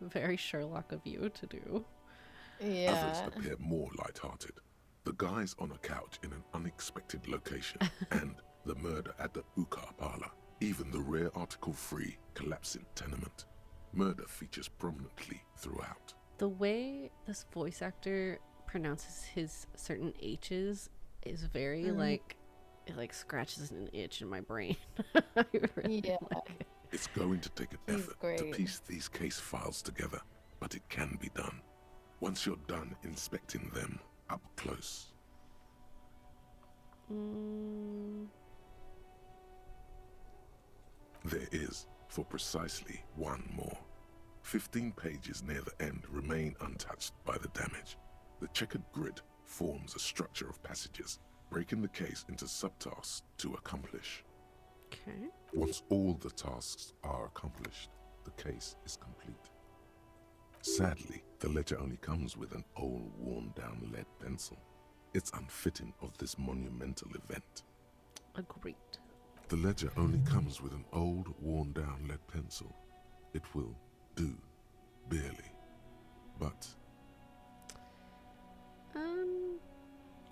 Very Sherlock of you to do. Others appear more light-hearted. The guys on a couch in an unexpected location and the murder at the hookah parlor. Even the rare article-free collapsing tenement. Murder features prominently throughout. The way this voice actor pronounces his certain H's is very like, it like scratches an itch in my brain. I really like it. It's going to take an effort to piece these case files together, but it can be done. Once you're done inspecting them up close. There is, for precisely one more. 15 pages near the end remain untouched by the damage. The checkered grid forms a structure of passages, breaking the case into subtasks to accomplish. Okay. Once all the tasks are accomplished, the case is complete. Sadly, the ledger only comes with an old, worn-down lead pencil. It's unfitting of this monumental event. Agreed. The ledger only comes with an old, worn-down lead pencil. It will do, barely. But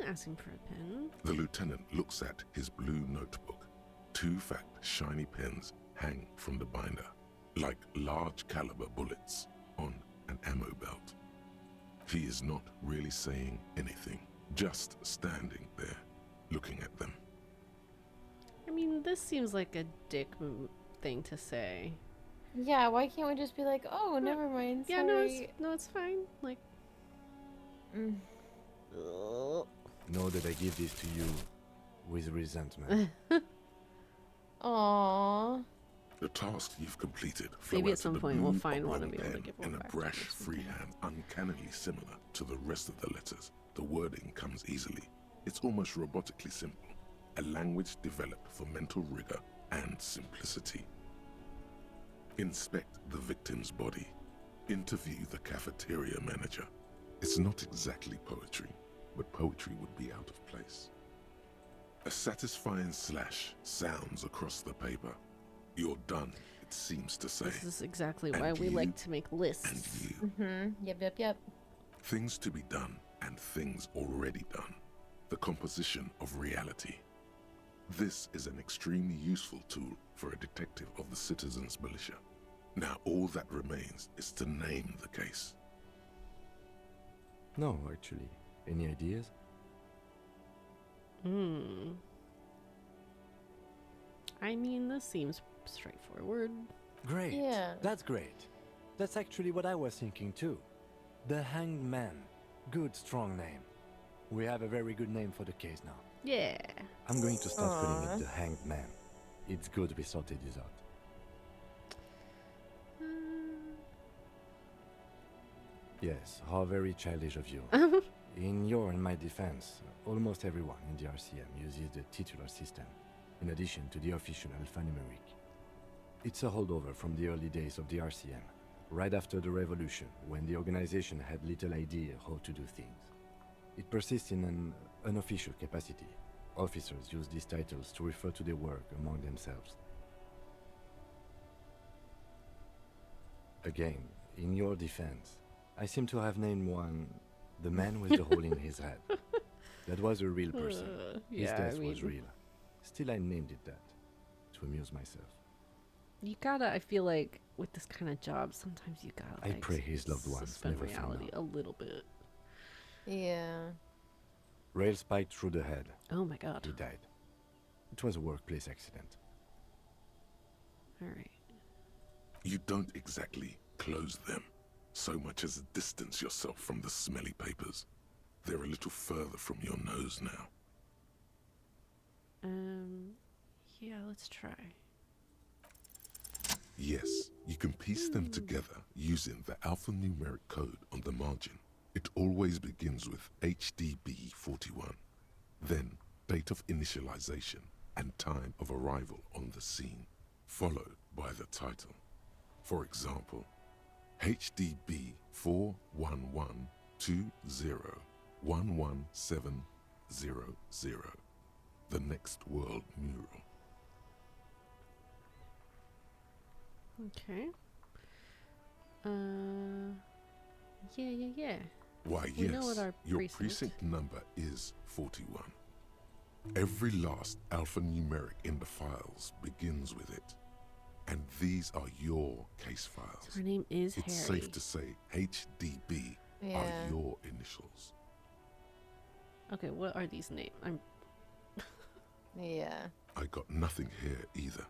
asking for a pen. the lieutenant looks at his blue notebook. 2 fat, shiny pens hang from the binder, like large caliber bullets on an ammo belt. He is not really saying anything, just standing there, looking at them. I mean, this seems like a dick thing to say. Yeah, why can't we just be like, oh, never mind, Yeah, sorry. no, it's fine. Like, Know that I give this to you with resentment. Aww. The tasks you've completed flow maybe out at some of the point we'll blue find one and oblong be able to pen give one in a back to brash you free hand, uncannily similar to the rest of the letters. The wording comes easily. It's almost robotically simple, a language developed for mental rigor and simplicity. Inspect the victim's body. Interview the cafeteria manager. It's not exactly poetry, but poetry would be out of place. A satisfying slash sounds across the paper. You're done, it seems to say. this is exactly And why we you, like to make lists. And you. Yep. Things to be done and things already done. The composition of reality. This is an extremely useful tool for a detective of the citizens' militia. Now all that remains is to name the case. No, actually. Any ideas? I mean, this seems straightforward. Great. Yeah. That's great. That's actually what I was thinking too. The Hanged Man. Good, strong name. We have a very good name for the case now. Yeah. I'm going to start calling Aw. it the Hanged Man. It's good we sorted this out. Yes, how very childish of you. In your and my defense, almost everyone in the RCM uses the titular system, in addition to the official alphanumeric. It's a holdover from the early days of the RCM, right after the revolution, when the organization had little idea how to do things. It persists in an unofficial capacity. Officers use these titles to refer to their work among themselves. Again, in your defense, I seem to have named one the man with the hole in his head. That was a real person. His yeah, death I mean, was real. Still, I named it that, to amuse myself. you gotta, I feel like, with this kind of job, sometimes you gotta, I like, pray his loved ones suspend never found reality out. a little bit. Yeah. Rail spiked through the head. Oh my god. He died. It was a workplace accident. Alright. You don't exactly close them, so much as distance yourself from the smelly papers. They're a little further from your nose now. Yeah, let's try. Yes, you can piece them together using the alphanumeric code on the margin. It always begins with HDB 41, then date of initialization and time of arrival on the scene, followed by the title. For example, HDB 41120111700, the next world mural. Okay. Yeah. Why, We know what yes, our your precinct number is 41. Every last alphanumeric in the files begins with it. And these are your case files. So her name is It's Harry. safe to say HDB are your initials. Okay, what are these names? Yeah. I got nothing here either.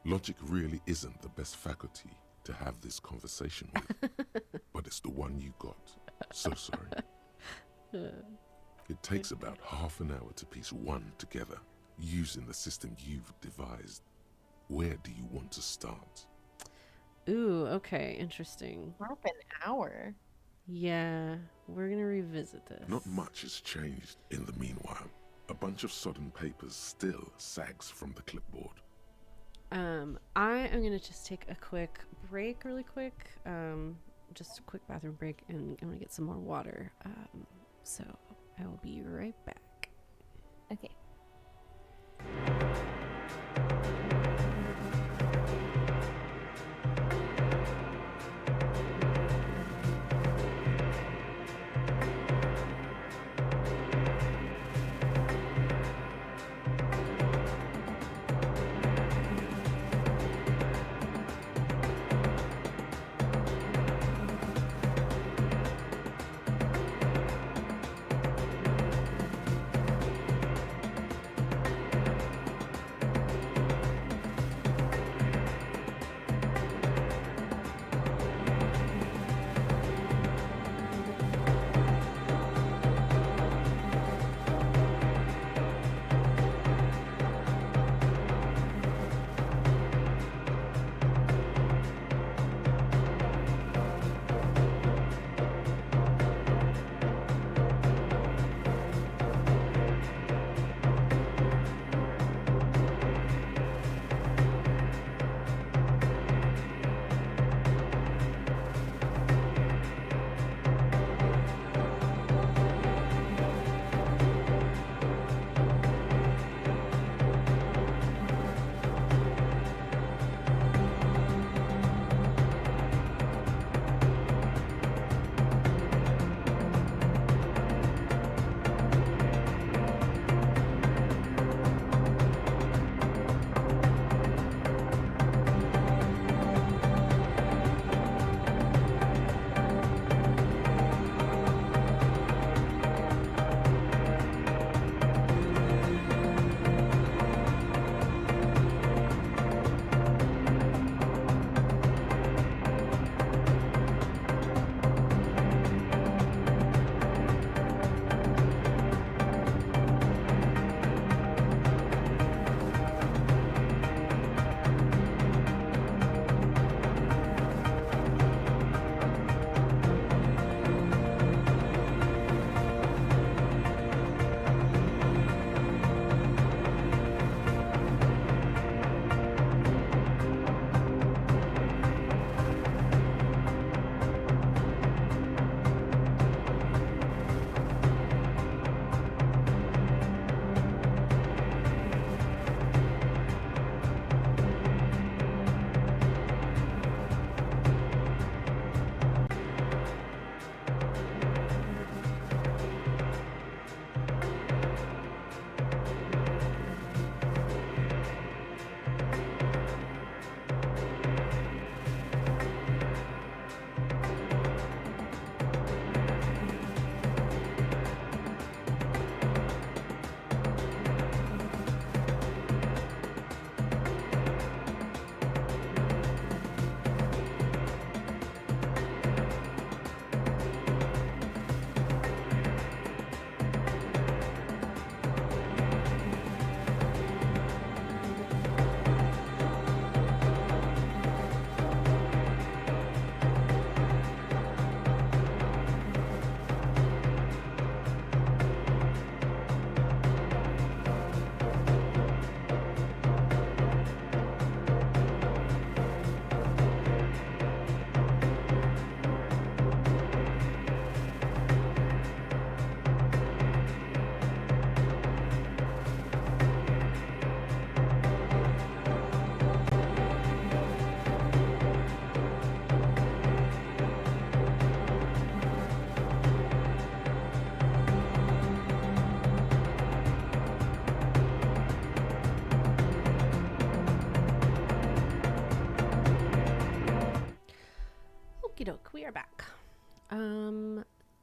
Logic really isn't the best faculty to have this conversation with, but it's the one you got. So sorry. It takes about half an hour to piece one together, using the system you've devised. Where do you want to start? Ooh, okay, interesting. Half an hour. Yeah, we're gonna revisit this. Not much has changed in the meanwhile. A bunch of sodden papers still sags from the clipboard. I am gonna just take a quick break, really quick. Just a quick bathroom break, and I'm gonna get some more water. So I will be right back. Okay.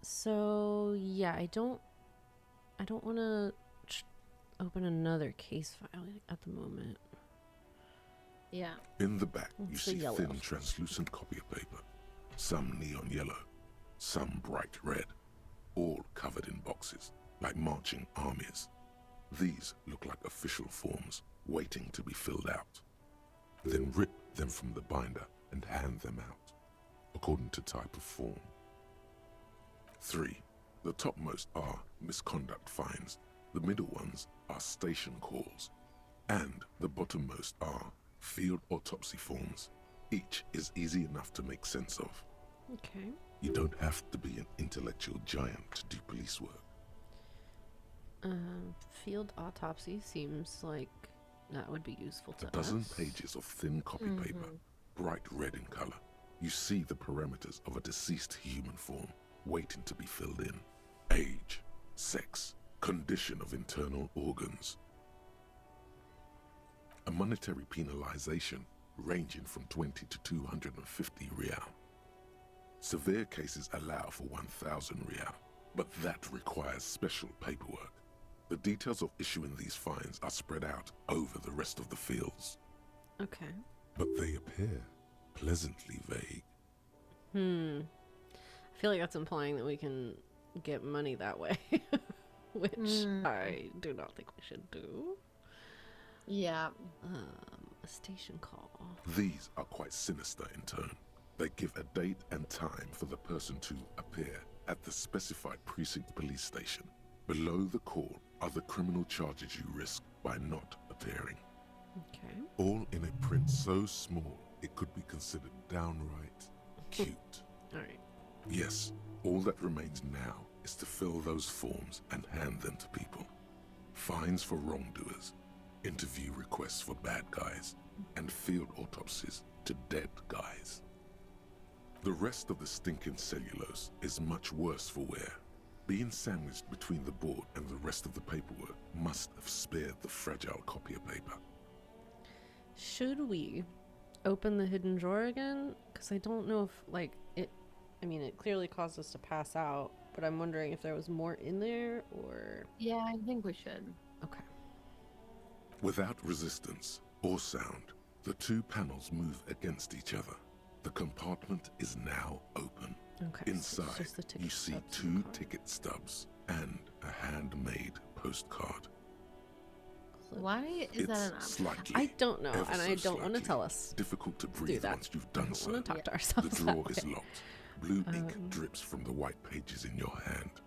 So yeah, I don't want to open another case file at the moment. Yeah. In the back, you It's the see yellow. thin, translucent copy of paper. Some neon yellow, some bright red, all covered in boxes, like marching armies. These look like official forms, waiting to be filled out. Then rip them from the binder and hand them out, according to type of form. 3. The topmost are misconduct fines, the middle ones are station calls, and the bottommost are field autopsy forms. Each is easy enough to make sense of. Okay. You don't have to be an intellectual giant to do police work. Field autopsy seems like that would be useful to A dozen us. pages of thin copy paper, bright red in color. You see the parameters of a deceased human form waiting to be filled in. Age, sex, condition of internal organs. A monetary penalization ranging from 20 to 250 real. Severe cases allow for 1,000 real, but that requires special paperwork. The details of issuing these fines are spread out over the rest of the fields. Okay. But they appear pleasantly vague. I feel like that's implying that we can get money that way, which I do not think we should do. Yeah. A station call. These are quite sinister in tone. They give a date and time for the person to appear at the specified precinct police station. Below the call are the criminal charges you risk by not appearing. Okay. All in a print so small it could be considered downright cute. All right. Yes, all that remains now is to fill those forms and hand them to people. Fines for wrongdoers, interview requests for bad guys, and field autopsies to dead guys. The rest of the stinking cellulose is much worse for wear. Being sandwiched between the board and the rest of the paperwork must have spared the fragile copy of paper. Should we open the hidden drawer again? Because I don't know if, like, it... I mean, it clearly caused us to pass out, but I'm wondering if there was more in there, or... Yeah, I think we should. Okay. Without resistance or sound, the two panels move against each other. The compartment is now open. Okay. Inside, so it's just the ticket you see stubs 2 in the car. ticket stubs and a handmade postcard. Why is that an It's option? slightly, I don't know, ever and so I don't want to slightly, tell us. difficult to breathe that. once you've I done don't so. want to talk to The ourselves drawer that is way. locked. Blue ink drips from the white pages in your hand.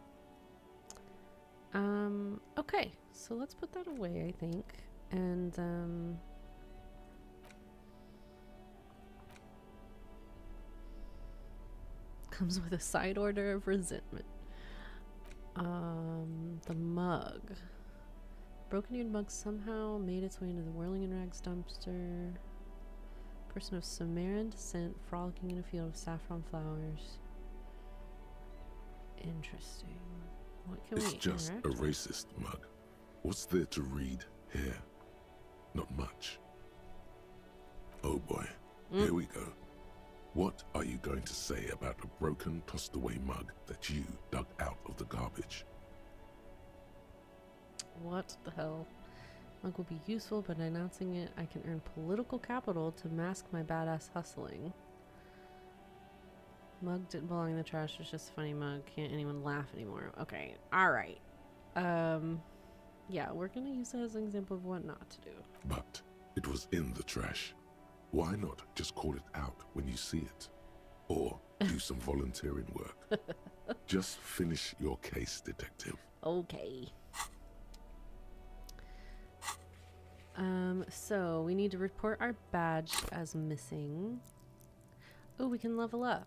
Okay, so let's put that away, I think. And, comes with a side order of resentment. The mug. Broken-eared mug somehow made its way into the whirling in rags dumpster. Person of Sumerian descent frolicking in a field of saffron flowers. Interesting. What can It's we just interact a with? racist mug. What's there to read here? Not much. Oh boy, here we go. What are you going to say about a broken, tossed away mug that you dug out of the garbage? What the hell? Mug will be useful, but announcing it, I can earn political capital to mask my badass hustling. Mug didn't belong in the trash. It's just a funny mug. Can't anyone laugh anymore? Okay. All right. Yeah, we're gonna use that as an example of what not to do. But it was in the trash. Why not just call it out when you see it? Or do some volunteering work. Just finish your case, detective. Okay. So we need to report our badge as missing. Oh, we can level up.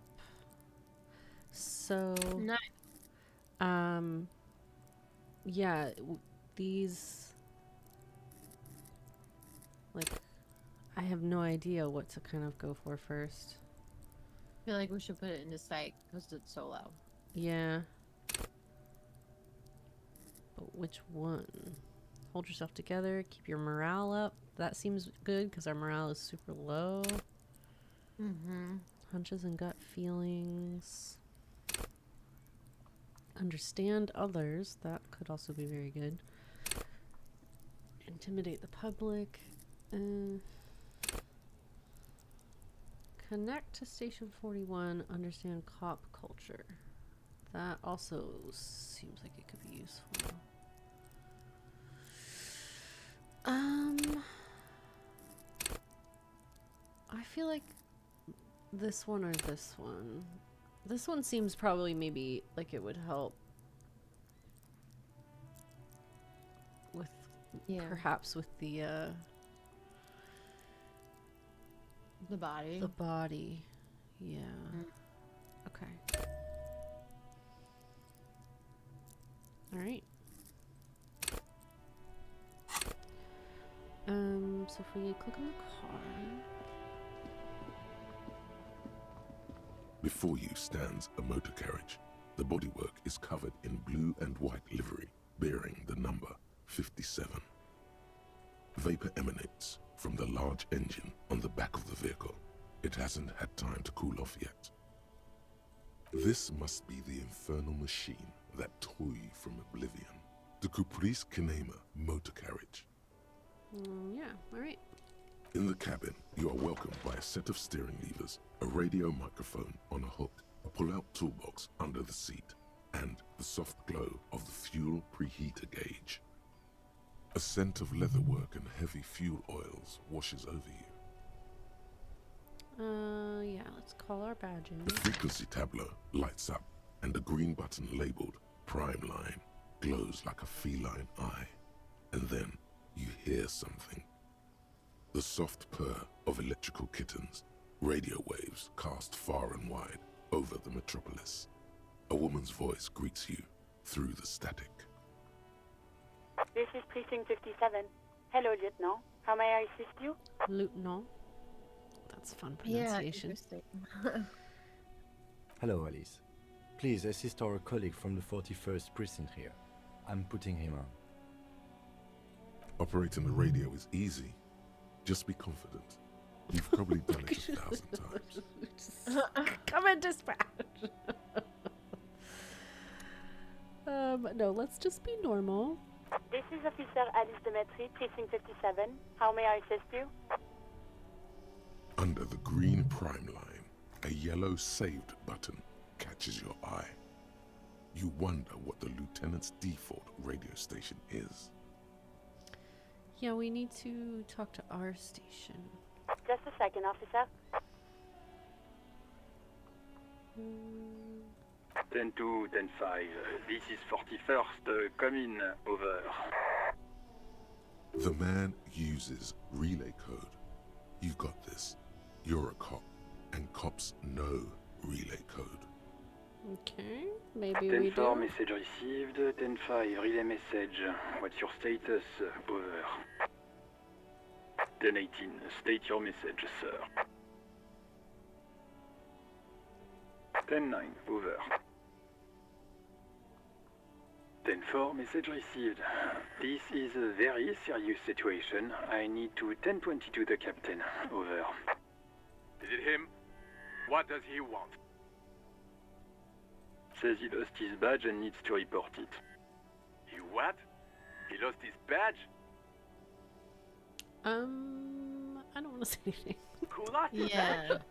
So, Nice. yeah, these, like, I have no idea what to kind of go for first. I feel like we should put it into psych because it's so low. Yeah. But which one? Hold yourself together, keep your morale up. That seems good because our morale is super low. Mm-hmm. Hunches and gut feelings. Understand others. That could also be very good. Intimidate the public. Connect to Station 41. Understand cop culture. That also seems like it could be useful. I feel like this one or this one. This one seems probably maybe like it would help with perhaps with the body. The body. Yeah. Okay. All right. So if we click on the car. Before you stands a motor carriage. The bodywork is covered in blue and white livery, bearing the number 57. Vapor emanates from the large engine on the back of the vehicle. It hasn't had time to cool off yet. This must be the infernal machine that tore you from oblivion. The Caprice Kinema motor carriage. Yeah, all right. In the cabin, you are welcomed by a set of steering levers, a radio microphone on a hook, a pull-out toolbox under the seat, and the soft glow of the fuel preheater gauge. A scent of leatherwork and heavy fuel oils washes over you. Yeah, let's call our badges. The frequency tableau lights up, and a green button labeled Prime Line glows like a feline eye. And then you hear something. The soft purr of electrical kittens, radio waves cast far and wide over the metropolis. A woman's voice greets you through the static. This is Precinct 57. Hello, Lieutenant. How may I assist you? Lieutenant. That's fun pronunciation. Yeah, Hello, Alice. Please assist our colleague from the 41st precinct here. I'm putting him on. Operating the radio is easy. Just be confident. You've probably done it 1,000 times. Come in, dispatch. No, let's just be normal. This is Officer Alice Demetri, Precinct 57. How may I assist you? Under the green prime line, a yellow saved button catches your eye. You wonder what the lieutenant's default radio station is. Yeah, we need to talk to our station. Just a second, officer. 10-2, 10-5. This is 41st. Come in. Over. The man uses relay code. You got this. You're a cop, and cops know relay code. Okay, maybe we do. 10-4, message received. 10-5, relay message. What's your status? Over. 10-18, state your message, sir. 10-9, over. 10-4, message received. This is a very serious situation. I need to 10-22 the captain. Over. Is it him? What does he want? Says he lost his badge and needs to report it. He what? He lost his badge? I don't want to say anything. Who lost his Yeah. badge?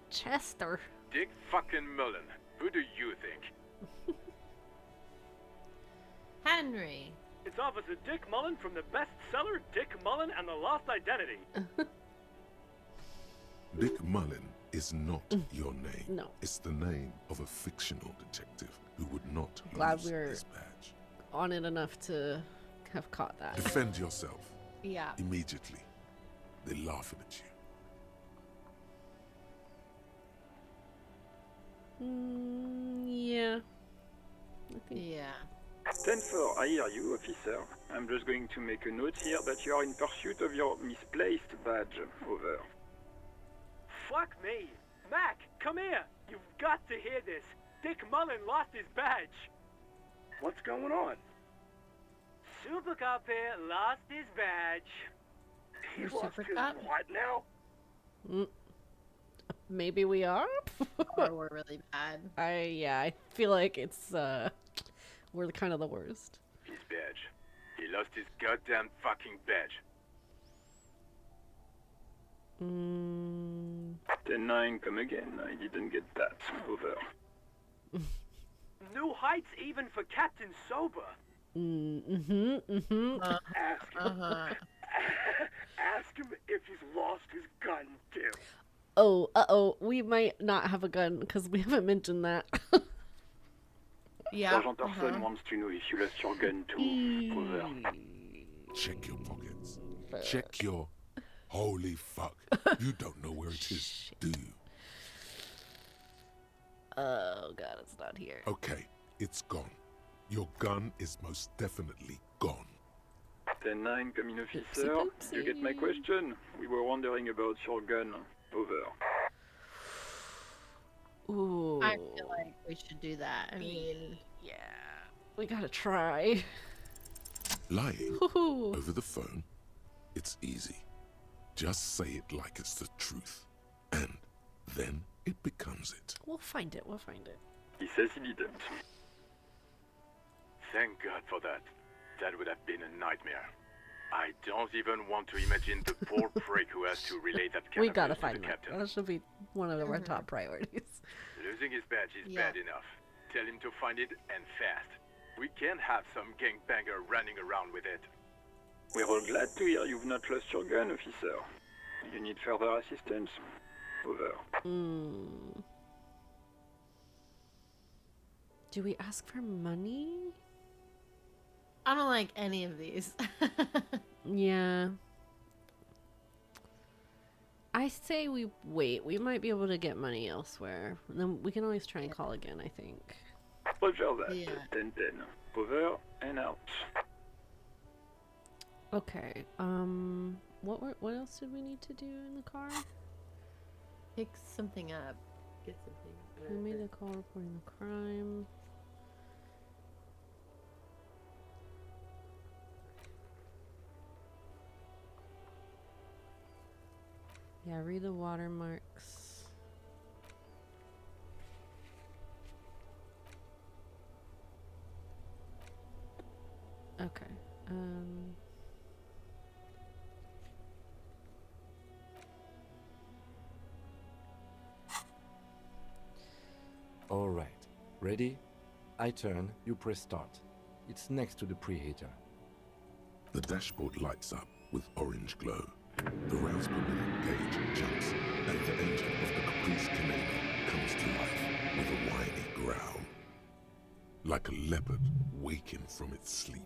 Chester. Dick fucking Mullen. Who do you think? Henry. It's Officer Dick Mullen from the bestseller Dick Mullen and the Lost Identity. Dick Mullen is not your name. No. It's the name of a fictional detective who would not Glad lose we're his badge. on it enough to have caught that. Defend yourself. Yeah. Immediately. They're laughing at you. Yeah. I think. Yeah. 10-4, I hear you, officer. I'm just going to make a note here that you are in pursuit of your misplaced badge. Over. Fuck me. Mac, come here. You've got to hear this. Dick Mullen lost his badge. What's going on? Super Cop here lost his badge. Super Cop? What now? Maybe we are. Or we're really bad. I feel like it's we're kind of the worst. His badge. He lost his goddamn fucking badge. 10-9, come again. I didn't get that. Over. New heights even for Captain Sober. Ask him. Ask him if he's lost his gun too. Oh, we might not have a gun because we haven't mentioned that. Yeah. Sergeant Orson wants to know if you lost your gun too. Over. Check your pockets. Check your... Holy fuck. You don't know where it is, do you? Oh god, it's not here. Okay, it's gone. Your gun is most definitely gone. 10-9, come in, officer. You get my question? We were wondering about your gun. Over. Ooh. I feel like we should do that. I mean, yeah, we gotta try. Lying over the phone, it's easy. Just say it like it's the truth, and then it becomes it. We'll find it. He says he didn't. Thank God for that. That would have been a nightmare. I don't even want to imagine the poor prick who has to relay that kind We of gotta news to find the that. captain. That should be one of our top priorities. Losing his badge is bad enough. Tell him to find it, and fast. We can't have some gangbanger running around with it. We're all glad to hear you've not lost your gun, officer. You need further assistance? Over. Do we ask for money? I don't like any of these. Yeah. I say we wait. We might be able to get money elsewhere. Then we can always try and call again, I think. Roger that. 10-10. Over and out. Okay. What else did we need to do in the car? Pick something up. Get something. We made a call reporting the crime. Yeah, read the watermarks. Okay. All right. Ready? I turn, you press start. It's next to the preheater. The dashboard lights up with orange glow. The rounds per minute gauge jumps, and the engine of the Caprice Canadian comes to life with a whiny growl. Like a leopard waking from its sleep,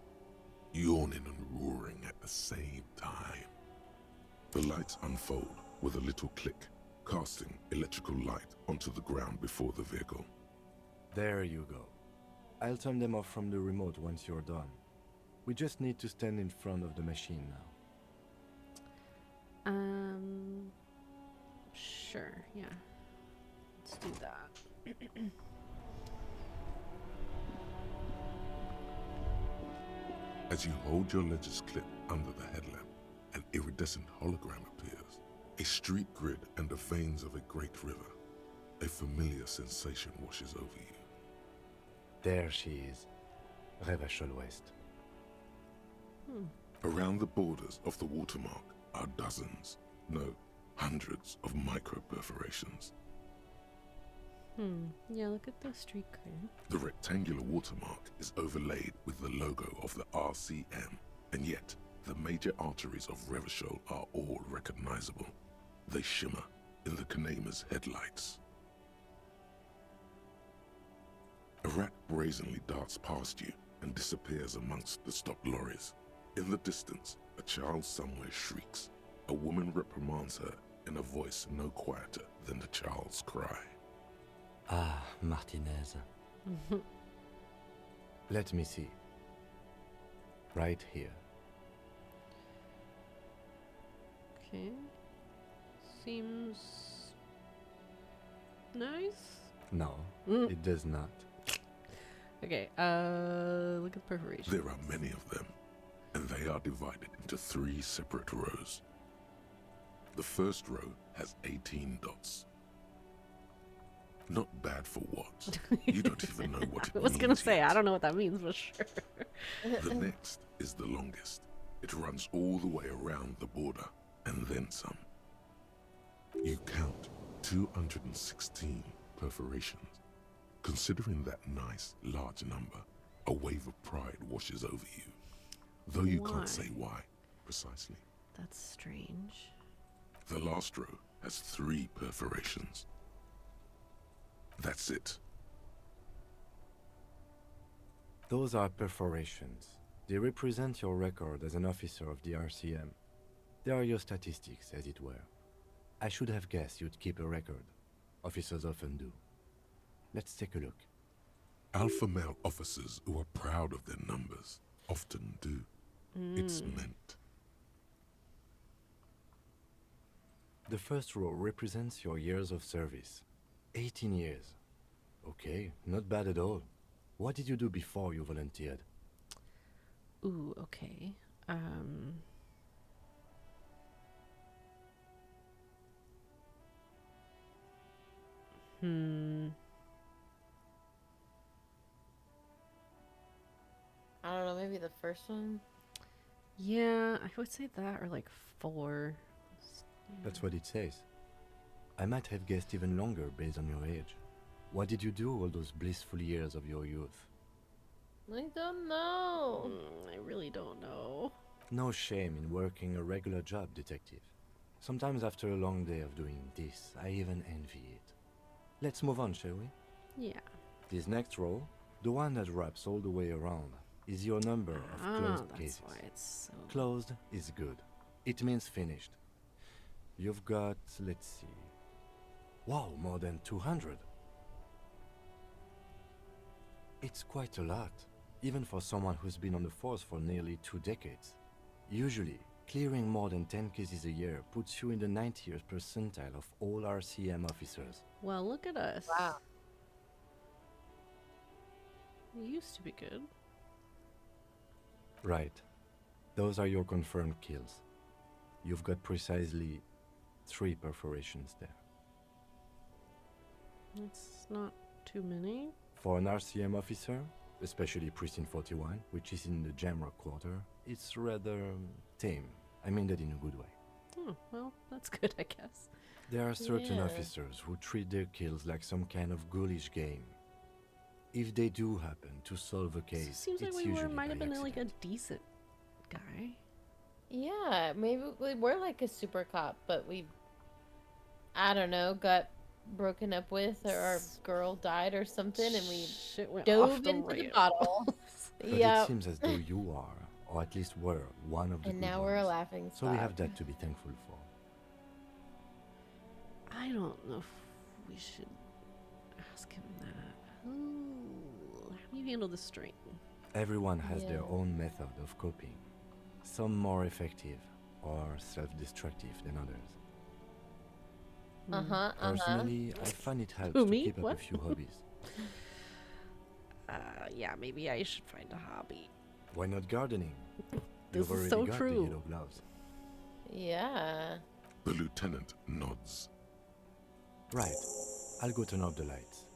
yawning and roaring at the same time. The lights unfold with a little click, casting electrical light onto the ground before the vehicle. There you go. I'll turn them off from the remote once you're done. We just need to stand in front of the machine now. Sure, yeah. Let's do that. As you hold your ledger's clip under the headlamp, an iridescent hologram appears. A street grid and the veins of a great river. A familiar sensation washes over you. There she is. Revachol West. Around the borders of the watermark are dozens, no, hundreds of micro-perforations. Yeah, look at the street grid. The rectangular watermark is overlaid with the logo of the RCM, and yet the major arteries of Revachol are all recognizable. They shimmer in the Kanema's headlights. A rat brazenly darts past you and disappears amongst the stopped lorries. In the distance, a child somewhere shrieks. A woman reprimands her in a voice no quieter than the child's cry. Ah, Martinez. Let me see. Right here. Okay. Seems nice. No, it does not. Okay, look at the perforation. There are many of them, and they are divided into 3 separate rows. The first row has 18 dots. Not bad for what? You don't even know what it I was means gonna say, yet. I don't know what that means, but sure. The next is the longest. It runs all the way around the border, and then some. You count 216 perforations. Considering that nice, large number, a wave of pride washes over you. Though you can't say why, precisely. That's strange. The last row has 3 perforations. That's it. Those are perforations. They represent your record as an officer of the RCM. They are your statistics, as it were. I should have guessed you'd keep a record. Officers often do. Let's take a look. Alpha male officers who are proud of their numbers often do. It's meant. The first row represents your years of service. 18 years. Okay, not bad at all. What did you do before you volunteered? Ooh, okay. I don't know, maybe the first one? Yeah, I would say that, or like 4. That's what it says. I might have guessed even longer based on your age. What did you do all those blissful years of your youth? I don't know. I really don't know. No shame in working a regular job, detective. Sometimes after a long day of doing this, I even envy it. Let's move on, shall we? Yeah. This next row, the one that wraps all the way around, is your number of closed that's cases. why it's so... Closed is good. It means finished. You've got, let's see... Wow, more than 200. It's quite a lot, even for someone who's been on the force for nearly 2 decades. Usually, clearing more than 10 cases a year puts you in the 90th percentile of all RCM officers. Well, look at us. Wow. We used to be good. Right. Those are your confirmed kills. You've got precisely 3 perforations there. That's not too many. For an RCM officer, especially Precinct 41, which is in the Jamrock quarter, it's rather tame. I mean that in a good way. Oh, well, that's good, I guess. There are certain Yeah. officers who treat their kills like some kind of ghoulish game. If they do happen to solve a case, Seems like it's we usually might have by been like a accident. decent guy. Yeah, maybe we were like a super cop, but we, I don't know, got broken up with, or our girl died or something, and we Shit went dove off the into the rails. bottle. But Yeah. it seems as though you are, or at least were, one of the And good now we're a ones. laughing So we have stock. that to be thankful for. I don't know if we should ask him that. Ooh, how do you handle the strain? Everyone has their Yeah. own method of coping. Some more effective or self-destructive than others. Personally, I find it helps Who, to me? keep up What? a few hobbies. Yeah, maybe I should find a hobby. Why not gardening? This You've is already so got true. the yellow gloves. Yeah. The lieutenant nods. Right. I'll go turn off the lights.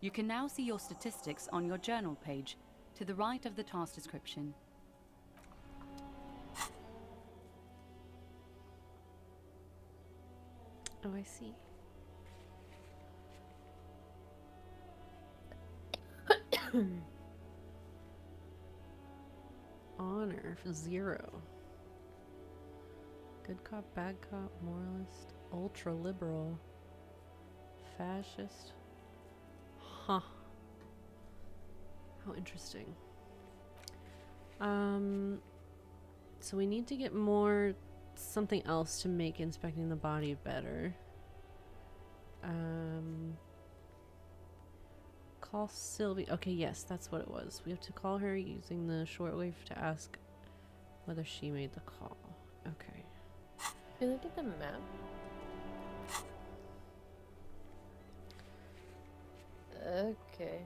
You can now see your statistics on your journal page, to the right of the task description. Oh, I see. Honor for 0. Good cop, bad cop, moralist, ultra liberal, fascist. Huh. How interesting. So we need to get more something else to make inspecting the body better. Call Sylvie. Okay, yes, that's what it was. We have to call her using the shortwave to ask whether she made the call. Okay. Can I look at the map? Okay.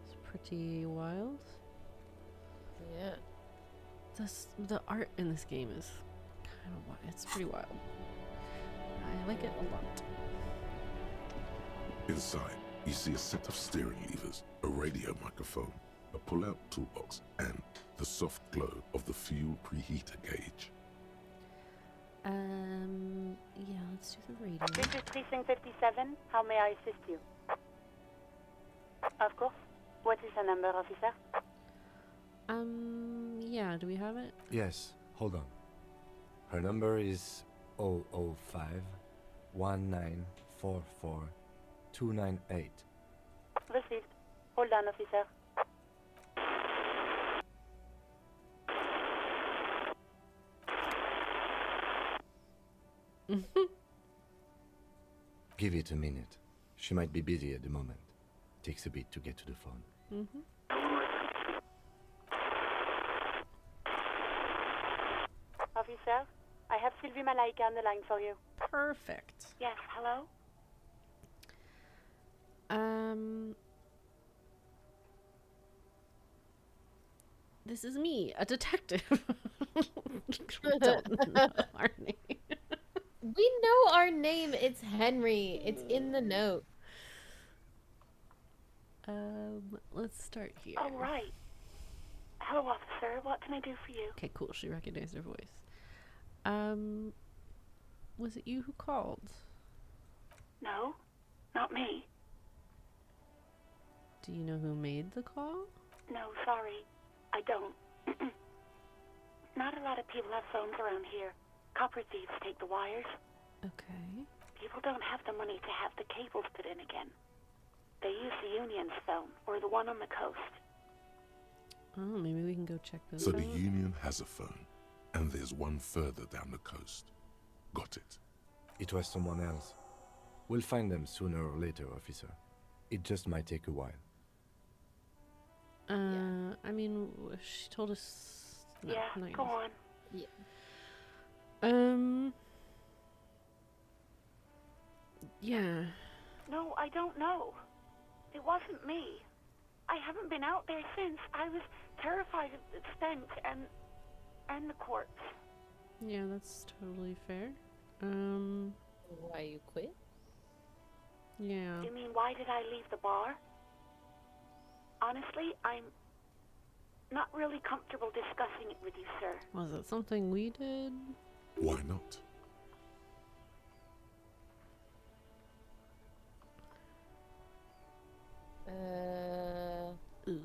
It's pretty wild. Yeah. The art in this game is kind of wild. It's pretty wild. I like it a lot. Inside, you see a set of steering levers, a radio microphone, a pull-out toolbox, and the soft glow of the fuel preheater gauge. Yeah, let's do the radio. This is Precinct 57. How may I assist you? Of course. What is the number, officer? Yeah, do we have it? Yes, hold on. Her number is 005 1944 298. Received. Hold on, officer. Give it a minute. She might be busy at the moment. Takes a bit to get to the phone. Officer, I have Sylvie Malaika on the line for you. Perfect. Yes, hello? This is me, a detective. Don't know our name. We know our name. It's Henry. It's in the note. Let's start here. All right. Hello, officer. What can I do for you? Okay, cool. She recognized her voice. Was it you who called? No, not me. Do you know who made the call? No, sorry. I don't. Not a lot of people have phones around here. Copper thieves take the wires. Okay. People don't have the money to have the cables put in again. They use the Union's phone, or the one on the coast. Oh, maybe we can go check those So out. the Union has a phone, and there's one further down the coast. Got it. It was someone else. We'll find them sooner or later, officer. It just might take a while. I mean, she told us. No, Yeah, not go yours. on. Yeah. Yeah. No, I don't know. It wasn't me. I haven't been out there since. I was terrified of the stench and the corpse. Yeah, that's totally fair. Why you quit? Yeah. You mean, why did I leave the bar? Honestly, I'm not really comfortable discussing it with you, sir. Was it something we did? Why not? Ooh.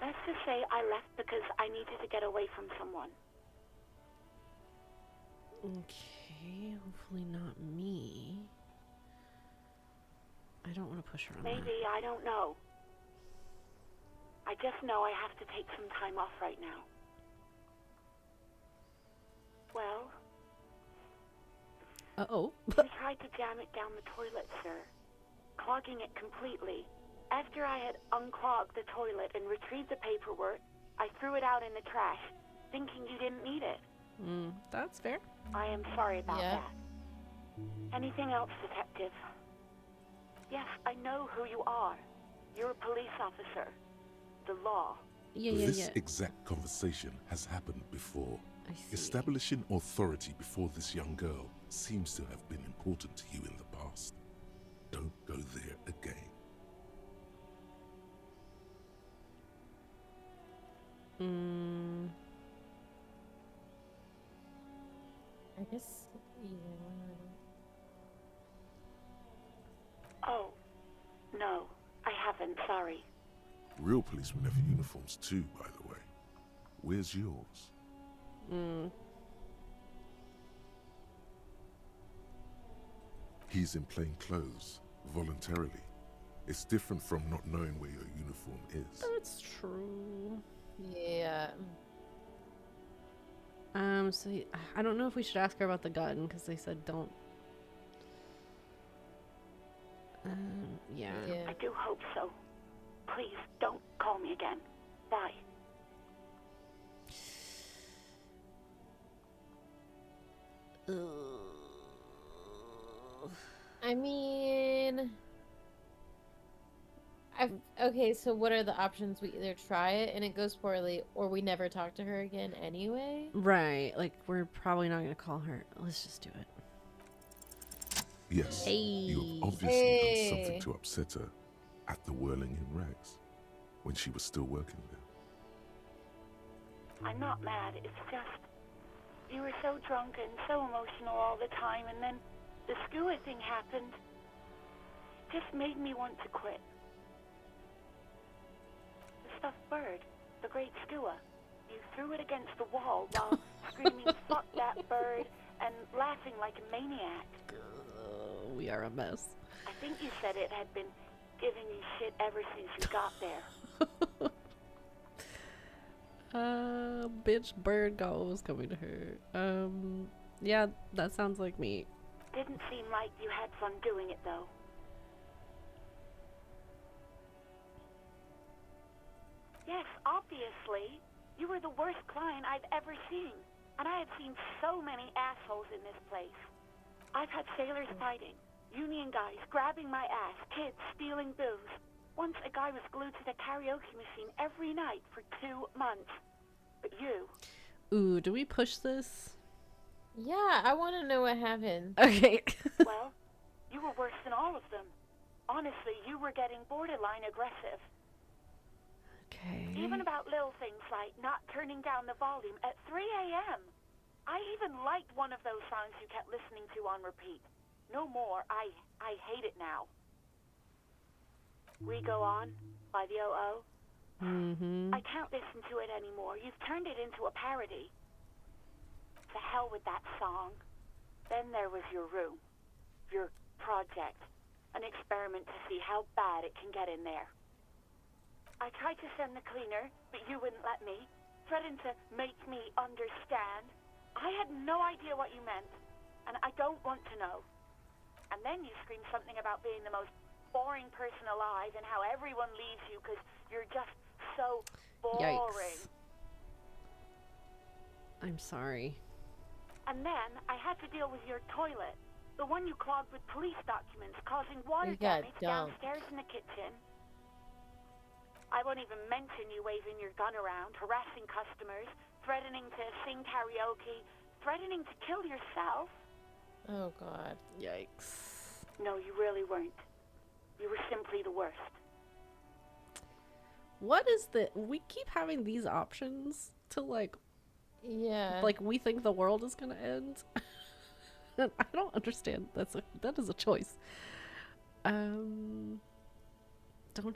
Let's just say I left because I needed to get away from someone. Okay, hopefully not me. I don't want to push her on Maybe, I don't know. I just know I have to take some time off right now. Well, that. Uh-oh. I tried to jam it down the toilet, sir, clogging it completely. After I had unclogged the toilet and retrieved the paperwork, I threw it out in the trash, thinking you didn't need it. That's fair. I am sorry about Yeah. that. Anything else, detective? Yes, I know who you are. You're a police officer. The law. This exact conversation has happened before. I see. Establishing authority before this young girl seems to have been important to you in the past. Don't go there again. I guess either one. Oh, no, I haven't, sorry. Real policemen have uniforms too, by the way. Where's yours? He's in plain clothes, voluntarily. It's different from not knowing where your uniform is. That's true. Yeah. So I don't know if we should ask her about the gun because they said don't. Yeah. I do hope so. Please, don't call me again. Bye. I mean, Okay, so what are the options? We either try it and it goes poorly, or we never talk to her again anyway? Right. Like, we're probably not going to call her. Let's just do it. Yes, Hey. you have obviously done something to upset her at the Whirling in Rags when she was still working there. I'm not mad, it's just... You were so drunk and so emotional all the time, and then the skua thing happened. It just made me want to quit. The stuffed bird, the great skua, you threw it against the wall while screaming, "Fuck that bird," and laughing like a maniac. We are a mess. I think you said it had been giving you shit ever since you got there. Bitch bird goes coming to her. Yeah, that sounds like me. Didn't seem like you had fun doing it, though. Yes, obviously. You were the worst client I've ever seen. And I have seen so many assholes in this place. I've had sailors fighting, union guys grabbing my ass, kids stealing booze. Once a guy was glued to the karaoke machine every night for 2 months. But you... Ooh, do we push this? Yeah, I want to know what happened. Okay. Well, you were worse than all of them. Honestly, you were getting borderline aggressive. Okay. Even about little things like not turning down the volume at 3 a.m. I even liked one of those songs you kept listening to on repeat. No more. I hate it now. We Go On by the O.O. Mm-hmm. I can't listen to it anymore. You've turned it into a parody. To hell with that song. Then there was your room. Your project. An experiment to see how bad it can get in there. I tried to send the cleaner, but you wouldn't let me. Threatened to make me understand. I had no idea what you meant, and I don't want to know. And then you screamed something about being the most boring person alive and how everyone leaves you because you're just so boring. Yikes. I'm sorry. And then I had to deal with your toilet, the one you clogged with police documents, causing water damage downstairs in the kitchen. I won't even mention you waving your gun around, harassing customers, threatening to sing karaoke, threatening to kill yourself. Oh, God. Yikes. No, you really weren't. You were simply the worst. What is the... We keep having these options to, like... Yeah. Like, we think the world is gonna end. I don't understand. That is a choice. Don't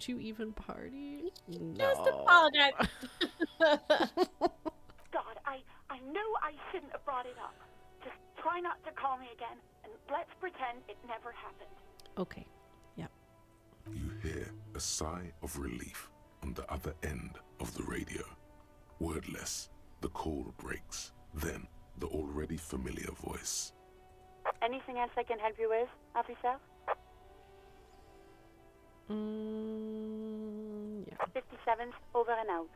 you even party? Just apologize. God, I knew I shouldn't have brought it up. Just try not to call me again, and let's pretend it never happened. Okay. Yeah. You hear a sigh of relief on the other end of the radio. Wordless, the call breaks. Then, the already familiar voice. Anything else I can help you with, officer? Yeah. 57's over and out.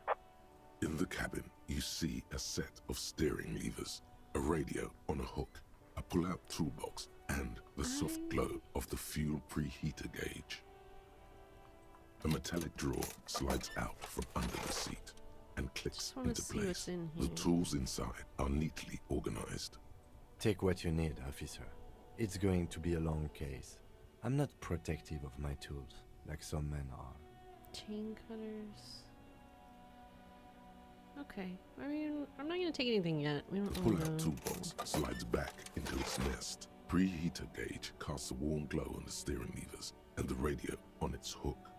In the cabin, you see a set of steering levers, a radio on a hook, a pull-out toolbox, and the soft glow of the fuel preheater gauge. A metallic drawer slides out from under the seat and clicks into place. The tools inside are neatly organized. Take what you need, officer. It's going to be a long case. I'm not protective of my tools, like some men are. Chain cutters. Okay. I mean, I'm not gonna take anything yet. We don't The really pull-out know. toolbox slides back into its nest. Preheater gauge casts a warm glow on the steering levers and the radio on its hook.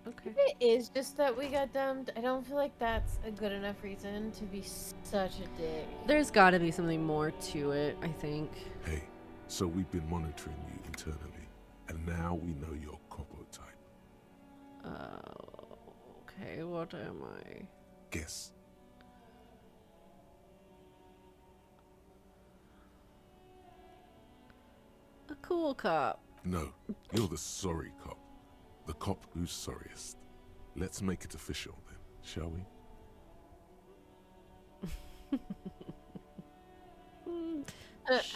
Okay. If it is just that we got dumped, I don't feel like that's a good enough reason to be such a dick. There's gotta be something more to it, I think. Hey, so we've been monitoring you internally, and now we know your copo type. Okay, what am I? Guess. A cool cop. No, you're the sorry cop. The cop who's sorriest. Let's make it official then, shall we?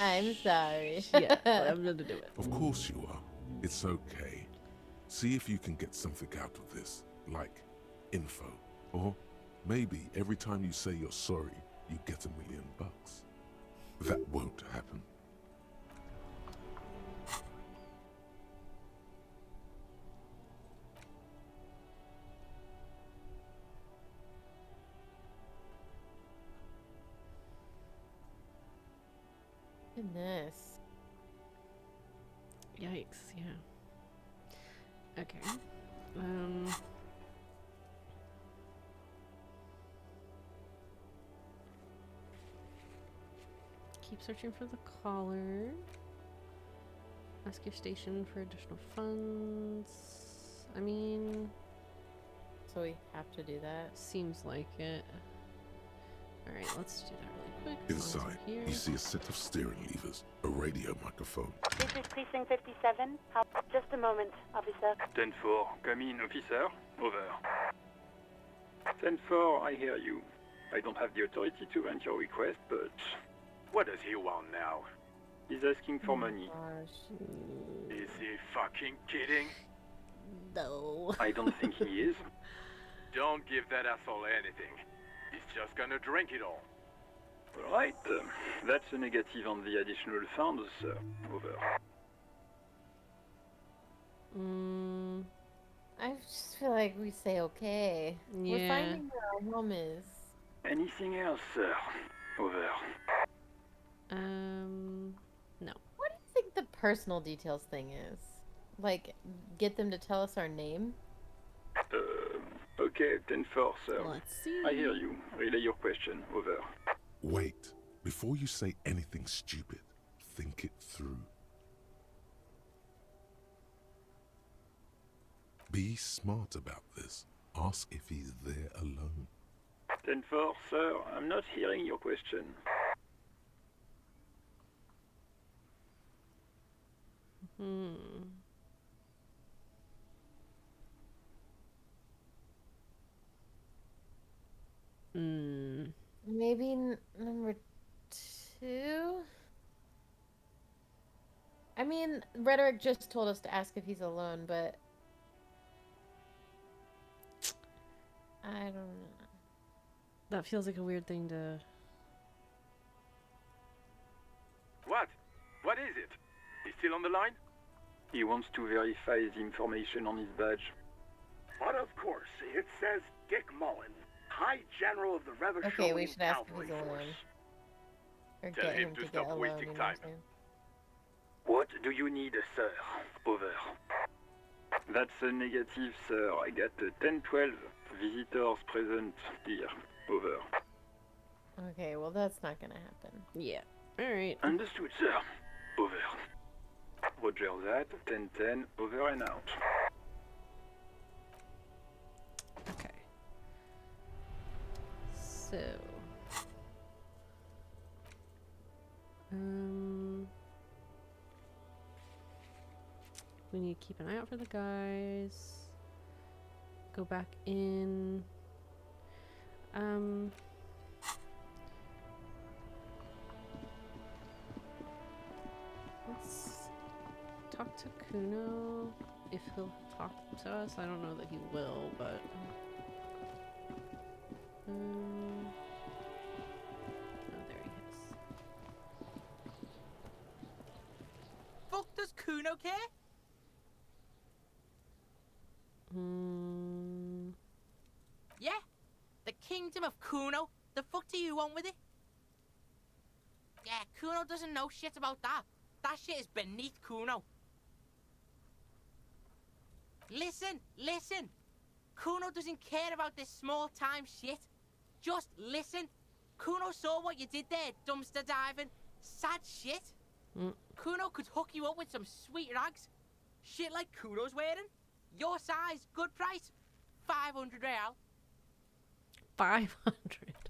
I'm sorry. Yeah, I'm gonna do it. Of course you are. It's okay. See if you can get something out of this, like info. Or maybe every time you say you're sorry, you get $1 million. That won't happen. Goodness. Yikes, yeah. Okay. Keep searching for the collar. Ask your station for additional funds. I mean... So we have to do that? Seems like it. Alright, let's do that really quick. Inside, you see a set of steering levers, a radio microphone. This is Precinct 57. Just a moment, officer. 10-4, come in, officer. Over. 10-4, I hear you. I don't have the authority to grant your request, but... What does he want now? He's asking for money. Gosh. Is he fucking kidding? No. I don't think he is. Don't give that asshole anything. He's just gonna drink it all. All right, that's a negative on the additional funds, sir. Over. I just feel like we say okay. Yeah. We're finding where our home is. Anything else, sir? Over. No. What do you think the personal details thing is? Like, get them to tell us our name? Okay, 10-4, sir. Let's see. I hear you. Relay your question. Over. Wait. Before you say anything stupid, think it through. Be smart about this. Ask if he's there alone. 10-4, sir. I'm not hearing your question. Maybe number 2? I mean, Rhetoric just told us to ask if he's alone, but... I don't know. That feels like a weird thing to... What? What is it? He's still on the line? He wants to verify the information on his badge. But of course, it says Dick Mullen, High General of the Revolutionary Okay, we should ask if Cavalry he's alone. Force. Or Tell get him him to to stop get alone. wasting you know what I'm time. saying? What do you need, sir? Over. That's a negative, sir. I got 10-12 visitors present here. Over. Okay, well that's not gonna happen. Yeah. Alright. Understood, sir. Over. Roger that. 10-10. Over and out. Okay. So... we need to keep an eye out for the guys. Go back in. Let's talk to Kuno if he'll talk to us. I don't know that he will, but oh, there he is. Fuck does Kuno care? Yeah? The kingdom of Kuno? The fuck do you want with it? Yeah, Kuno doesn't know shit about that. That shit is beneath Kuno. Listen, listen. Kuno doesn't care about this small time shit. Just listen. Kuno saw what you did there, dumpster diving. Sad shit. Kuno could hook you up with some sweet rags. Shit like Kuno's wearing. Your size, good price. 500 real. 500.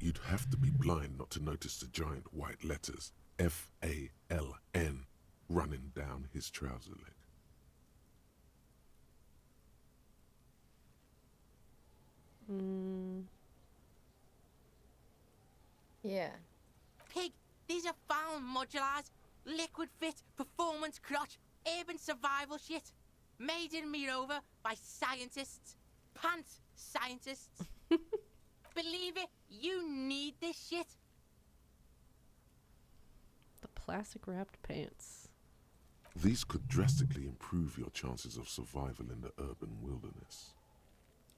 You'd have to be blind not to notice the giant white letters F-A-L-N running down his trouser leg. Yeah. Pig, these are found modulars. Liquid fit, performance crotch, urban survival shit. made in me over by scientists. Pants scientists. Believe it, you need this shit. The plastic wrapped pants. These could drastically improve your chances of survival in the urban wilderness.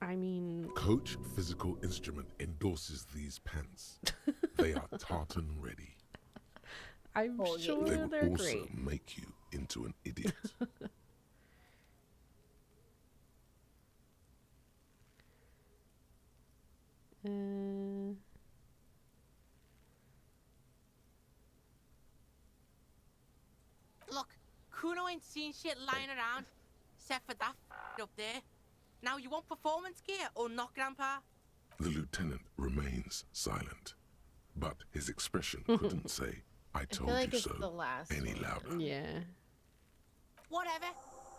I mean... Coach Physical Instrument endorses these pants. They are tartan ready. I'm sure they will they're also great. make you into an idiot. Look, Kuno ain't seen shit lying around, except for that up there. Now, you want performance gear or not, Grandpa? The lieutenant remains silent, but his expression couldn't say, I told feel like you it's so, the last any one. louder. Yeah. Whatever.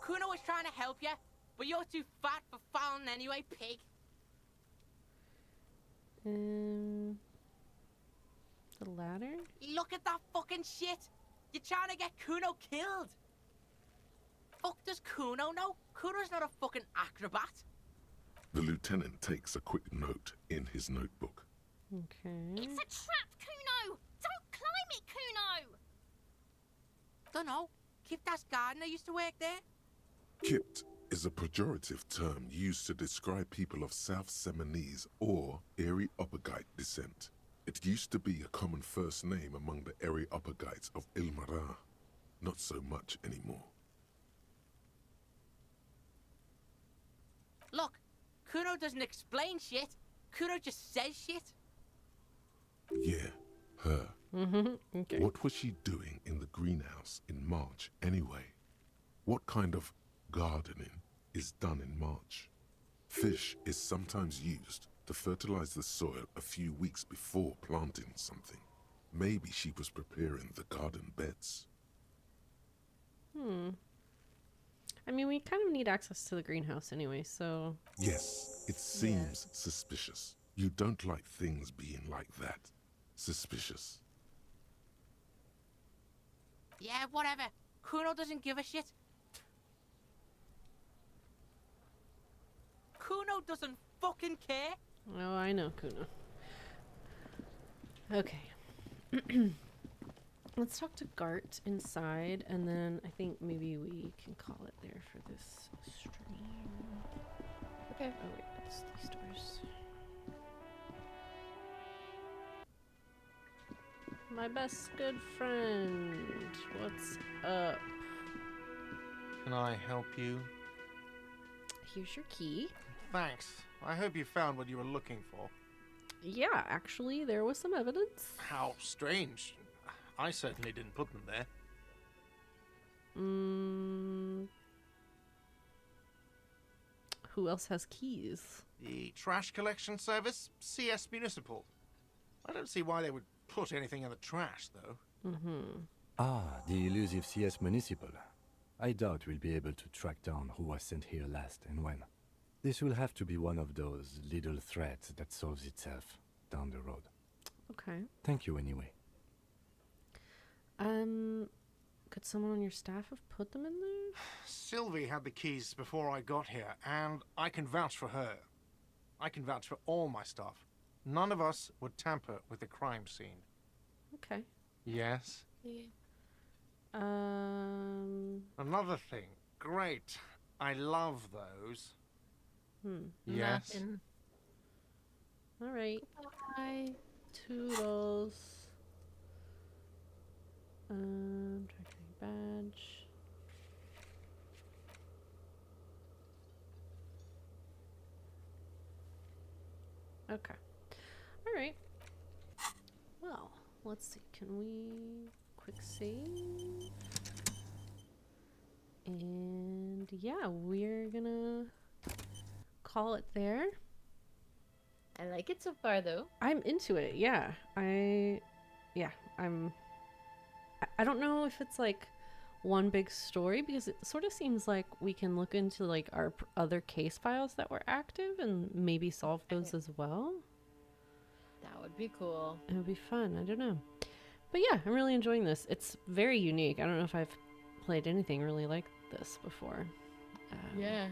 Kuno was trying to help you, but you're too fat for fouling anyway, pig. The ladder? Look at that fucking shit. You're trying to get Kuno killed. Fuck does Kuno know? Kuno's not a fucking acrobat. The lieutenant takes a quick note in his notebook. Okay. It's a trap, Kuno! Don't climb it, Kuno! Dunno. Kiptas gardener used to work there. Kipt is a pejorative term used to describe people of South Seminese or Areopagite descent. It used to be a common first name among the Areopagites of Ilmara. Not so much anymore. Look, Kuno doesn't explain shit. Kuno just says shit. Yeah, her. Okay. What was she doing in the greenhouse in March anyway? What kind of gardening is done in March? Fish is sometimes used to fertilize the soil a few weeks before planting something. Maybe she was preparing the garden beds. I mean, we kind of need access to the greenhouse anyway, so... Yes, it seems suspicious. You don't like things being like that. Suspicious. Yeah, whatever. Kuno doesn't give a shit. Kuno doesn't fucking care. Oh, I know, Kuno. Okay. Let's talk to Garte inside, and then I think maybe we can call it there for this stream. Okay. Oh, wait, it's these doors. My best good friend. What's up? Can I help you? Here's your key. Thanks. I hope you found what you were looking for. Yeah, actually, there was some evidence. How strange. I certainly didn't put them there. Who else has keys? The trash collection service, CS Municipal. I don't see why they would put anything in the trash, though. Ah, the elusive CS Municipal. I doubt we'll be able to track down who was sent here last and when. This will have to be one of those little threats that solves itself down the road. Okay. Thank you anyway. Could someone on your staff have put them in there? Sylvie had the keys before I got here, and I can vouch for her. I can vouch for all my staff. None of us would tamper with the crime scene. Okay. Yes? Yeah. Another thing. Great. I love those. Yes? Nothing. All right. Bye. Toodles. Tracking badge. Okay. All right. Well, let's see. Can we quick save? And yeah, we're gonna call it there. I like it so far, though. I'm into it. Yeah. I don't know if it's like one big story, because it sort of seems like we can look into like our other case files that were active and maybe solve those as well. That would be cool. It would be fun. I don't know. But yeah, I'm really enjoying this. It's very unique. I don't know if I've played anything really like this before. Yeah.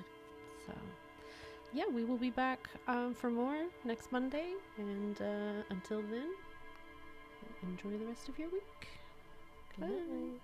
So, yeah, we will be back for more next Monday. And until then, enjoy the rest of your week. Good night.